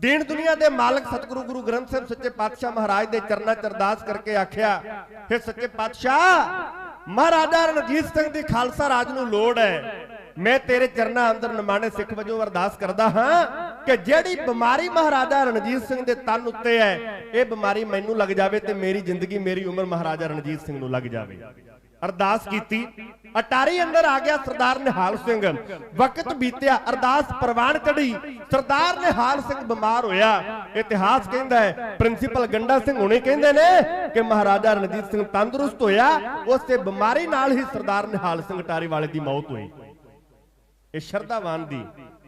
ਦੀਨ ਦੁਨੀਆ ਦੇ ਮਾਲਕ ਸਤਿਗੁਰੂ ਗੁਰੂ ਗ੍ਰੰਥ ਸਾਹਿਬ ਸੱਚੇ ਪਾਤਸ਼ਾਹ ਮਹਾਰਾਜ ਦੇ ਚਰਨਾਂ 'ਚ ਅਰਦਾਸ ਕਰਕੇ ਆਖਿਆ, ਫਿਰ ਸੱਚੇ ਪਾਤਸ਼ਾਹ, ਮਹਾਰਾਜਾ ਰਣਜੀਤ ਸਿੰਘ ਦੀ ਖਾਲਸਾ ਰਾਜ ਨੂੰ ਲੋੜ ਹੈ। ਮੈਂ ਤੇਰੇ ਚਰਨਾਂ ਅੰਦਰ ਨਿਮਾਣੇ ਸਿੱਖ ਵਜੋਂ ਅਰਦਾਸ ਕਰਦਾ ਹਾਂ ਕਿ ਜਿਹੜੀ ਬਿਮਾਰੀ ਮਹਾਰਾਜਾ ਰਣਜੀਤ ਸਿੰਘ ਦੇ ਤਨ ਉੱਤੇ ਹੈ, ਇਹ ਬਿਮਾਰੀ ਮੈਨੂੰ ਲੱਗ ਜਾਵੇ ਤੇ ਮੇਰੀ ਜ਼ਿੰਦਗੀ, ਮੇਰੀ ਉਮਰ ਮਹਾਰਾਜਾ ਰਣਜੀਤ ਸਿੰਘ ਨੂੰ ਲੱਗ ਜਾਵੇ। ਅਰਦਾਸ ਕੀਤੀ। ਅਟਾਰੀ ਅੰਦਰ ਆ ਗਿਆ ਸਰਦਾਰ ਨਿਹਾਲ ਸਿੰਘ। ਵਕਤ ਬੀਤਿਆ, ਅਰਦਾਸ ਪ੍ਰਵਾਨ ਚੜੀ। ਸਰਦਾਰ ਨਿਹਾਲ ਸਿੰਘ ਬਿਮਾਰ ਹੋਇਆ। ਇਤਿਹਾਸ ਕਹਿੰਦਾ ਹੈ, ਪ੍ਰਿੰਸੀਪਲ ਗੰਡਾ ਸਿੰਘ ਹੁਣੇ ਕਹਿੰਦੇ ਨੇ ਕਿ ਮਹਾਰਾਜਾ ਰਣਜੀਤ ਸਿੰਘ ਤੰਦਰੁਸਤ ਹੋਇਆ, ਉਸੇ ਬਿਮਾਰੀ ਨਾਲ ਹੀ ਸਰਦਾਰ ਨਿਹਾਲ ਸਿੰਘ ਅਟਾਰੀ ਵਾਲੇ ਦੀ ਮੌਤ ਹੋਈ। ਇਹ ਸ਼ਰਧਾਵਾਨ ਦੀ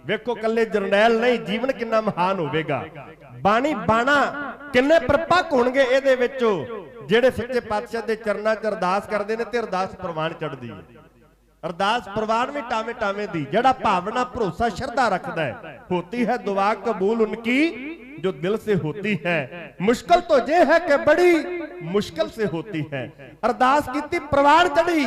ਵੇਖੋ, ਕੱਲੇ ਜਰਨੈਲ ਨਹੀਂ, ਜੀਵਨ ਕਿੰਨਾ ਮਹਾਨ ਹੋਵੇਗਾ। ਬਾਣੀ ਬਾਣਾ ਕਿੰਨੇ ਪ੍ਰਪੱਕ ਹੋਣਗੇ ਇਹਦੇ ਵਿੱਚੋਂ, ਜਿਹੜੇ ਸੱਚੇ ਪਾਤਸ਼ਾਹ ਦੇ ਚਰਨਾਂ 'ਚ ਅਰਦਾਸ ਕਰਦੇ ਨੇ ਤੇ ਅਰਦਾਸ ਪ੍ਰਵਾਨ ਚੜਦੀ ਹੈ। ਅਰਦਾਸ ਪ੍ਰਵਾਨ ਵੀ ਟਾਵੇਂ ਟਾਵੇਂ ਦੀ, ਜਿਹੜਾ ਭਾਵਨਾ, ਭਰੋਸਾ, ਸ਼ਰਧਾ ਰੱਖਦਾ ਹੈ। ਹੋਤੀ ਹੈ ਦੁਆ ਕਬੂਲ ਉਨਕੀ ਜੋ ਦਿਲ ਸੇ ਹੋਤੀ ਹੈ, ਮੁਸ਼ਕਿਲ तो ये है कि बड़ी मुश्किल से होती है। अरदास की प्रवान चढ़ी,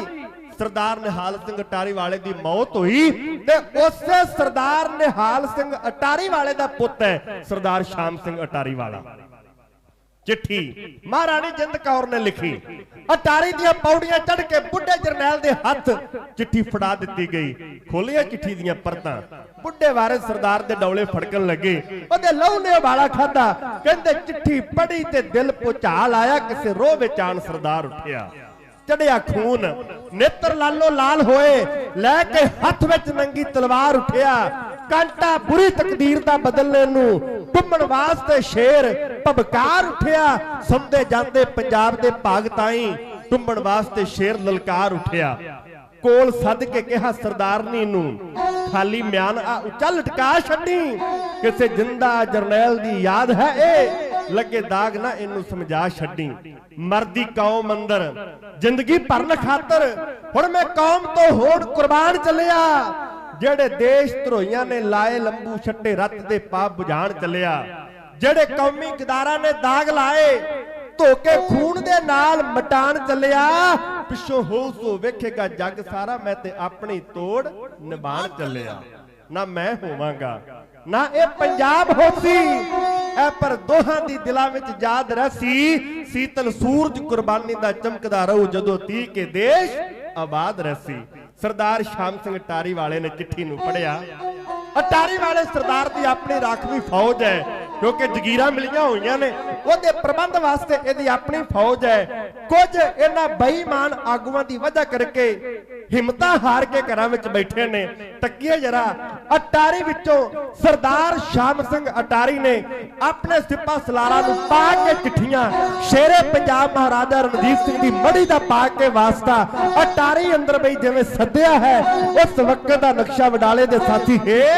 सरदार निहाल सिंह अटारी वाले की मौत हुई ते उसे सरदार निहाल सिंह अटारी वाले का पुत है सरदार शाम सिंह अटारी वाला। चिट्ठी महारानी जिंद कौर ने लिखी। अटारी दियां पौड़ियां चढ़ के बुढ़े जरनैल दे हथ चिट्ठी फड़ा दी गई। खोलिया चिट्ठी दियां परतां, बुढ़े वारिस सरदार दे डौले फड़कन लगे। ओदे लहू ने उबाला खादा। कहंदे चिट्ठी पढ़ी ते दिल भुचाल आया, किसे रोह विच आन सरदार उठिया। चढ़िया खून, नेत्र लालो लाल होए, लैके हथ विच नंगी तलवार उठिया। कांटा बुरी तकदीर दा बदलने नू घुम्मण वास्ते शेर भबकार उठिया। सुनदे जांदे पंजाब दे भाग ताई घुम्मण वास्ते शेर ललकार उठिया। कोल सद के कहा सरदारनी नू, खाली म्यान आ उच्चा लटका छड्डी। किसे जिंदा जरनैल दी याद है ए, लगे दाग ना इनू समझा छड्डी। मरदी कौम अंदर जिंदगी भरन खातर हुण मैं कौम तो होड़ कुर्बान चलिया। जेड़े देश धरोइयां ने लाए लंबू छट्टे रत दे पाप बुझाण चलिया। जेड़े कौमी गदारा ने दाग लाए धोके खून दे नाल मटाण चलिया। पिछों हो वेखेगा जग सारा, मैं ते अपनी तोड़ निभाण चलिया। ना मैं होवांगा ना ए पंजाब होसी, ए पर दोहां दी दिलां विच याद रहसी। सीतल सूरज कुर्बानी दा चमकदा रहू, जदों ती के देश आबाद रहसी। सरदार शाम सिंह अटारी वाले ने चिट्ठी नूं पढ़िया। अटारी वाले सरदार दी अपनी राखवी फौज है, क्योंकि जगीरां मिलियां होईयां ने, ओदे प्रबंध वास्ते इहदी अपनी फौज है। कुछ इन्हां बेईमान आगूआं दी वजह करके हिम्मतां हार के घरां विच बैठे ने। तक्कीए जरा, अटारी विचों सरदार शाम सिंह अटारी ने अपने सिपा सलारां नूं पा के चिट्ठियां शेरे पंजाब महाराजा रणजीत सिंह दी मड़ी दा पा के वास्ता अटारी अंदर बई जिवें सद्दिया है। उस वक्त दा नक्शा वडाले दे साथी है।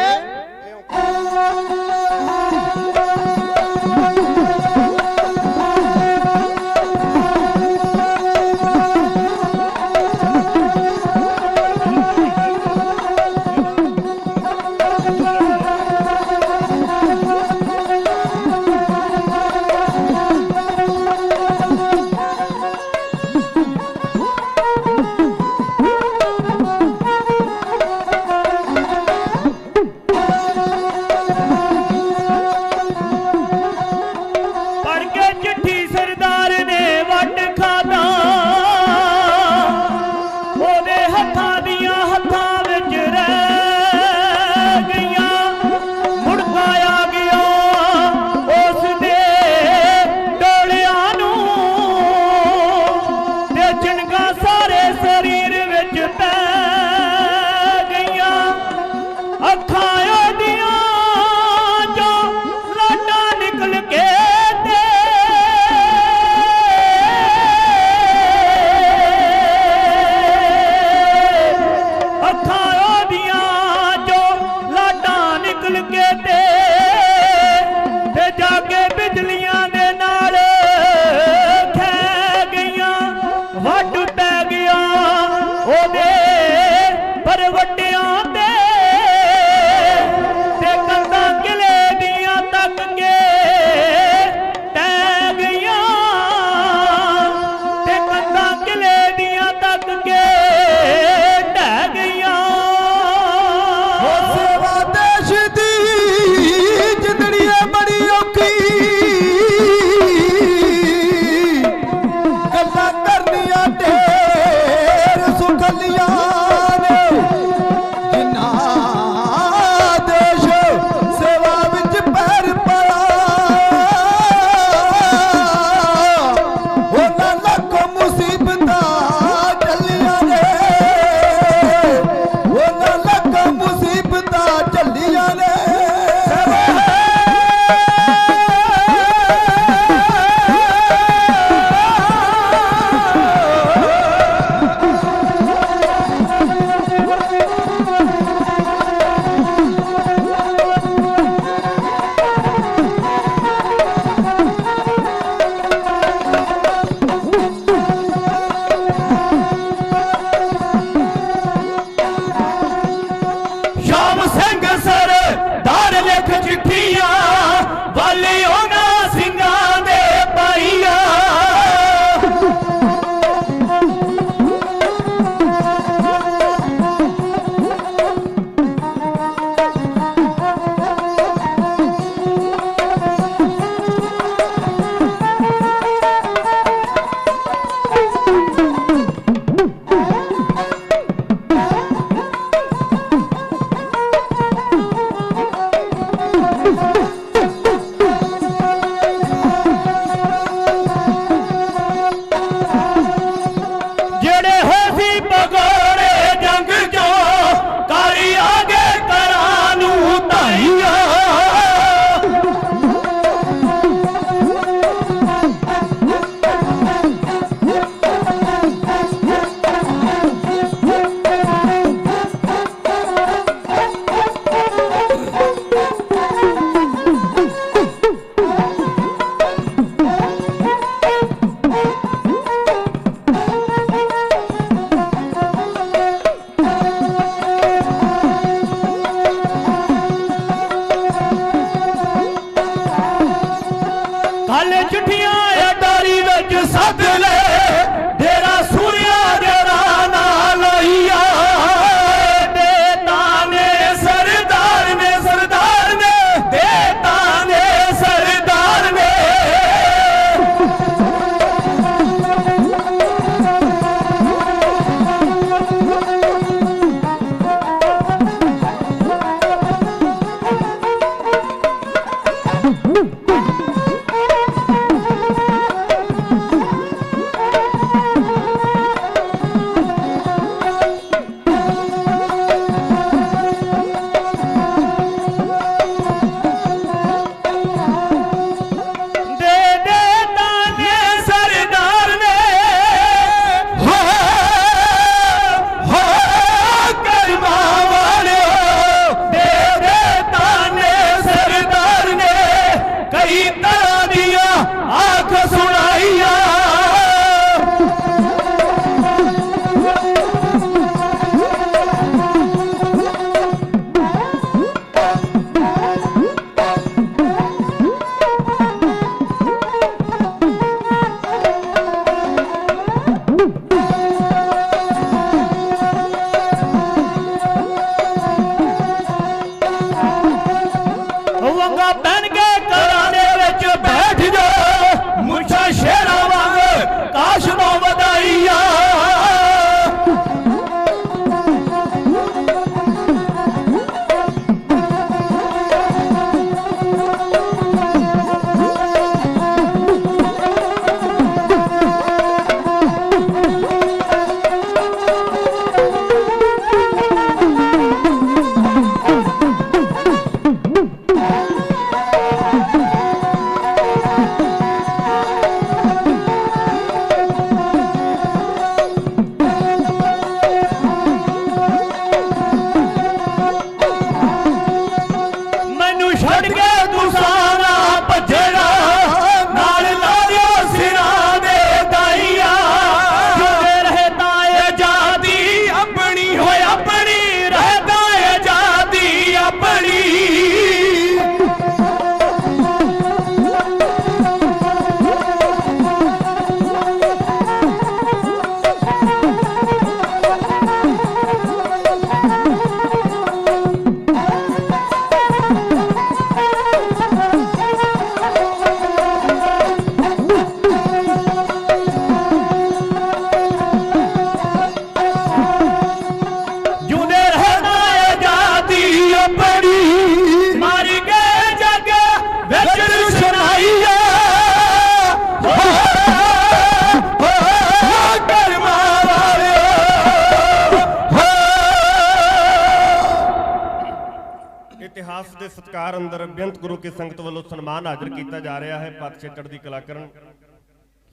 इतिहास के सत्कार अंदर बेअंत गुरु की संगत वालों सन्मान हाजिर किया जा रहा है। पातशाह चढ़दी कला करन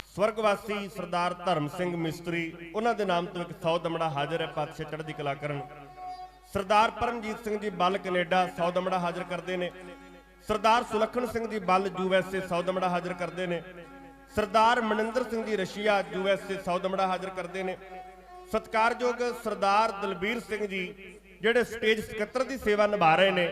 स्वर्गवासी सरदार धर्म सिंह मिस्त्री उन्हों के नाम तो एक 100 दमड़ा हाजिर है। पातशाह चढ़दी कला करन सरदार परमजीत सिंह जी बल कनेडा 100 दमड़ा हाजिर करते हैं। सरदार सुलखन सिंह जी बल USA 100 दमड़ा हाजिर करते हैं। सरदार मनिंदर सिंह जी रशिया USA 100 दमड़ा हाजिर करते हैं। सत्कारयोग सरदार दलबीर सिंह जी ਜਿਹੜੇ ਸਟੇਜ ਸਕੱਤਰ ਦੀ ਸੇਵਾ ਨਿਭਾ ਰਹੇ ਨੇ,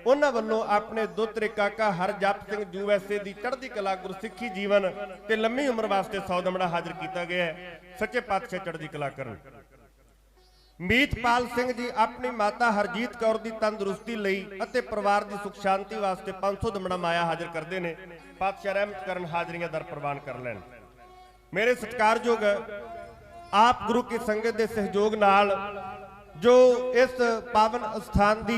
ਉਹਨਾਂ ਵੱਲੋਂ ਆਪਣੇ ਦੋਤਰੇ ਕਾਕਾ ਹਰਜਪ ਸਿੰਘ USA ਦੀ ਚੜ੍ਹਦੀ ਕਲਾ ਗੁਰਸਿੱਖੀ ਜੀਵਨ ਤੇ ਲੰਮੀ ਉਮਰ ਵਾਸਤੇ 100 ਦਮੜਾ ਹਾਜ਼ਰ ਕੀਤਾ ਗਿਆ ਹੈ। ਸੱਚੇ ਪਾਤਸ਼ਾਹ ਚੜ੍ਹਦੀ ਕਲਾ ਕਰਨ। ਮੀਤਪਾਲ ਸਿੰਘ ਜੀ ਆਪਣੀ ਮਾਤਾ ਹਰਜੀਤ ਕੌਰ ਦੀ ਤੰਦਰੁਸਤੀ ਲਈ ਅਤੇ ਪਰਿਵਾਰ ਦੀ ਸੁਖ ਸ਼ਾਂਤੀ ਵਾਸਤੇ 500 ਦਮੜਾ ਮਾਇਆ ਹਾਜ਼ਰ ਕਰਦੇ ਨੇ। ਪਾਤਸ਼ਾਹ ਰਹਿਮਤ ਕਰਨ ਹਾਜ਼ਰੀਆਂ ਦਰ ਪ੍ਰਵਾਨ ਕਰ ਲੈਣ। ਮੇਰੇ ਸਤਿਕਾਰਯੋਗ ਆਪ ਗੁਰੂ ਕੀ ਸੰਗਤ ਦੇ ਸਹਿਯੋਗ ਨਾਲ जो इस पावन स्थान की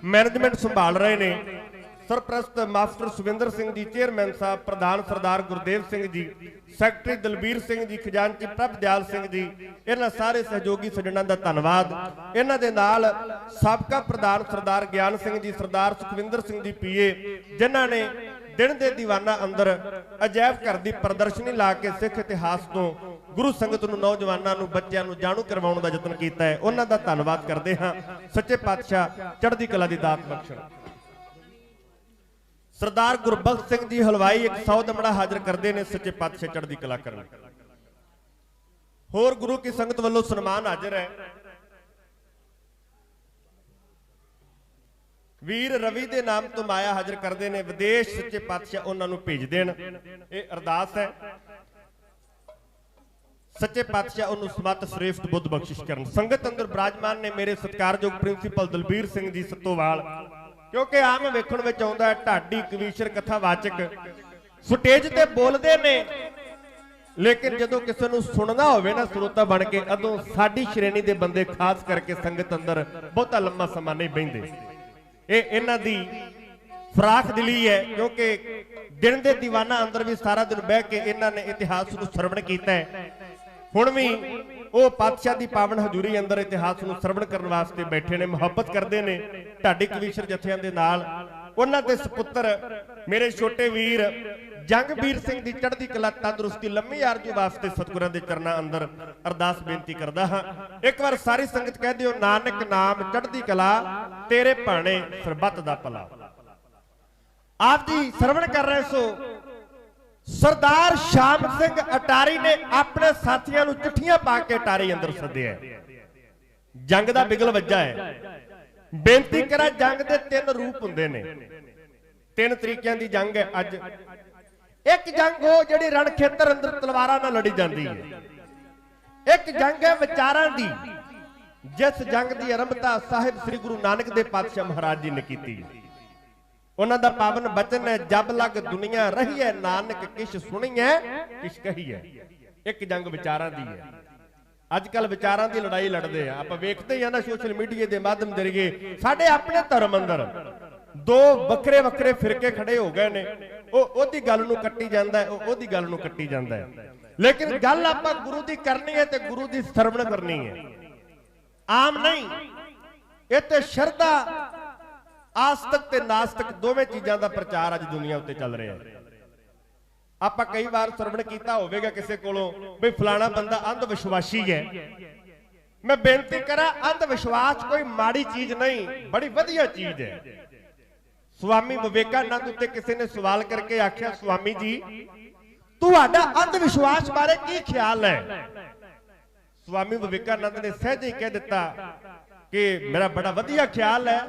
मैनेजमेंट संभाल रहे ने, सरप्रस्त मास्टर सुविंदर सिंह जी चेयरमैन साहब, प्रधान सरदार गुरदेव सिंह जी, सैकटरी दलबीर सिंह जी, खजानची प्रभदयाल सिंह जी, इन्हां सारे सहयोगी सज्जणां दा धन्नवाद। इन्हां दे नाल साबका प्रधान सरदार ज्ञान सिंह जी, सरदार सुखविंदर सिंह जी PA, जिन्हां ने दिन दे दीवाना अंदर अजैब घर की प्रदर्शनी ला के सिख इतिहास तो गुरु संगत नूं, नौजवानों नूं, बच्चों नूं जाणू करवाउण दा यतन कीता है। उन्हां दा धन्नवाद करदे हां। सच्चे पातशाह चढ़दी कला दी दात बख्शण। सरदार गुरबख्श सिंह जी हलवाई एक 100 दमड़ा हाजिर करते हैं। सच्चे पातशाह चढ़दी कला करन। होर गुरु की संगत वालों सन्मान हाजिर है। वीर रवि के नाम तो माया हाजिर करते हैं विदेश। सच्चे पातशाह उन्होंने भेज देन, ये अरदास है। सच्चे पातशाह उन्होंने समत श्रेष्ठ बुद्ध बख्शिश करन। संगत अंदर विराजमान ने मेरे सत्कारयोग प्रिंसीपल दलबीर सिंह जी सत्तोवाल, क्योंकि आम वेखण विच आउंदा है ढाडी कवीशर कथावाचक स्टेज ते बोलदे ने, लेकिन जदों किसी नूं सुनना होवे ना श्रोता बन के, अदों साडी श्रेणी दे बंदे खास करके संगत अंदर बहुता लंबा समा नहीं बहिंदे। ये इन्हां दी फराख दिली है, क्योंकि दिन दे दीवाना अंदर भी सारा दिन बह के इन्हां ने इतिहास नूं श्रवण कीता है। हुण भी वो पातशाह दी पावन हजूरी अंदर इतिहास नूं श्रवण करन वास्ते बैठे ने, मुहब्बत करते ने ढाडी कवीशर जथियां दे नाल। उन्हां दे सपुत्र मेरे छोटे वीर जंगवीर सिंह दी चढ़दी कला तंदुरुस्ती लंबी आरजू वास्ते सतगुरां दे चरणां अंदर अरदास बेनती करदा हां। एक बार सारी संगत कह दिओ, नानक नाम चढ़दी कला तेरे भाणे सरबत दा भला। आप जी श्रवण कर रहे सो सरदार श्याम सिंह अटारी ने अपने साथियों नूं चिट्ठियां पा के अटारी अंदर सद्दिया। जंग दा बिगल वज्जा है। बेनती करा, जंग दे 3 रूप हुंदे ने, 3 तरीकिਆਂ दी जंग है। अज एक जंग हो जिहड़ी रण खेतर अंदर तलवारां नाल लड़ी जांदी है। एक जंग है विचारां दी, जिस जंग की आरंभता साहिब श्री गुरु नानक देव पातशाह महाराज जी ने की। उन्हां दा पावन बचन है, जब लग दुनिया रही है नानक किश सुनी है किश कही है। एक जंग विचारां दी है। अजकल विचारां दी लड़ाई लड़दे आ, आपां वेखदे ही आ ना सोशल मीडिया के माध्यम जरिए। साडे अपने धर्म अंदर 2 वक्रे वक्रे फिरके खड़े हो गए ने, ओदी गल नूं कट्टी जांदा है, ओदी गल नूं कट्टी जांदा है। लेकिन गल आपां गुरु दी करनी है ते गुरु दी श्रवण करनी है, आम नहीं। ये ते शरधा आस्तिक ते नास्तिक दोवें चीज़ों का प्रचार अज दुनिया उत्ते चल रहा है। आपां कई बार श्रवण कीता होवेगा किसी कोलों भी फलाना बंदा अंध विश्वासी है। मैं बेनती करा, अंध विश्वास कोई माड़ी चीज नहीं, बड़ी वधिया चीज है। स्वामी विवेकानंद उत्ते किसी ने सवाल करके आख्या, स्वामी जी तुहाडा अंध विश्वास बारे की ख्याल है? स्वामी विवेकानंद ने सहज ही कह दिता कि मेरा बड़ा वधिया ख्याल है,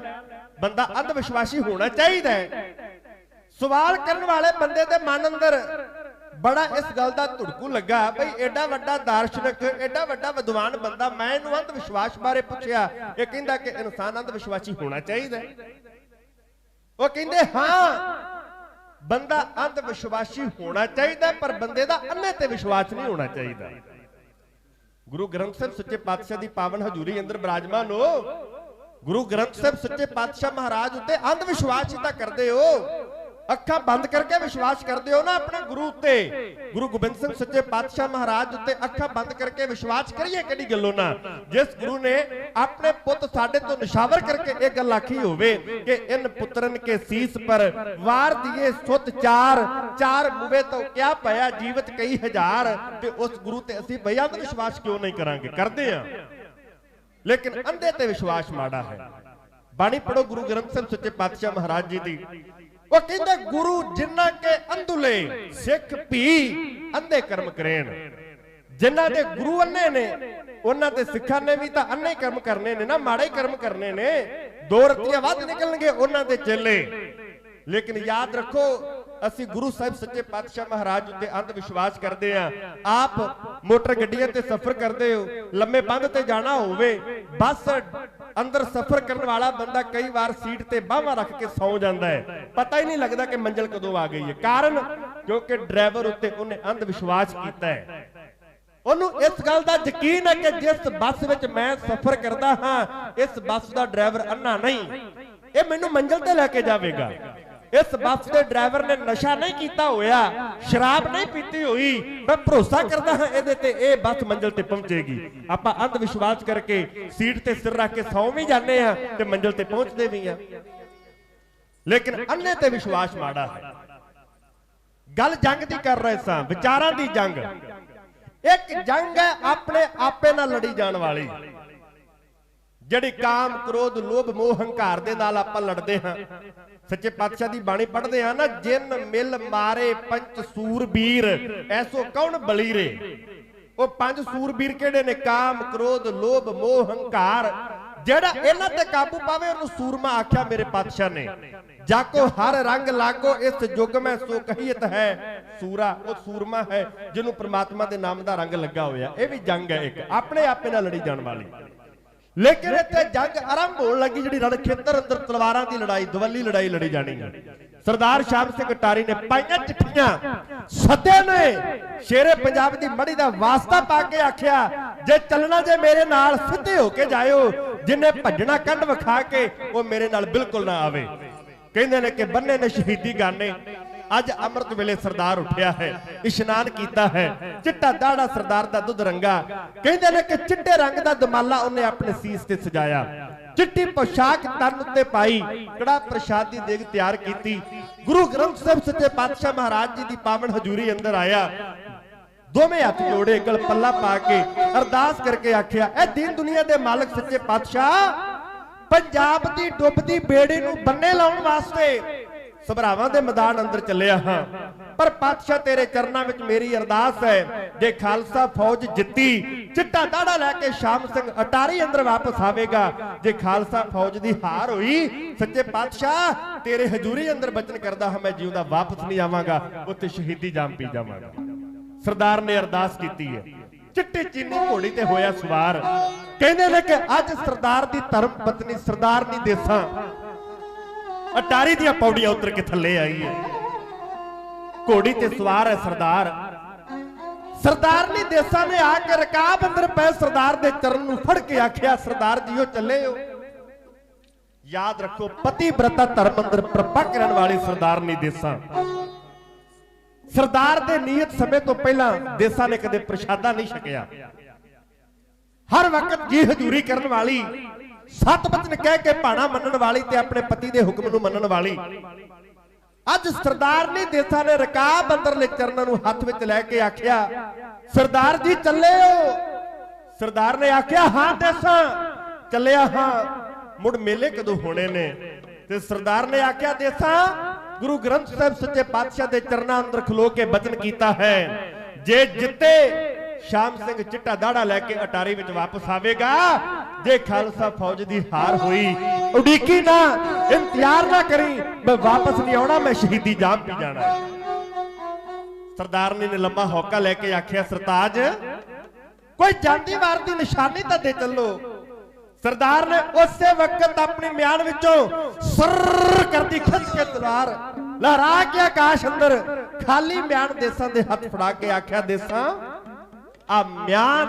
बंदा अंध विश्वासी होना चाहिए। सवाल करने वाले बंदे दे मन अंदर बड़ा इस गल का धुड़कू लगा, बई एडा वड्डा दार्शनिक, एडा वड्डा विद्वान बंदा, मैं इहनूं अंध विश्वास बारे पुछया, ये कहंदा कि इंसान अंध विश्वासी होना चाहिए। वो कहंदे हाँ, बंदा अंध विश्वासी होना चाहिए, पर बंदे दा अन्ने ते विश्वास नहीं होना चाहिए। गुरु ग्रंथ साहिब सच्चे पातशाह की पावन हजूरी अंदर विराजमान हो, गुरु ग्रंथ साहिब सच्चे पातशाह महाराज उत्ते अंध विश्वास ही तां करदे हो। ਅੱਖਾਂ ਬੰਦ ਕਰਕੇ ਵਿਸ਼ਵਾਸ ਕਰਦੇ ਹੋ ਨਾ ਆਪਣੇ ਗੁਰੂ ਉੱਤੇ, ਗੁਰੂ ਗੋਬਿੰਦ ਸਿੰਘ ਸੱਚੇ ਪਾਤਸ਼ਾਹ ਮਹਾਰਾਜ ਉੱਤੇ ਅੱਖਾਂ ਬੰਦ ਕਰਕੇ ਵਿਸ਼ਵਾਸ ਕਰੀਏ ਕਿਹੜੀ ਗੱਲੋਂ ਨਾ, ਜਿਸ ਗੁਰੂ ਨੇ ਆਪਣੇ ਪੁੱਤ ਸਾਡੇ ਤੋਂ ਨਿਸ਼ਾਵਰ ਕਰਕੇ ਇਹ ਗੱਲ ਆਖੀ ਹੋਵੇ ਕਿ ਇਨ ਪੁੱਤਰਨ ਕੇ ਸੀਸ ਪਰ ਵਾਰ ਦੀਏ ਸੁਤ ਚਾਰ ਮੁਵੇ ਤੋਂ ਕਿਆ ਪਿਆ ਜੀਵਤ ਕਈ ਹਜ਼ਾਰ, ਤੇ ਉਸ ਗੁਰੂ ਤੇ ਅਸੀਂ ਬੇਅੰਤ ਵਿਸ਼ਵਾਸ ਕਿਉਂ ਨਹੀਂ ਕਰਾਂਗੇ? ਕਰਦੇ ਆ, ਲੇਕਿਨ ਅੰਧੇ ਤੇ ਵਿਸ਼ਵਾਸ ਮਾੜਾ ਹੈ। ਬਾਣੀ ਪੜੋ ਗੁਰੂ ਗ੍ਰੰਥ ਸਾਹਿਬ ਸੱਚੇ ਪਾਤਸ਼ਾਹ ਮਹਾਰਾਜ ਜੀ ਦੀ, ਉਹ ਕਹਿੰਦੇ ਗੁਰੂ ਜਿਨ੍ਹਾਂ ਕੇ ਅੰਧੁਲੇ ਸਿੱਖ ਵੀ ਅੰਧੇ ਕਰਮ ਕਰੇਣ। ਜਿਨ੍ਹਾਂ ਦੇ ਗੁਰੂ ਅੰਨੇ ਨੇ ਉਹਨਾਂ ਦੇ ਸਿੱਖਾਂ ਨੇ ਵੀ ਤਾਂ ਅੰਨੇ ਕਰਮ ਕਰਨੇ ਨੇ ਨਾ, ਮਾੜੇ ਕਰਮ ਕਰਨੇ ਨੇ। 2 ਰਤੀਆਂ ਵੱਧ ਨਿਕਲਣਗੇ ਉਹਨਾਂ ਦੇ ਚੇਲੇ। ਲੇਕਿਨ ਯਾਦ ਰੱਖੋ, ਅਸੀਂ ਗੁਰੂ ਸਾਹਿਬ ਸੱਚੇ ਪਾਤਸ਼ਾਹ ਮਹਾਰਾਜ ਉੱਤੇ ਅੰਧ ਵਿਸ਼ਵਾਸ ਕਰਦੇ ਆ। ਆਪ ਮੋਟਰ ਗੱਡੀਆਂ ਤੇ ਸਫ਼ਰ ਕਰਦੇ ਹੋ, ਲੰਮੇ ਬੰਦ ਤੇ ਜਾਣਾ ਹੋਵੇ, ਬੱਸ ਅੰਦਰ ਸਫ਼ਰ ਕਰਨ ਵਾਲਾ ਬੰਦਾ ਕਈ ਵਾਰ ਸੀਟ ਤੇ ਬਾਹਾਂ ਰੱਖ ਕੇ ਸੌਂ ਜਾਂਦਾ ਹੈ, ਪਤਾ ਹੀ ਨਹੀਂ ਲੱਗਦਾ ਕਿ ਮੰਜ਼ਿਲ ਕਦੋਂ ਆ ਗਈ ਹੈ। ਕਾਰਨ ਕਿਉਂਕਿ ਡਰਾਈਵਰ ਉੱਤੇ ਉਹਨੇ ਅੰਧ ਵਿਸ਼ਵਾਸ ਕੀਤਾ ਹੈ। ਉਹਨੂੰ ਇਸ ਗੱਲ ਦਾ ਯਕੀਨ ਹੈ ਕਿ ਜਿਸ ਬੱਸ ਵਿੱਚ ਮੈਂ ਸਫ਼ਰ ਕਰਦਾ ਹਾਂ, ਇਸ ਬੱਸ ਦਾ ਡਰਾਈਵਰ ਅੰਨਾ ਨਹੀਂ, ਇਹ ਮੈਨੂੰ ਮੰਜ਼ਿਲ ਤੇ ਲੈ ਕੇ ਜਾਵੇਗਾ। ਇਸ ਬੱਸ ਦੇ ਡਰਾਈਵਰ ਨੇ ਨਸ਼ਾ ਨਹੀਂ ਕੀਤਾ ਹੋਇਆ, ਸ਼ਰਾਬ ਨਹੀਂ ਪੀਤੀ ਹੋਈ, ਮੈਂ ਭਰੋਸਾ ਕਰਦਾ ਹਾਂ ਇਹਦੇ ਤੇ, ਇਹ ਬੱਸ ਮੰਜ਼ਿਲ ਤੇ ਪਹੁੰਚੇਗੀ। ਆਪਾਂ ਅੰਧ ਵਿਸ਼ਵਾਸ ਕਰਕੇ ਸੀਟ ਤੇ ਸਿਰ ਰੱਖ ਕੇ ਸੌਂ ਵੀ ਜਾਂਦੇ ਆ ਤੇ ਮੰਜ਼ਿਲ ਤੇ ਪਹੁੰਚਦੇ ਵੀ ਆ। ਲੇਕਿਨ ਅੰਨੇ ਤੇ ਵਿਸ਼ਵਾਸ ਮਾੜਾ ਹੈ। ਗੱਲ ਜੰਗ ਦੀ ਕਰ ਰਹੇ ਸਾਂ, ਵਿਚਾਰਾਂ ਦੀ ਜੰਗ। ਇੱਕ ਜੰਗ ਹੈ ਆਪਣੇ ਆਪੇ ਨਾਲ ਲੜੀ ਜਾਣ ਵਾਲੀ, ਜਿਹੜੀ ਕਾਮ ਕ੍ਰੋਧ ਲੋਭ ਮੋਹ ਹੰਕਾਰ ਦੇ ਨਾਲ ਆਪਾਂ ਲੜਦੇ ਹਾਂ। ਸੱਚੇ ਪਾਤਸ਼ਾਹ ਦੀ ਬਾਣੀ ਪੜ੍ਹਦੇ ਆ ਨਾ, ਜਿਨ ਮਿਲ ਮਾਰੇ ਪੰਜ ਸੂਰਬੀਰ ਐਸੋ ਕੌਣ ਬਲੀਰੇ। ਉਹ 5 ਸੂਰਬੀਰ ਕਿਹੜੇ ਨੇ? ਕਾਮ ਕ੍ਰੋਧ ਲੋਭ ਮੋਹ ਹੰਕਾਰ। ਜਿਹੜਾ ਇਹਨਾਂ ਤੇ ਕਾਬੂ ਪਾਵੇ ਉਹਨੂੰ ਸੂਰਮਾ ਆਖਿਆ ਮੇਰੇ ਪਾਤਸ਼ਾਹ ਨੇ। ਜਾਕੋ ਹਰ ਰੰਗ ਲਾਗੋ ਇਸ ਯੁੱਗ ਮੈਂ ਸੋ ਕਹੀਤ ਹੈ ਸੂਰਾ। ਉਹ ਸੂਰਮਾ ਹੈ ਜਿਹਨੂੰ ਪ੍ਰਮਾਤਮਾ ਦੇ ਨਾਮ ਦਾ ਰੰਗ ਲੱਗਾ ਹੋਇਆ। ਇਹ ਵੀ ਜੰਗ ਹੈ ਇੱਕ ਆਪਣੇ ਆਪੇ ਨਾਲ ਲੜੀ ਜਾਣ ਵਾਲੀ। ਲੇਕਿਨ ਇੱਥੇ ਜੰਗ ਆਰੰਭ ਹੋਣ ਲੱਗੀ, ਜਿਹੜੀ ਰਣ ਖੇਤਰ ਅੰਦਰ ਤਲਵਾਰਾਂ ਦੀ ਲੜਾਈ, ਦਵੱਲੀ ਲੜਾਈ ਲੜੀ ਜਾਣੀ ਹੈ। ਸਰਦਾਰ ਸ਼ਾਮ ਸਿੰਘ ਅਟਾਰੀ ਨੇ ਪਾਈਆਂ ਚਿੱਠੀਆਂ, ਸੱਦੇ ਨੇ ਸ਼ੇਰੇ ਪੰਜਾਬ ਦੀ ਮੜੀ ਦਾ ਵਾਸਤਾ ਪਾ ਕੇ ਆਖਿਆ, ਜੇ ਚੱਲਣਾ ਜੇ ਮੇਰੇ ਨਾਲ ਸਿੱਧੇ ਹੋ ਕੇ ਜਾਇਓ, ਜਿੰਨੇ ਭੱਜਣਾ ਕੰਧ ਵਿਖਾ ਕੇ ਉਹ ਮੇਰੇ ਨਾਲ ਬਿਲਕੁਲ ਨਾ ਆਵੇ। ਕਹਿੰਦੇ ਨੇ ਕਿ ਬੰਨੇ ਨੇ ਸ਼ਹੀਦੀ ਗਾਨੇ। ਅੱਜ ਅੰਮ੍ਰਿਤ ਵੇਲੇ ਸਰਦਾਰ ਉੱਠਿਆ ਹੈ, ਇਸ਼ਨਾਨ ਕੀਤਾ ਹੈ, ਚਿੱਟਾ ਦਾੜਾ ਸਰਦਾਰ ਦਾ ਦੁੱਧ ਰੰਗਾ। ਕਹਿੰਦੇ ਨੇ ਕਿ ਚਿੱਟੇ ਰੰਗ ਦਾ ਦਮਾਲਾ ਉਹਨੇ ਆਪਣੇ ਸੀਸ ਤੇ ਸਜਾਇਆ, ਚਿੱਟੀ ਪੋਸ਼ਾਕ ਤਨ ਉੱਤੇ ਪਾਈ, ਕੜਾ ਪ੍ਰਸ਼ਾਦ ਦੀ ਦੇਗ ਤਿਆਰ ਕੀਤੀ। ਗੁਰੂ ਗ੍ਰੰਥ ਸਾਹਿਬ ਸੱਚੇ ਪਾਤਸ਼ਾਹ ਮਹਾਰਾਜ ਜੀ ਦੀ ਪਾਵਨ ਹਜ਼ੂਰੀ ਅੰਦਰ ਆਇਆ, ਦੋਵੇਂ ਹੱਥ ਜੋੜੇ, ਗਲ ਪੱਲਾ ਪਾ ਕੇ ਅਰਦਾਸ ਕਰਕੇ ਆਖਿਆ, ਐ ਦੀਨ ਦੁਨੀਆ ਦੇ ਮਾਲਕ ਸੱਚੇ ਪਾਤਸ਼ਾਹ, ਪੰਜਾਬ ਦੀ ਡੁੱਬਦੀ ਬੇੜੀ ਨੂੰ ਬੰਨੇ ਲਾਉਣ ਵਾਸਤੇ ਸਭਰਾਵਾਂ ਦੇ ਮੈਦਾਨ ਅੰਦਰ ਚੱਲਿਆ ਹਾਂ। ਪਰ ਪਾਤਸ਼ਾਹ ਤੇਰੇ ਚਰਨਾਂ ਵਿੱਚ ਮੇਰੀ ਅਰਦਾਸ ਹੈ, ਜੇ ਖਾਲਸਾ ਫੌਜ ਜਿੱਤੀ, ਚਿੱਟਾ ਦਾੜਾ ਲੈ ਕੇ ਸ਼ਾਮ ਸਿੰਘ ਅਟਾਰੀ ਅੰਦਰ ਵਾਪਸ ਆਵੇਗਾ। ਜੇ ਖਾਲਸਾ ਫੌਜ ਦੀ ਹਾਰ ਹੋਈ, ਸੱਚੇ ਪਾਤਸ਼ਾਹ ਤੇਰੇ ਹਜ਼ੂਰੀ ਅੰਦਰ ਬਚਨ ਕਰਦਾ ਹਾਂ, ਮੈਂ ਜਿਉਂਦਾ ਵਾਪਸ ਨਹੀਂ ਆਵਾਂਗਾ, ਉੱਥੇ ਸ਼ਹੀਦੀ ਜਾਮ ਪੀ ਜਾਵਾਂਗਾ। ਸਰਦਾਰ ਨੇ ਅਰਦਾਸ ਕੀਤੀ ਹੈ, ਚਿੱਟੀ ਚੀਨੀ ਘੋੜੀ ਤੇ ਹੋਇਆ ਸਵਾਰ। ਕਹਿੰਦੇ ਨੇ ਕਿ ਅੱਜ ਸਰਦਾਰ ਦੀ ਧਰਮ ਪਤਨੀ ਸਰਦਾਰਨੀ ਦੇਸਾਂ ਅਟਾਰੀ ਦੀਆਂ ਪੌੜੀਆਂ ਉਤਰ ਕੇ ਥੱਲੇ ਆਈ ਹੈ, ਘੋੜੀ ਤੇ ਸਵਾਰ ਹੈ ਸਰਦਾਰ। ਸਰਦਾਰਨੀ ਦੇਸਾਂ ਨੇ ਆ ਕੇ ਰਕਾਬ ਅੰਦਰ ਪੈ ਸਰਦਾਰ ਦੇ ਚਰਨ ਨੂੰ ਫੜ ਕੇ ਆਖਿਆ, ਸਰਦਾਰ ਜੀਓ ਚੱਲੇ ਹੋ। ਯਾਦ ਰੱਖੋ, ਪਤੀ ਬ੍ਰਤਾ ਧਰਮ ਅੰਦਰ ਪ੍ਰਪੱਕ ਕਰਨ ਵਾਲੀ ਸਰਦਾਰਨੀ ਦੇਸਾਂ। ਸਰਦਾਰ ਦੇ ਨੀਅਤ ਸਮੇਂ ਤੋਂ ਪਹਿਲਾਂ ਦੇਸਾਂ ਨੇ ਕਦੇ ਪ੍ਰਸ਼ਾਦਾ ਨਹੀਂ ਛਕਿਆ। ਹਰ ਵਕਤ ਜੀ ਹਜ਼ੂਰੀ ਕਰਨ ਵਾਲੀ, ਸਤ ਬਚਨ ਕਹਿ ਕੇ ਭਾਣਾ ਮੰਨਣ ਵਾਲੀ ਤੇ ਆਪਣੇ ਪਤੀ ਦੇ ਹੁਕਮ ਨੂੰ ਮੰਨਣ ਵਾਲੀ। ਅੱਜ ਸਰਦਾਰਨੀ ਦੇਸਾਂ ਨੇ ਰਕਾਬ ਅੰਦਰਲੇ ਚਰਨਾਂ ਨੂੰ ਹੱਥ ਵਿੱਚ ਲੈ ਕੇ ਆਖਿਆ, ਸਰਦਾਰ ਜੀ ਚੱਲੇ ਹੋ। ਸਰਦਾਰ ਨੇ ਆਖਿਆ, ਹਾਂ ਦੇਸਾਂ ਚੱਲਿਆ ਹਾਂ। ਮੁੜ ਮੇਲੇ ਕਦੋਂ ਹੋਣੇ ਨੇ? ਤੇ ਸਰਦਾਰ ਨੇ ਆਖਿਆ, ਦੇਸਾਂ ਗੁਰੂ ਗ੍ਰੰਥ ਸਾਹਿਬ ਸੱਚੇ ਪਾਤਸ਼ਾਹ ਦੇ ਚਰਨਾਂ ਅੰਦਰ ਖਲੋ ਕੇ ਬਚਨ ਕੀਤਾ ਹੈ, ਜੇ ਜਿੱਤੇ ਸ਼ਾਮ ਸਿੰਘ ਚਿੱਟਾ ਦਾੜਾ ਲੈ ਕੇ ਅਟਾਰੀ ਵਿੱਚ ਵਾਪਸ ਆਵੇਗਾ। ਜੇ ਖਾਲਸਾ ਫੌਜ ਦੀ ਹਾਰ ਹੋਈ, ਉਡੀਕੀ ਨਾ, ਇੰਤਜ਼ਾਰ ਨਾ ਕਰੀ, ਮੈਂ ਵਾਪਸ ਨਹੀਂ ਆਉਣਾ, ਮੈਂ ਸ਼ਹੀਦੀ ਜਾਮ ਪੀ ਜਾਣਾ। ਸਰਦਾਰਨੀ ਨੇ ਲੰਮਾ ਹੌਕਾ ਲੈ ਕੇ ਆਖਿਆ, ਸਰਤਾਜ ਕੋਈ ਜਾਂਦੀ ਵਾਰ ਦੀ ਨਿਸ਼ਾਨੀ ਤਾਂ ਦੇ ਚੱਲੋ। ਸਰਦਾਰ ਨੇ ਉਸੇ ਵਕਤ ਆਪਣੀ ਮਿਆਨ ਵਿੱਚੋਂ ਸਰਰ ਕਰਦੀ ਖਿੱਚ ਕੇ ਤਲਵਾਰ ਲਹਿਰਾ ਕੇ ਆਕਾਸ਼ ਅੰਦਰ ਖਾਲੀ ਮਿਆਨ ਦੇਸਾਂ ਦੇ ਹੱਥ ਫੜਾ ਕੇ ਆਖਿਆ, ਦੇਸਾਂ ਆ ਮਿਆਨ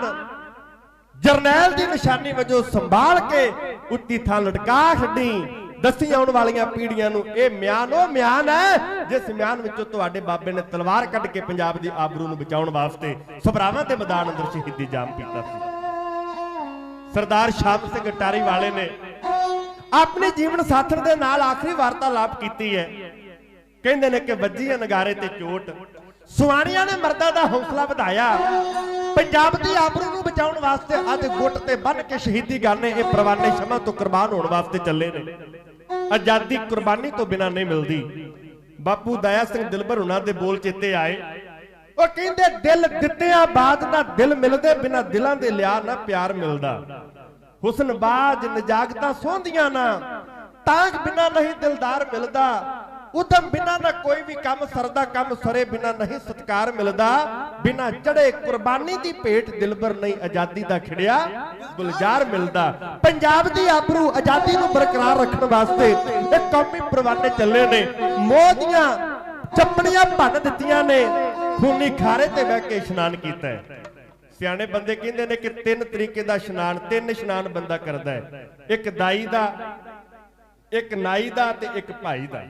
ਜਰਨੈਲ ਦੀ ਨਿਸ਼ਾਨੀ ਵਜੋਂ ਸੰਭਾਲ ਕੇ ਉੱਤੀ ਥਾਂ ਲਟਕਾ ਛੱਡੀ। दसी आने वाली पीढ़ियां नूं ये म्यान वो म्यान है जिस म्यान विचों तुहाडे बाबे ने तलवार कढ के पंजाब दी आबरू नूं बचाउण वास्ते सभरावां दे मैदान अंदर शहीदी जाम कीता सी। सरदार शाम सिंह अटारी वाले ने अपने जीवन साथी दे नाल आखिरी वार्तालाप कीती है। कहंदे ने कि वज्जी नगारे ते चोट, सुआणियां ने मर्दां दा हौसला वधाया, पंजाब दी आबरू नूं बचाउण वास्ते अज गुट ते बन के शहीदी गाने ये परवाने शमा तो कुर्बान होने वास्ते चले ने। आजादी कुर्बानी तो बिना नहीं मिलती। बापू दया सिंह दिलबर हुणां दे बोल चेते आए, ਉਹ ਕਹਿੰਦੇ ਦਿਲ ਦਿੱਤਿਆਂ ਬਾਦ ਨਾ ਦਿਲ ਮਿਲਦੇ ਬਿਨਾ ਦਿਲਾਂ ਦੇ ਲਿਆ ਨਾ ਪਿਆਰ ਮਿਲਦਾ। ਹੁਸਨ ਬਾਜ ਨਜਾਗਤਾਂ ਸੋਹੰਦੀਆਂ ਨਾ ਤਾਂਗ ਬਿਨਾ ਨਹੀਂ ਦਿਲਦਾਰ ਮਿਲਦਾ। ਉਦਮ ਬਿਨਾ ਨਾ ਕੋਈ ਵੀ ਕੰਮ ਸਰਦਾ, ਕੰਮ ਸਰੇ ਬਿਨਾ ਨਹੀਂ ਸਤਕਾਰ ਮਿਲਦਾ। ਬਿਨਾ ਚੜੇ ਕੁਰਬਾਨੀ ਦੀ ਭੇਟ ਦਿਲਬਰ ਨਹੀਂ ਆਜ਼ਾਦੀ ਦਾ ਖਿੜਿਆ ਗੁਲਜ਼ਾਰ ਮਿਲਦਾ। ਪੰਜਾਬ ਦੀ ਆਬਰੂ ਆਜ਼ਾਦੀ ਨੂੰ ਬਰਕਰਾਰ ਰੱਖਣ ਵਾਸਤੇ ਇਹ ਕੌਮੀ ਪਰਵਾਨੇ ਚੱਲੇ ਨੇ। ਮੋਹ ਦੀਆਂ ਚੱਪਣੀਆਂ ਭੰਨ ਦਿੱਤੀਆਂ ਨੇ, खूनी खारे ते बह के इशनान किया है। सियाने बंदे कहते हैं कि 3 तरीके का इशनान, 3 इशनान बंदा करता है, एक दाई दा, एक नाई दा ते एक भाई दा।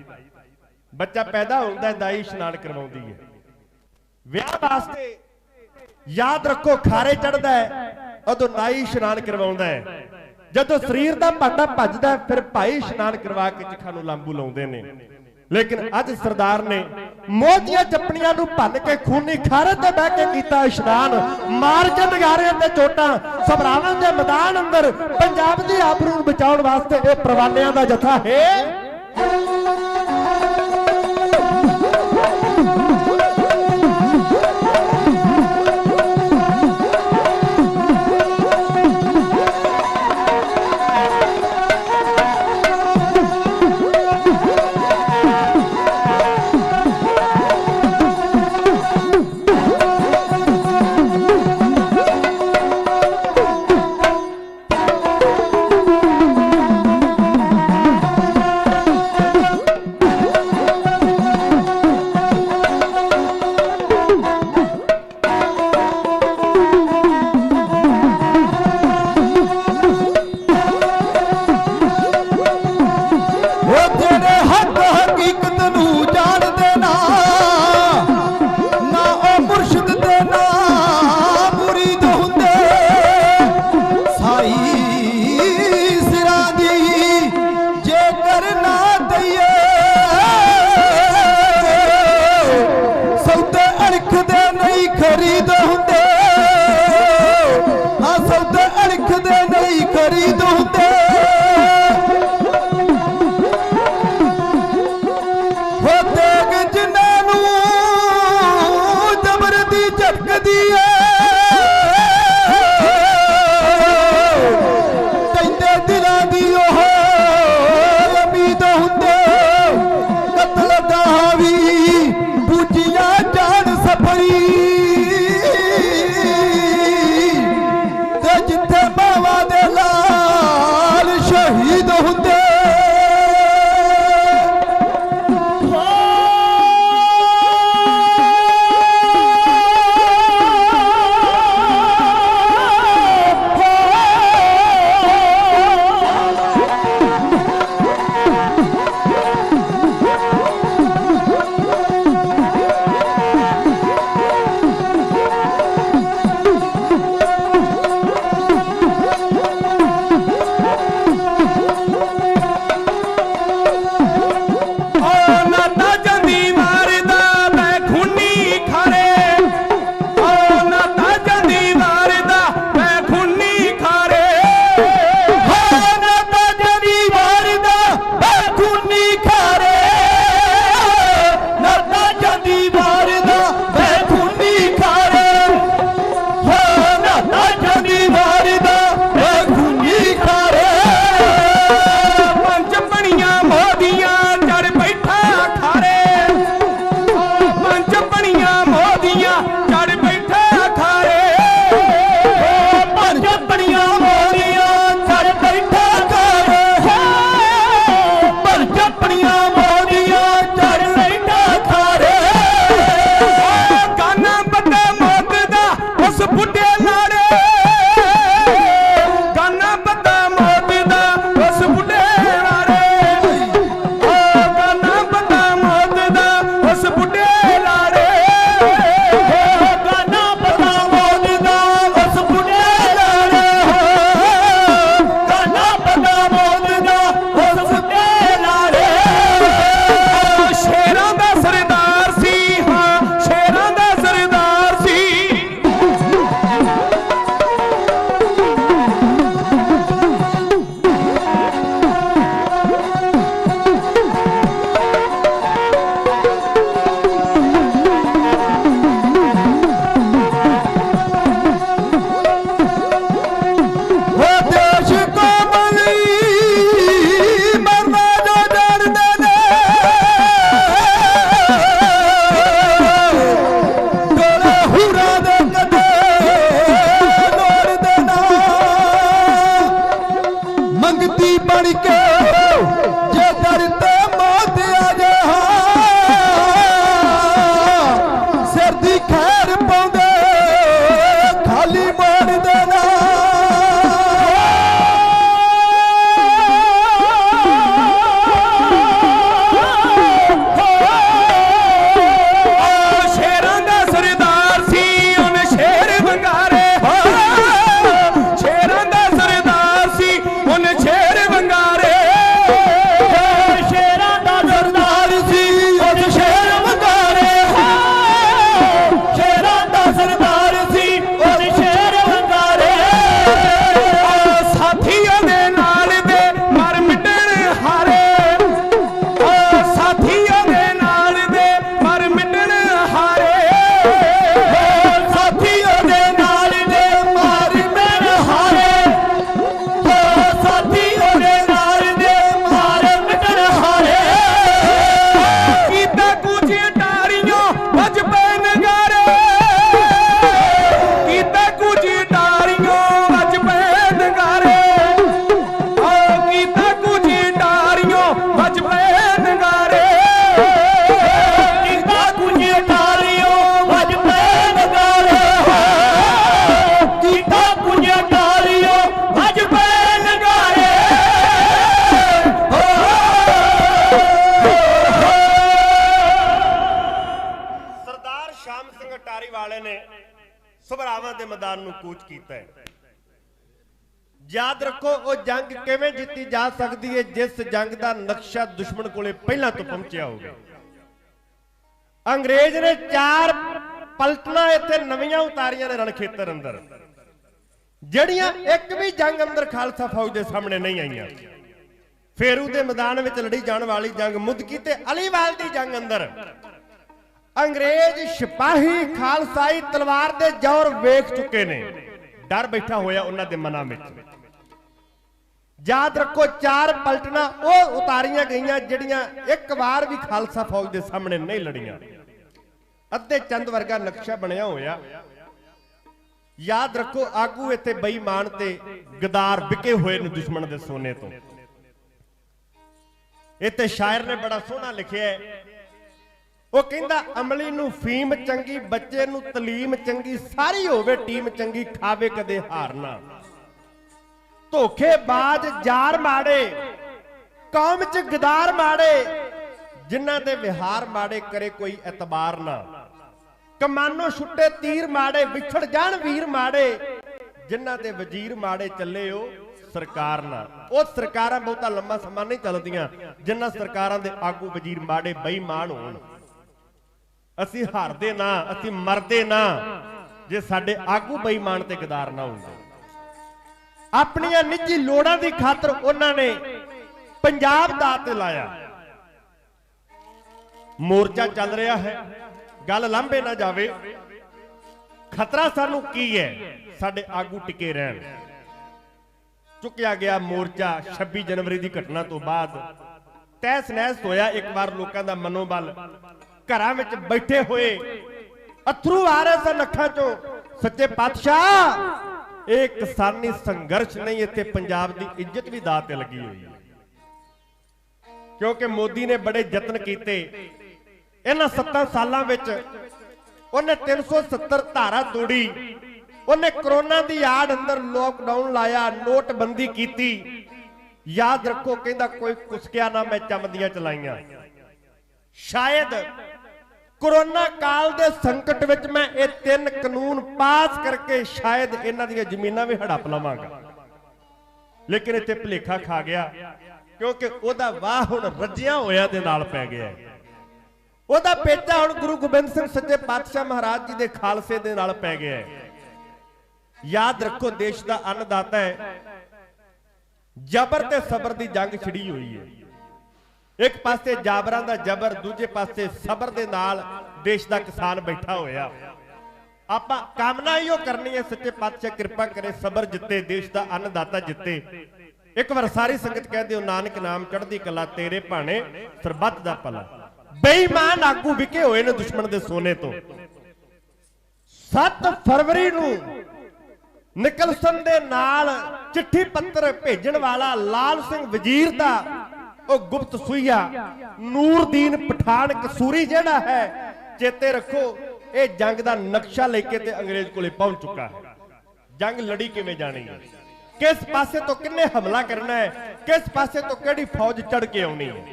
बच्चा पैदा होता है दाई इशनान करवाउंदी है। विआह वास्ते याद रखो खारे चढ़ता है उदों नाई इशनान करवाउंदा है। जदों शरीर का भांडा भजदा है फिर भाई इशनान करवा के चिखा नूं लांबू लाउंदे ने। लेकिन अज सरदार ने मोतिया चपड़ियां नूं भन के खूनी खारे ते बह के कीता इशनान। मार के नगारे ते चोटां सबरावां दे मैदान अंदर पंजाब दी आबरू नूं बचाउण वास्ते इह परवानियां दा जथा है। ਸਮਰਾਵਾਂ ਦੇ ਮੈਦਾਨ ਨੂੰ ਕੂਚ ਕੀਤਾ ਹੈ। याद रखो वो जंग किवें जीती जा सकती है जिस जंग का नक्शा दुश्मन कोले पहला तो पहुंचया होगा। अंग्रेज ने 4 पलटना इत्थे नवीं उतारियां ने रणखेतर अंदर, जड़ियां एक भी जंग अंदर खालसा फौज के सामने नहीं आईयां। फेरू के मैदान में लड़ी जाने वाली जंग, मुदकी ते अलीवाल की जंग अंदर अंग्रेज सिपाही खालसाई तलवार के जोर वेख चुके ने, डर बैठा होया उन्हां दे मनां विच। याद रखो 4 पलटना वो उतारियां गईयां जिहड़ियां एक बार भी खालसा फौज के सामने नहीं लड़ियां। अद्धे चंद वर्गा नक्शा बनया होया। याद रखो आगू इत्थे बेईमान ते गदार विके हुए ने दुश्मन दे सोने तो। इत्थे शायर ने बड़ा सोहना लिखिया है, वो कहंदा अमली नूं फीम चंगी, बच्चे नूं तलीम चंगी, सारी होवे टीम चंगी, खावे कदे हार ना। धोखेबाज जार माड़े, कौम च गदार माड़े, जिन्हां दे विहार माड़े करे कोई एतबार ना। कमानो छुट्टे तीर माड़े, विछड़ जाण वीर माड़े, जिन्हां दे वजीर माड़े चले ओ सरकार ना। वो सरकारां बहुता लंबा समा नहीं चलदियां जिन्हां सरकारां दे आगू वजीर माड़े बेईमान होण। असीं हारदे ना, असीं मरदे ना जे साडे आगू बेईमान ते गदार ना होंदे। अपनियां निजी लोड़ां दी खातर उन्होंने पंजाब दा ते लाया। मोर्चा चल रहा है, गल लांभे ना जावे, खतरा सानू की है, साडे आगू टिके रहन। चुकिया गया मोर्चा 26 जनवरी की घटना तो बाद तहस नहस होया। एक बार लोगों का मनोबल, घरां विच बैठे हुए अथरू आ रहे सन अखां चों। सच्चे पातशाह एक किसानी संघर्ष नहीं, इत्थे पंजाब की इज्जत भी दाव ते लगी हुई है, क्योंकि मोदी ने बड़े यत्न किए। इन्हां 7 सालां विच उन्हें 370 धारा तोड़ी, उन्हें कोरोना की आड़ अंदर लॉकडाउन लाया, नोटबंदी की। याद रखो कहंदा कोई कुसकिया ना मैं चमदियां चलाइयां। शायद कोरोना काल दे संकट विच मैं ये 3 कानून पास करके शायद इन्हां दी जमीनां भी हड़प लवांगा, लेकिन इत्थे भुलेखा खा गया, क्योंकि ओदा वाह हुण रज्जिया होया दे नाल पै गया। ओदा पेचा हुण गुरु गोबिंद सिंह सच्चे पातशाह महाराज जी दे खालसे दे नाल पै गया। याद रखो देश दा अन्नदाता है, जबर ते सबर दी जंग छिड़ी हुई है। एक पासे जाबरां दा जबर, दूजे पासे सबर दे नाल देश दा किसान बैठा होया। आपां कामना इहो करनी है सच्चे पातशाह कृपा करे सबर जिते, देश दा अन्नदाता जिते। एक बार सारी संगत कह दिओ नानक नाम चढ़दी कला, तेरे भाणे सरबत दा भला। बेईमान आगू विके होए ने दुश्मन दे सोने तो। 7 फरवरी नूं निकलसन दे नाल चिट्ठी पत्र भेजण वाला लाल सिंह वजीर दा ਉਹ ਗੁਪਤ ਸੁਈਆ ਨੂਰਦੀਨ ਪਠਾਨ ਕਸੂਰੀ ਜਿਹੜਾ ਹੈ, ਚੇਤੇ ਰੱਖੋ ਇਹ ਜੰਗ ਦਾ ਨਕਸ਼ਾ ਲੈ ਕੇ ਤੇ ਅੰਗਰੇਜ਼ ਕੋਲੇ ਪਹੁੰਚ ਚੁੱਕਾ ਹੈ। ਜੰਗ ਲੜੀ ਕਿਵੇਂ ਜਾਣੀ ਹੈ, ਕਿਸ ਪਾਸੇ ਤੋਂ ਕਿੰਨੇ ਹਮਲਾ ਕਰਨਾ ਹੈ, ਕਿਸ ਪਾਸੇ ਤੋਂ ਕਿਹੜੀ ਫੌਜ ਚੜ ਕੇ ਆਉਣੀ ਹੈ,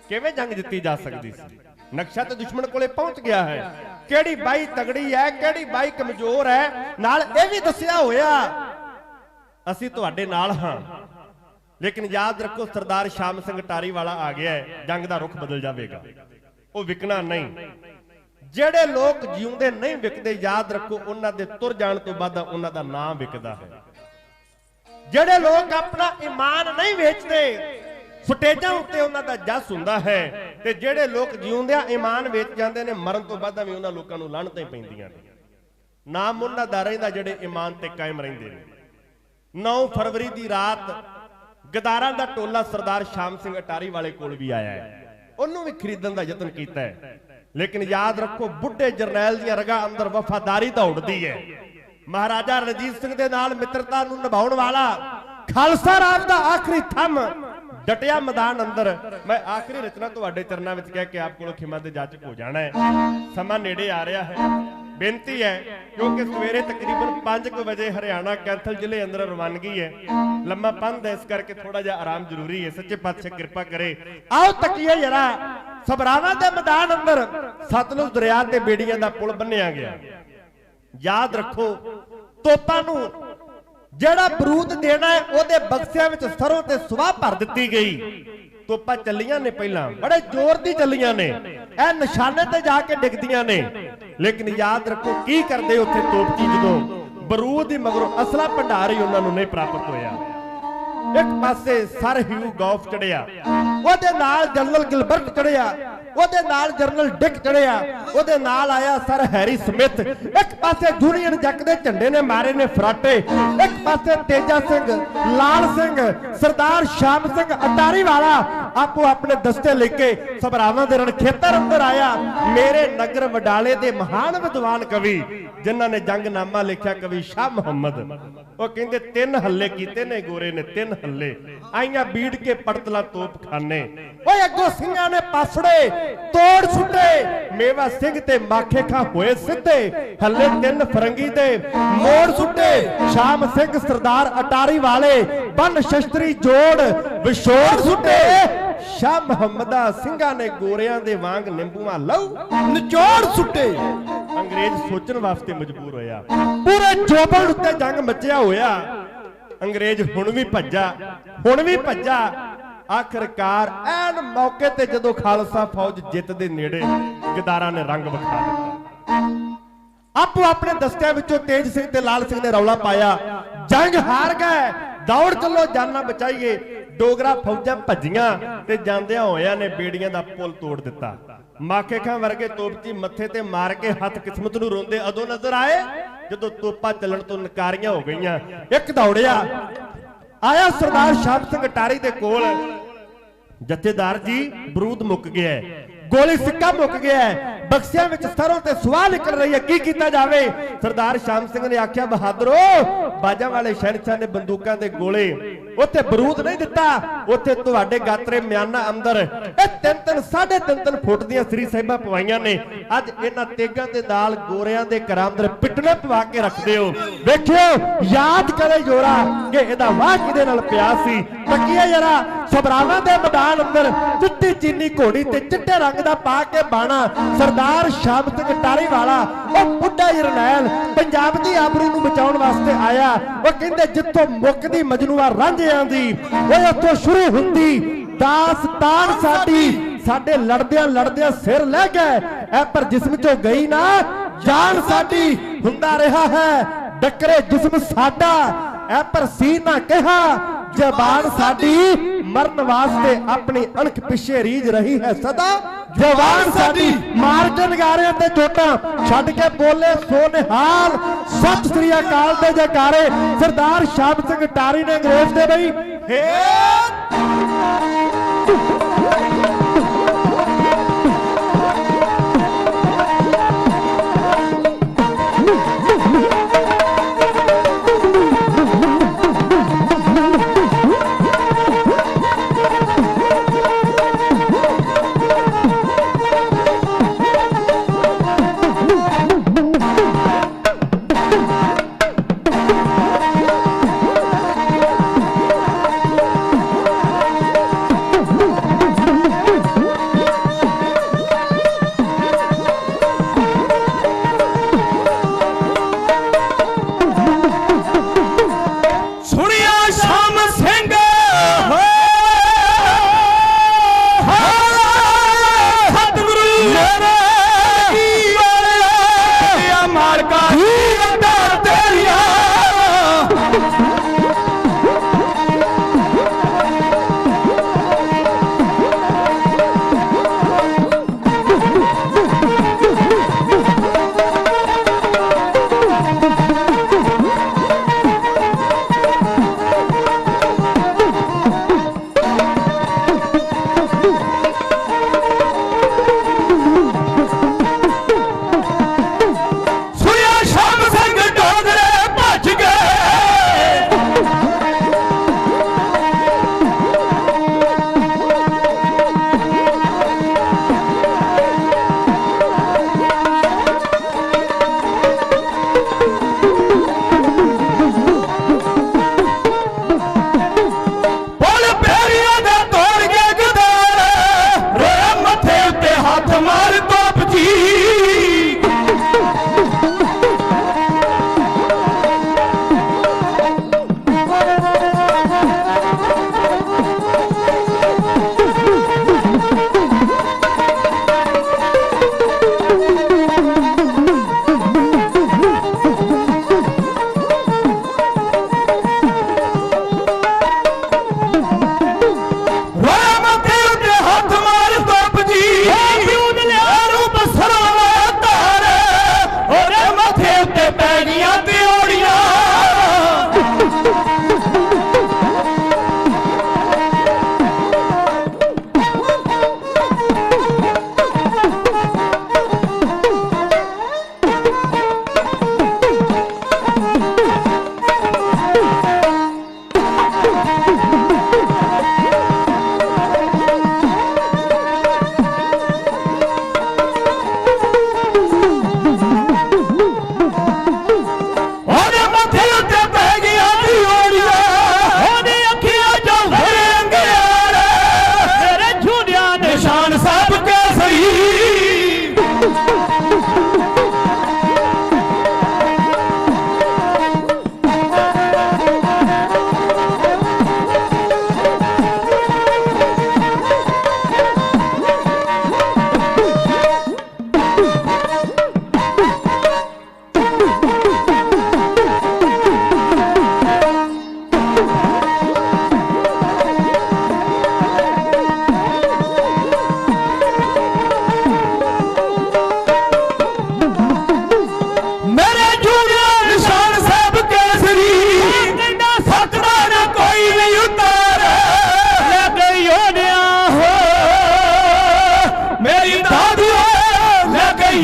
ਕਿਵੇਂ ਜੰਗ ਜਿੱਤੀ ਜਾ ਸਕਦੀ ਸੀ। ਨਕਸ਼ਾ ਤੇ ਦੁਸ਼ਮਣ ਕੋਲੇ ਪਹੁੰਚ ਗਿਆ ਹੈ। ਕਿਹੜੀ ਬਾਈ ਤਗੜੀ ਹੈ, ਕਿਹੜੀ ਬਾਈ ਕਮਜ਼ੋਰ ਹੈ, ਨਾਲ ਇਹ ਵੀ ਦੱਸਿਆ ਹੋਇਆ ਅਸੀਂ ਤੁਹਾਡੇ ਨਾਲ ਹਾਂ। लेकिन याद रखो सरदार श्याम सिंह टारी वाला आ गया है, जंग का रुख बदल जाएगा, वो विकना नहीं। जेड़े लोग जीउंदे नहीं विकते, याद रखो उन्हां दे तुर जाण तो बाद उन्हां दा नाम विकदा है। जेड़े लोग अपना ईमान नहीं वेचते, स्टेजां उत्ते उन्हां दा जस हुंदा है, ते जेड़े लोग जीउंदियां ईमान वेच जांदे ने, मरण तो बाद भी उन्हां लोकां नूं लाहणतां ही पैंदियां ने। नाम उन्हां दा रहिंदा जेड़े ईमान ते कायम रहिंदे ने। 9 फरवरी की रात गदारां दा टोला सरदार श्याम सिंह अटारी वाले कोल भी आया है, उन्होंने भी खरीदण दा यतन कीता है। लेकिन याद रखो बुढ़े जरनैल दी रगां अंदर वफादारी दौड़दी है। महाराजा रणजीत सिंह दे नाल मित्रता नूं निभाउण वाला खालसा राज दा आखिरी थम डटिया मैदान अंदर। मैं आखिरी रचना तुहाडे चरनां विच कह के आप कोलों खिमा दे जाचक हो जाना है। समा नेड़े आ रहा है, बेनती है क्योंकि सवेरे तकरीबन 5 बजे हरियाणा कैंथल जिले अंदर रवानगी है, लम्मा पंध है, इस करके थोड़ा जा आराम जरूरी है। सच्चे पातशाह कृपा करे। आओ तकिए जरा सबरावां दे मैदान अंदर सतलुज दरिया ते बेड़ियां दा पुल बन्निया गया। याद रखो तोपां नूं ਜਿਹੜਾ ਬਰੂਦ ਦੇਣਾ ਹੈ ਉਹਦੇ ਬਕਸਿਆਂ ਵਿੱਚ ਸਰੋਂ ਤੇ ਸੁਆਹ ਭਰ ਦਿੱਤੀ ਗਈ। ਤੋਪਾਂ ਚੱਲੀਆਂ ਨੇ ਪਹਿਲਾਂ ਬੜੇ ਜ਼ੋਰ ਦੀ ਚੱਲੀਆਂ ਨੇ, ਇਹ ਨਿਸ਼ਾਨੇ ਤੇ ਜਾ ਕੇ ਡਿੱਗਦੀਆਂ ਨੇ, ਲੇਕਿਨ ਯਾਦ ਰੱਖੋ ਕੀ ਕਰਦੇ ਉੱਥੇ ਤੋਪਚੀ ਜਦੋਂ ਬਰੂਦ ਦੀ ਮਗਰੋਂ ਅਸਲਾ ਭੰਡਾਰ ਹੀ ਉਹਨਾਂ ਨੂੰ ਨਹੀਂ ਪ੍ਰਾਪਤ ਹੋਇਆ। ਇੱਕ ਪਾਸੇ ਸਰ ਹਿਊ ਗੌਫ ਚੜਿਆ, ਉਹਦੇ ਨਾਲ ਜਨਰਲ ਗਿਲਬਰਟ ਚੜਿਆ, ਉਹਦੇ ਨਾਲ ਜਨਰਲ ਡਿਕ ਚੜਿਆ, ਉਹਦੇ ਨਾਲ ਆਇਆ ਸਰ ਹੈਰੀ ਸਮਿਥ। ਇੱਕ ਪਾਸੇ ਯੂਨੀਅਨ ਜੱਕ ਦੇ ਝੰਡੇ ਨੇ ਮਾਰੇ ਨੇ ਫਰਾਟੇ, ਇੱਕ ਪਾਸੇ ਤੇਜਾ ਸਿੰਘ, ਲਾਲ ਸਿੰਘ, ਸਰਦਾਰ ਸ਼ਾਮ ਸਿੰਘ ਅਟਾਰੀ ਵਾਲਾ ਆਪੋ ਆਪਣੇ ਦਸਤੇ ਲੈ ਕੇ ਸਭਰਾਵਾਂ ਦੇ ਰਣਖੇਤਰ ਅੰਦਰ ਆਇਆ। ਮੇਰੇ ਨਗਰ ਵਡਾਲੇ ਦੇ ਮਹਾਨ ਵਿਦਵਾਨ ਕਵੀ ਜਿਨ੍ਹਾਂ ਨੇ ਜੰਗਨਾਮਾ ਲਿਖਿਆ ਕਵੀ ਸ਼ਾਹ ਮੁਹੰਮਦ, ਉਹ ਕਹਿੰਦੇ 3 ਹੱਲੇ ਕੀਤੇ ਨੇ ਗੋਰੇ ਨੇ, 3 ਹੱਲੇ ਆਈਆਂ ਬੀੜ ਕੇ ਪੜਤਲਾ ਤੋਪਖਾਨੇ। ਓਏ ਅੱਗੋਂ ਸਿੰਘਾਂ ਨੇ ਪਾਸੜੇ ਤੋੜ ਸੁੱਟੇ, ਮੇਵਾ ਸਿੰਘ ਤੇ ਮਾਖੇ ਖਾਂ ਹੋਏ ਸਿੱਧੇ, ਹੱਲੇ 3 ਫਰੰਗੀ ਦੇ ਮੋੜ ਸੁੱਟੇ। ਸ਼ਾਮ ਸਿੰਘ ਸਰਦਾਰ ਅਟਾਰੀ ਵਾਲੇ ਬੰਨ ਸ਼ਸਤਰੀ ਜੋੜ ਵਿਛੋੜ ਸੁੱਟੇ। ਸ਼ਾਹ ਮੁਹੰਮਦਾ ਸਿੰਘਾਂ ਨੇ ਗੋਰਿਆਂ ਦੇ ਵਾਂਗ ਨਿੰਬੂਆਂ ਲਹੂ ਨਿਚੋੜ ਸੁੱਟੇ। ਅੰਗਰੇਜ਼ ਸੋਚਣ ਵਾਸਤੇ ਮਜਬੂਰ ਹੋਇਆ, ਪੂਰੇ ਜੋਬਨ ਉੱਤੇ ਜੰਗ ਮਚਿਆ ਹੋਇਆ। ਅੰਗਰੇਜ਼ ਹੁਣ ਵੀ ਭੱਜਾ, ਆਖਰਕਾਰ ਐਨ ਮੌਕੇ ਤੇ ਜਦੋਂ ਖਾਲਸਾ ਫੌਜ ਜਿੱਤ ਦੇ ਨੇੜੇ ਗਦਾਰਾਂ ਨੇ ਰੰਗ ਵਿਖਾ ਦਿੱਤਾ। ਆਪੋ ਆਪਣੇ ਦਸਤਿਆਂ ਵਿੱਚੋਂ ਤੇਜ ਸਿੰਘ ਤੇ ਲਾਲ ਸਿੰਘ ਨੇ ਰੌਲਾ ਪਾਇਆ, ਜੰਗ ਹਾਰ ਗਏ, ਦੌੜ ਚੱਲੋ ਜਾਨਾਂ ਬਚਾਈਏ। ਡੋਗਰਾ ਫੌਜਾਂ ਭੱਜੀਆਂ ਤੇ ਜਾਂਦਿਆਂ ਹੋਇਆਂ ਨੇ ਬੇੜੀਆਂ ਦਾ ਪੁਲ ਤੋੜ ਦਿੱਤਾ। ਮਾਖੇ ਖਾਂ ਵਰਗੇ ਤੋਪਚੀ ਮੱਥੇ ਤੇ ਮਾਰ ਕੇ ਹੱਥ ਕਿਸਮਤ ਨੂੰ ਰੋਂਦੇ ਉਦੋਂ ਨਜ਼ਰ ਆਏ ਜਦੋਂ ਤੋਪਾਂ ਚੱਲਣ ਤੋਂ ਨਕਾਰੀਆਂ ਹੋ ਗਈਆਂ। ਇੱਕ ਦੌੜਿਆ ਆਇਆ ਸਰਦਾਰ ਸ਼ਾਮ ਸਿੰਘ ਅਟਾਰੀ ਦੇ ਕੋਲ, ਜਥੇਦਾਰ ਜੀ ਬਰੂਦ ਮੁੱਕ ਗਿਆ ਹੈ, ਗੋਲੀ ਸਿੱਕਾ ਮੁੱਕ ਗਿਆ ਹੈ, ਬਕਸਿਆਂ ਵਿੱਚ ਸਰੋਂ ਤੇ ਸੁਆਹ ਨਿਕਲ ਰਹੀ ਹੈ, ਕੀ ਕੀਤਾ ਜਾਵੇ? ਸਰਦਾਰ ਸ਼ਾਮ ਸਿੰਘ ਨੇ ਆਖਿਆ, ਬਹਾਦਰੋ ਬਾਜਾਂ ਵਾਲੇ ਸ਼ਹਿਨਸ਼ਾਹ ਨੇ ਬੰਦੂਕਾਂ ਦੇ ਗੋਲੇ, ਉੱਥੇ ਬਰੂਦ ਨਹੀਂ ਦਿੱਤਾ, ਉੱਥੇ ਤੁਹਾਡੇ ਗਾਤਰੇ ਮਿਆਨਾ ਅੰਦਰ ਇਹ 3-3 3.5 ਫੁੱਟ ਦੀਆਂ ਸ੍ਰੀ ਸਾਹਿਬਾਂ ਪਵਾਈਆਂ ਨੇ। ਅੱਜ ਇਹਨਾਂ ਤੇਗਾਂ ਦੇ ਨਾਲ ਗੋਰਿਆਂ ਦੇ ਘਰਾਂ ਅੰਦਰ ਪਿੱਟਣੇ ਪਵਾ ਕੇ ਰੱਖਦੇ ਹੋ। ਵੇਖਿਓ ਯਾਦ ਕਰੇ ਜੋਰਾ ਕਿ ਇਹਦਾ ਵਾਹ ਕਿਹਦੇ ਨਾਲ ਪਿਆ ਸੀ। ਤੱਕੀਏ ਜਰਾ ਸਭਰਾਵਾਂ ਦੇ ਮੈਦਾਨ ਅੰਦਰ ਚਿੱਟੀ ਚੀਨੀ ਘੋੜੀ ਤੇ ਚਿੱਟੇ ਰੰਗ ਦਾ ਪਾ ਕੇ ਬਾਣਾ ਸਰਦਾਰ ਸ਼ਾਮ ਸਿੰਘ ਅਟਾਰੀ ਵਾਲਾ, ਉਹ ਬੁੱਢਾ ਜਰਨੈਲ ਪੰਜਾਬ ਦੀ ਆਬਰੂ ਨੂੰ ਬਚਾਉਣ ਵਾਸਤੇ ਆਇਆ। ਉਹ ਕਹਿੰਦੇ ਜਿੱਥੋਂ ਮੁੱਕਦੀ ਮਜਨੂਆ ਰਾਂਝਿਆਂ ਦੀ, ਉਹ ਉੱਥੋਂ ਸ਼ੁਰੂ ਹੁੰਦੀ ਦਾਸਤਾਨ ਸਾਡੀ। ਸਾਡੇ ਲੜਦਿਆਂ ਸਿਰ ਲੈ ਗਏ ਐ ਪਰ ਜਿਸਮ ਚੋਂ ਗਈ ਨਾ ਜਾਨ ਸਾਡੀ। ਹੁੰਦਾ ਰਿਹਾ ਹੈ ਡੱਕਰੇ ਜਿਸਮ ਸਾਡਾ ਐ ਪਰ ਸੀ ਨਾ ਕਿਹਾ ਜ਼ਬਾਨ ਸਾਡੀ। ਮਰਨ ਵਾਸਤੇ ਆਪਣੀ ਅਣਖ ਪਿੱਛੇ ਰੀਝ ਰਹੀ ਹੈ ਸਦਾ ਜਵਾਨ ਸਾਡੀ। ਮਾਰ ਕੇ ਨਗਾਰਿਆਂ ਤੇ ਚੋਟਾਂ ਛੱਡ ਕੇ ਬੋਲੇ ਸੋ ਨਿਹਾਲ, ਸਤਿ ਸ੍ਰੀ ਅਕਾਲ ਦੇ ਜੈਕਾਰੇ। ਸਰਦਾਰ ਸ਼ਾਮ ਸਿੰਘ ਅਟਾਰੀ ਨੇ ਅੰਗਰੇਜ਼ ਦੇ ਬਈ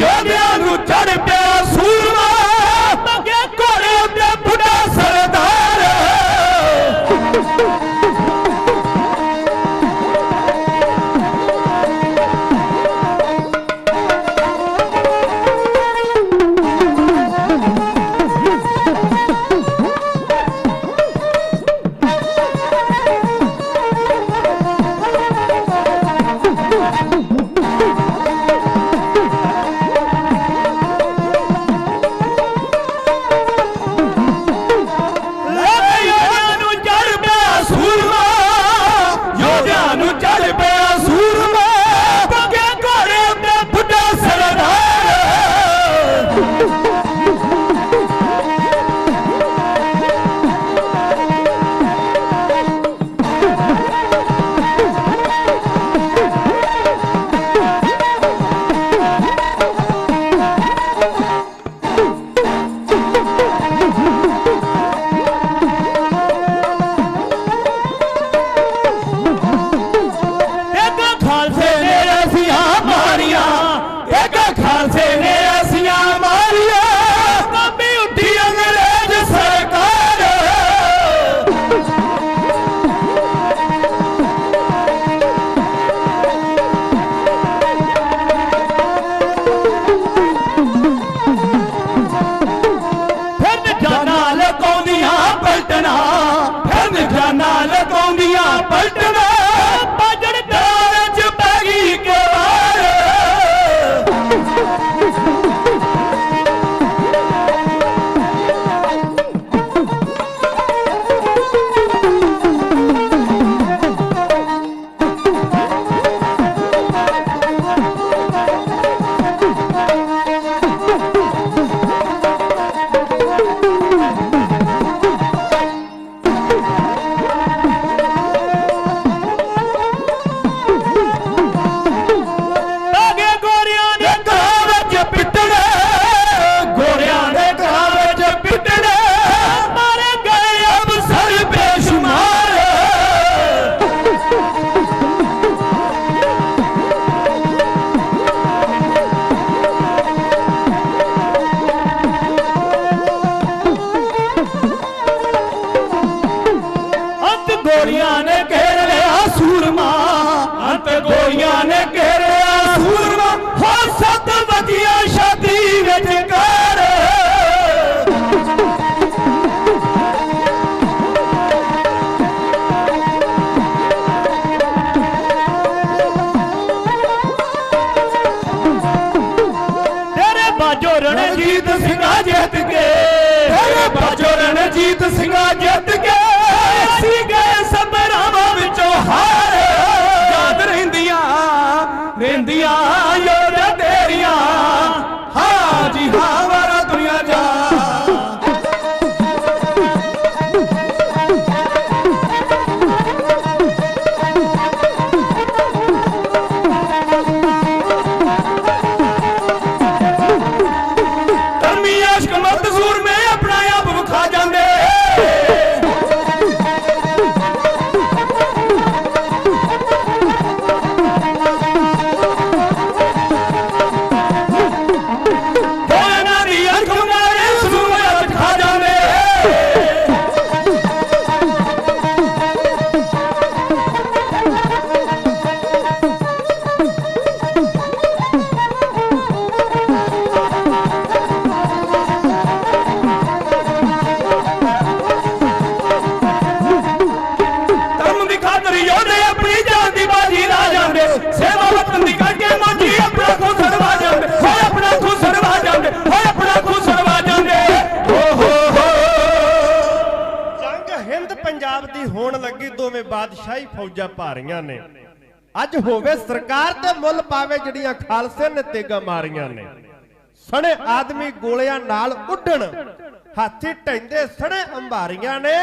योधियां नूं चढ़ पिया सूरमा मंगे घोड़े उत्ते बुढ़ा सरदार पलटना बाजड़ दार च पैगी के वार रणजीत सिंह जित के बाजो रणजीत सिंह जित के असी गए सब रावां विचों हार याद रहिंदियां योधा तेरियां हाँ जी हाँ वारा दुनिया जा बादशाही फौजा भारियां ने अज होवे सरकार ते मुल पावे जड़ियां खालसे ने तेगा मारियां ने सने आदमी गोलियां नाल उड्डण हाथी ढैंदे सने अंबारियां ने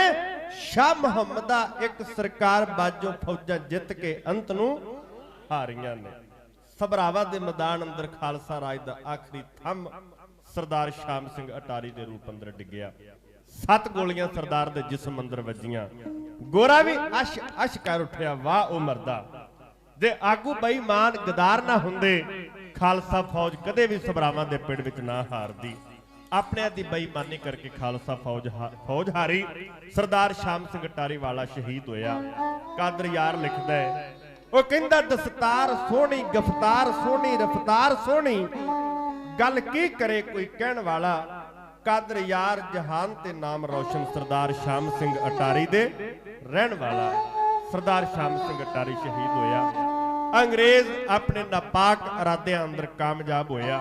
शाह मुहम्मदा एक सरकार बाजो फौजा जित के अंत नूं हारियां ने सबरावा दे मैदान अंदर खालसा राज दा आखिरी थम सरदार शाम सिंह अटारी दे रूप अंदर डिग्या 7 गोलियां सरदार दे जिस्म अंदर वजियां गोरा भी अश अश कर उठिया वाह ओ मरदा जे आगू बेईमान गदार ना हुंदे ਖਾਲਸਾ ਫੌਜ ਕਦੇ ਵੀ ਸਭਰਾਵਾਂ ਦੇ ਪਿੰਡ ਵਿੱਚ ਨਾ ਹਾਰਦੀ। ਆਪਣਿਆਂ ਦੀ ਬੇਈਮਾਨੀ ਕਰਕੇ ਖਾਲਸਾ ਫੌਜ ਹਾਰੀ। ਸਰਦਾਰ ਸ਼ਾਮ ਸਿੰਘ ਅਟਾਰੀ ਵਾਲਾ ਸ਼ਹੀਦ ਹੋਇਆ। ਕਾਦਰ ਯਾਰ ਲਿਖਦਾ ਹੈ, ਉਹ ਕਹਿੰਦਾ ਦਸਤਾਰ ਸੋਹਣੀ, ਗਫਤਾਰ ਸੋਹਣੀ, ਰਫਤਾਰ ਸੋਹਣੀ, ਗੱਲ ਕੀ ਕਰੇ ਕੋਈ ਕਹਿਣ ਵਾਲਾ। ਕਾਦਰ ਯਾਰ ਜਹਾਨ ਤੇ ਨਾਮ ਰੌਸ਼ਨ ਸਰਦਾਰ ਸ਼ਾਮ ਸਿੰਘ ਅਟਾਰੀ ਦੇ ਰਹਿਣ ਵਾਲਾ। ਸਰਦਾਰ ਸ਼ਾਮ ਸਿੰਘ ਅਟਾਰੀ ਸ਼ਹੀਦ ਹੋਇਆ। ਅੰਗਰੇਜ਼ ਆਪਣੇ ਨਾਪਾਕ ਇਰਾਦਿਆਂ ਅੰਦਰ ਕਾਮਯਾਬ ਹੋਇਆ।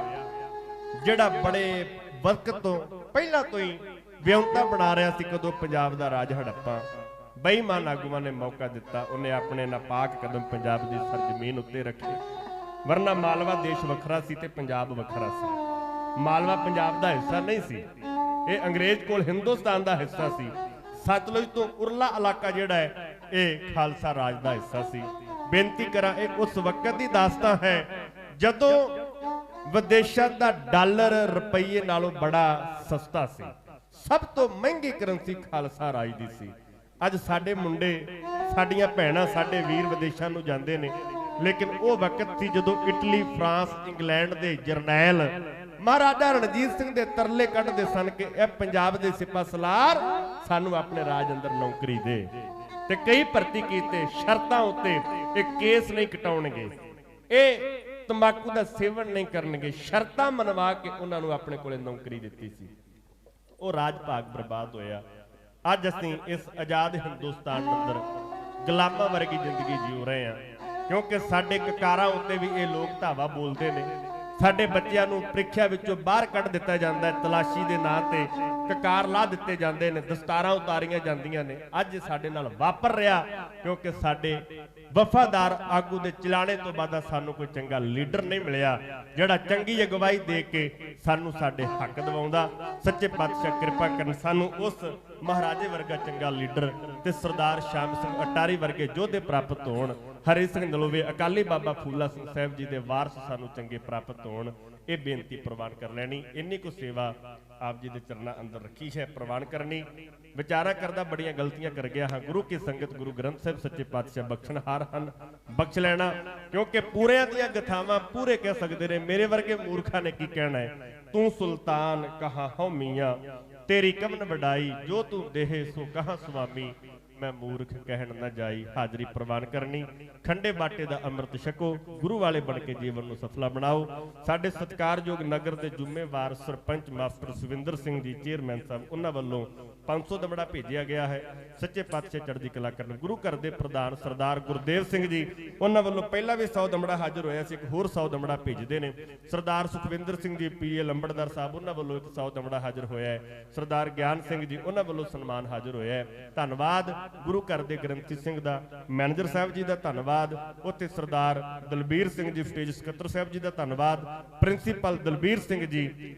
ਜਿਹੜਾ ਬੜੇ ਵਕਤ ਤੋਂ ਪਹਿਲਾਂ ਤੋਂ ਹੀ ਵਿਉਂਤਾ ਬਣਾ ਰਿਹਾ ਸੀ ਕਦੋਂ ਪੰਜਾਬ ਦਾ ਰਾਜ ਹੜੱਪਾ, ਬੇਈਮਾਨ ਆਗੂਆਂ ਨੇ ਮੌਕਾ ਦਿੱਤਾ। ਉਹਨੇ ਆਪਣੇ ਨਾਪਾਕ ਕਦਮ ਪੰਜਾਬ ਦੀ ਸਰਜ਼ਮੀਨ ਉੱਤੇ ਰੱਖੇ। ਵਰਨਾ ਮਾਲਵਾ ਦੇਸ਼ ਵੱਖਰਾ ਸੀ ਤੇ ਪੰਜਾਬ ਵੱਖਰਾ ਸੀ। ਮਾਲਵਾ ਪੰਜਾਬ ਦਾ ਹਿੱਸਾ ਨਹੀਂ ਸੀ, ਇਹ ਅੰਗਰੇਜ਼ ਕੋਲ ਹਿੰਦੁਸਤਾਨ ਦਾ ਹਿੱਸਾ ਸੀ। ਸਤਲੁਜ ਤੋਂ ਉਰਲਾ ਇਲਾਕਾ ਜਿਹੜਾ ਹੈ ਇਹ ਖਾਲਸਾ ਰਾਜ ਦਾ ਹਿੱਸਾ ਸੀ। ਬੇਨਤੀ ਕਰਾਂ, ਇਹ ਉਸ ਵਕਤ ਦੀ ਦਾਸਤਾਨ ਹੈ ਜਦੋਂ ਵਿਦੇਸ਼ਾਂ ਦਾ ਡਾਲਰ ਰੁਪਈਏ ਨਾਲੋਂ ਬੜਾ ਸਸਤਾ ਸੀ। ਸਭ ਤੋਂ ਮਹਿੰਗੀ ਕਰੰਸੀ ਖਾਲਸਾ ਰਾਜ ਦੀ ਸੀ। ਅੱਜ ਸਾਡੇ ਮੁੰਡੇ, ਸਾਡੀਆਂ ਭੈਣਾਂ, ਸਾਡੇ ਵੀਰ ਵਿਦੇਸ਼ਾਂ ਨੂੰ ਜਾਂਦੇ ਨੇ, ਲੇਕਿਨ ਉਹ ਵਕਤ ਸੀ ਜਦੋਂ ਇਟਲੀ, ਫਰਾਂਸ, ਇੰਗਲੈਂਡ ਦੇ ਜਰਨੈਲ ਮਹਾਰਾਜਾ ਰਣਜੀਤ ਸਿੰਘ ਦੇ ਤਰਲੇ ਕੱਢਦੇ ਸਨ ਕਿ ਇਹ ਪੰਜਾਬ ਦੇ ਸਿਪਾਹ ਸਲਾਰ ਸਾਨੂੰ ਆਪਣੇ ਰਾਜ ਅੰਦਰ ਨੌਕਰੀ ਦੇ। ਤੇ ਕਈ ਭਰਤੀ ਕੀਤੇ ਸ਼ਰਤਾਂ ਉੱਤੇ, ਇਹ ਕੇਸ ਨਹੀਂ ਕਟਾਉਣਗੇ, ਇਹ ਤੰਬਾਕੂ ਦਾ ਸੇਵਨ ਨਹੀਂ ਕਰਨਗੇ, ਸ਼ਰਤਾਂ ਮਨਵਾ ਕੇ ਉਹਨਾਂ ਨੂੰ ਆਪਣੇ ਕੋਲੇ ਨੌਕਰੀ ਦਿੱਤੀ ਸੀ। ਉਹ ਰਾਜ ਭਾਗ ਬਰਬਾਦ ਹੋਇਆ। ਅੱਜ ਅਸੀਂ ਇਸ ਆਜ਼ਾਦ ਹਿੰਦੁਸਤਾਨ ਅੰਦਰ ਗੁਲਾਮਾਂ ਵਰਗੀ ਜ਼ਿੰਦਗੀ ਜੀਉ ਰਹੇ ਹਾਂ, ਕਿਉਂਕਿ ਸਾਡੇ ਕਕਾਰਾਂ ਉੱਤੇ ਵੀ ਇਹ ਲੋਕ ਧਾਵਾ ਬੋਲਦੇ ਨੇ। ਸਾਡੇ ਬੱਚਿਆਂ ਨੂੰ ਪ੍ਰੀਖਿਆ ਵਿੱਚੋਂ ਬਾਹਰ ਕੱਢ ਦਿੱਤਾ ਜਾਂਦਾ ਹੈ, ਤਲਾਸ਼ੀ ਦੇ ਨਾਂ ਤੇ ਕਕਾਰ ਲਾ ਦਿੱਤੇ ਜਾਂਦੇ ਨੇ, ਦਸਤਾਰਾਂ ਉਤਾਰੀਆਂ ਜਾਂਦੀਆਂ ਨੇ। ਅੱਜ ਸਾਡੇ ਨਾਲ ਵਾਪਰ ਰਿਹਾ ਕਿਉਂਕਿ ਸਾਡੇ ਵਫਾਦਾਰ ਆਗੂ ਦੇ ਚਲਾਣੇ ਤੋਂ ਬਾਅਦ ਸਾਨੂੰ ਕੋਈ ਚੰਗਾ ਲੀਡਰ ਨਹੀਂ ਮਿਲਿਆ ਜਿਹੜਾ ਚੰਗੀ ਅਗਵਾਈ ਦੇ ਕੇ ਸਾਨੂੰ ਸਾਡੇ ਹੱਕ ਦਿਵਾਉਂਦਾ। ਸੱਚੇ ਪਾਤਸ਼ਾਹ ਕਿਰਪਾ ਕਰਨ, ਸਾਨੂੰ ਉਸ ਮਹਾਰਾਜੇ ਵਰਗਾ ਚੰਗਾ ਲੀਡਰ ਤੇ ਸਰਦਾਰ ਸ਼ਾਮ ਸਿੰਘ ਅਟਾਰੀ ਵਰਗੇ ਯੋਧੇ ਪ੍ਰਾਪਤ ਹੋਣ। ਹਰੀ ਸਿੰਘ ਨਲੂਵੇ, ਅਕਾਲੀ ਬਾਬਾ ਫੂਲਾ ਸਿੰਘ ਸਾਹਿਬ ਜੀ ਦੇ ਵਾਰਸ ਸਾਨੂੰ ਚੰਗੇ ਪ੍ਰਾਪਤ ਹੋਣ। ਇਹ ਬੇਨਤੀ ਪ੍ਰਵਾਨ ਕਰ ਲੈਣੀ। ਇੰਨੀ ਕੁ ਸੇਵਾ ਆਪ ਜੀ ਦੇ ਚਰਨਾਂ ਅੰਦਰ ਰੱਖੀ ਹੈ, ਪ੍ਰਵਾਨ ਕਰਨੀ। ਵਿਚਾਰਾ ਕਰਦਾ ਬੜੀਆਂ ਗਲਤੀਆਂ ਕਰ ਗਿਆ ਹਾਂ। ਗੁਰੂ ਕੀ ਸੰਗਤ, ਗੁਰੂ ਗ੍ਰੰਥ ਸਾਹਿਬ ਸੱਚੇ ਪਾਤਸ਼ਾਹ ਬਖਸ਼ਣਹਾਰ ਹਨ, ਬਖਸ਼ ਲੈਣਾ। ਕਿਉਂਕਿ ਪੂਰਿਆਂ ਦੀਆਂ ਗਥਾਵਾਂ ਪੂਰੇ ਕਹਿ ਸਕਦੇ ਨੇ, ਮੇਰੇ ਵਰਗੇ ਮੂਰਖਾਂ ਨੇ ਕੀ ਕਹਿਣਾ ਹੈ। ਤੂੰ ਸੁਲਤਾਨ ਕਹਾ ਹਉ ਮੀਆਂ, ਤੇਰੀ ਕਮਨ ਵਡਾਈ, ਜੋ ਤੂੰ ਦੇਹ ਸੋ ਕਹਾ ਸੁਆਮੀ, ਮੈਂ ਮੂਰਖ ਕਹਿਣ ਨਾ ਜਾਈ। ਹਾਜ਼ਰੀ ਪ੍ਰਵਾਨ ਕਰਨੀ। ਖੰਡੇ ਬਾਟੇ ਦਾ ਅੰਮ੍ਰਿਤ ਛਕੋ, ਗੁਰੂ ਵਾਲੇ ਬਣ ਕੇ ਜੀਵਨ ਨੂੰ ਸਫਲਾ ਬਣਾਓ। ਸਾਡੇ ਸਤਿਕਾਰਯੋਗ ਨਗਰ ਦੇ ਜ਼ਿੰਮੇਵਾਰ ਸਰਪੰਚ ਮਾਸਟਰ ਸੁਵਿੰਦਰ ਸਿੰਘ ਜੀ, ਚੇਅਰਮੈਨ ਸਾਹਿਬ, ਉਹਨਾਂ ਵੱਲੋਂ 500 ਦਮੜਾ ਭੇਜਿਆ ਗਿਆ ਹੈ। ਸੱਚੇ ਪਾਤਸ਼ਾਹ ਚੜ੍ਹਦੀ ਕਲਾ ਕਰਨ। ਗੁਰੂ ਘਰ ਦੇ ਪ੍ਰਧਾਨ ਸਰਦਾਰ ਗੁਰਦੇਵ ਸਿੰਘ ਜੀ, ਉਹਨਾਂ ਵੱਲੋਂ ਪਹਿਲਾਂ ਵੀ 100 ਦਮੜਾ ਹਾਜ਼ਰ ਹੋਇਆ ਸੀ, ਇੱਕ ਹੋਰ 100 ਦਮੜਾ ਭੇਜਦੇ ਨੇ। ਸਰਦਾਰ ਸੁਖਵਿੰਦਰ ਸਿੰਘ ਜੀ ਪੀਏ ਲੰਬੜਦਾਰ ਸਾਹਿਬ, ਉਹਨਾਂ ਵੱਲੋਂ ਇੱਕ 100 ਦਮੜਾ ਹਾਜ਼ਰ ਹੋਇਆ ਹੈ। ਸਰਦਾਰ ਗਿਆਨ ਸਿੰਘ ਜੀ, ਉਹਨਾਂ ਵੱਲੋਂ ਸਨਮਾਨ ਹਾਜ਼ਰ ਹੋਇਆ ਹੈ। ਧੰਨਵਾਦ ਗੁਰੂ ਘਰ ਦੇ ਗ੍ਰੰਥੀ ਸਿੰਘ ਦਾ, ਮੈਨੇਜਰ ਸਾਹਿਬ ਜੀ ਦਾ ਧੰਨਵਾਦ। ਉੱਥੇ ਸਰਦਾਰ ਦਲਬੀਰ ਸਿੰਘ ਜੀ ਸਟੇਜ ਸਕੱਤਰ ਸਾਹਿਬ ਜੀ ਦਾ ਧੰਨਵਾਦ। ਪ੍ਰਿੰਸੀਪਲ ਦਲਬੀਰ ਸਿੰਘ ਜੀ,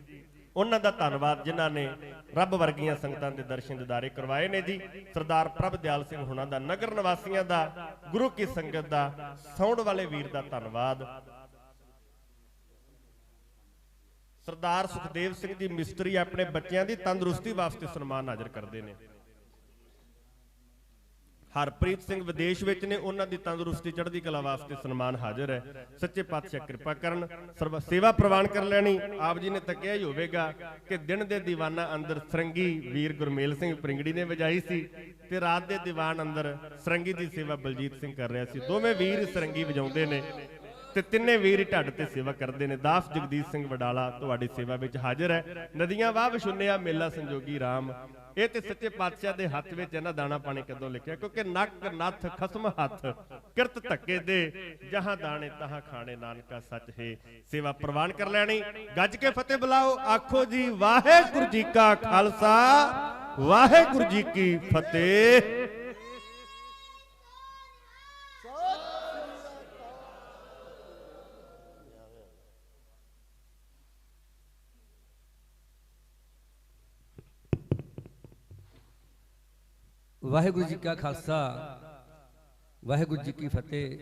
ਉਹਨਾਂ ਦਾ ਧੰਨਵਾਦ ਜਿਨ੍ਹਾਂ ਨੇ ਰੱਬ ਵਰਗੀਆਂ ਸੰਗਤਾਂ ਦੇ ਦਰਸ਼ਨ ਦਿਦਾਰੇ ਕਰਵਾਏ ਨੇ ਜੀ। ਸਰਦਾਰ ਪ੍ਰਭ ਦਿਆਲ ਸਿੰਘ ਹੁਣਾਂ ਦਾ, ਨਗਰ ਨਿਵਾਸੀਆਂ ਦਾ, ਗੁਰੂ ਕੀ ਸੰਗਤ ਦਾ, ਸੌਂਡ ਵਾਲੇ ਵੀਰ ਦਾ ਧੰਨਵਾਦ। ਸਰਦਾਰ ਸੁਖਦੇਵ ਸਿੰਘ ਜੀ ਮਿਸਤਰੀ ਆਪਣੇ ਬੱਚਿਆਂ ਦੀ ਤੰਦਰੁਸਤੀ ਵਾਸਤੇ ਸਨਮਾਨ ਹਾਜ਼ਰ ਕਰਦੇ ਨੇ। ਹਰਪ੍ਰੀਤ ਸਿੰਘ ਵਿਦੇਸ਼ ਵਿੱਚ ਨੇ, ਉਹਨਾਂ ਦੀ ਤੰਦਰੁਸਤੀ ਚੜ੍ਹਦੀ ਕਲਾ ਵਾਸਤੇ ਸਨਮਾਨ ਹਾਜ਼ਰ ਹੈ। ਸੱਚੇ ਪਾਤਸ਼ਾਹ ਕਿਰਪਾ ਕਰਨ, ਸੇਵਾ ਪ੍ਰਵਾਨ ਕਰ ਲੈਣੀ। ਆਪ ਜੀ ਨੇ ਤਾਂ ਕਿਹਾ ਹੀ ਹੋਵੇਗਾ ਕਿ ਦਿਨ ਦੇ ਦੀਵਾਨਾਂ ਅੰਦਰ ਸਰੰਗੀ ਵੀਰ ਗੁਰਮੇਲ ਸਿੰਘ ਪ੍ਰਿੰਗੜੀ ਨੇ ਵਜਾਈ ਸੀ ਤੇ ਰਾਤ ਦੇ ਦੀਵਾਨ ਅੰਦਰ ਸਰੰਗੀ ਦੀ ਸੇਵਾ ਬਲਜੀਤ ਸਿੰਘ ਕਰ ਰਿਹਾ ਸੀ। ਦੋਵੇਂ ਵੀਰ ਸਰੰਗੀ ਵਜਾਉਂਦੇ ਨੇ ਤੇ ਤਿੰਨੇ ਵੀਰ ਹੀ ਢੱਡ ਤੇ ਸੇਵਾ ਕਰਦੇ ਨੇ। ਦਾਸ ਜਗਦੀਸ਼ ਸਿੰਘ ਵਡਾਲਾ ਤੁਹਾਡੀ ਸੇਵਾ ਵਿੱਚ ਹਾਜ਼ਰ ਹੈ। ਨਦੀਆਂ ਵਾਹ ਵਿਛੁੰਨਿਆ ਮੇਲਾ ਸੰਜੋਗੀ ਰਾਮ, ਇਹ ਤੇ ਸੱਚੇ ਪਾਤਸ਼ਾਹ ਦੇ ਹੱਥ ਵਿੱਚ ਇਹਨਾਂ ਦਾਣਾ ਪਾਣੀ ਕਦੋਂ ਲਿਖਿਆ, ਕਿਉਂਕਿ ਨੱਕ ਨੱਥ ਖਸਮ ਹੱਥ ਕਿਰਤ ਧੱਕੇ ਦੇ, ਜਹਾਂ ਦਾਣੇ ਤਹਾਂ ਖਾਣੇ, ਨਾਨਕਾ ਸੱਚ ਹੈ। ਸੇਵਾ ਪ੍ਰਵਾਨ ਕਰ ਲੈਣੀ। ਗੱਜ ਕੇ ਫਤਿਹ ਬੁਲਾਓ, ਆਖੋ ਜੀ ਵਾਹਿਗੁਰੂ ਜੀ ਕਾ ਖਾਲਸਾ, ਵਾਹਿਗੁਰੂ ਜੀ ਕੀ ਫਤਿਹ। ਵਾਹਿਗੁਰੂ ਜੀ ਕਾ ਖਾਲਸਾ, ਵਾਹਿਗੁਰੂ ਜੀ ਕੀ ਫਤਿਹ।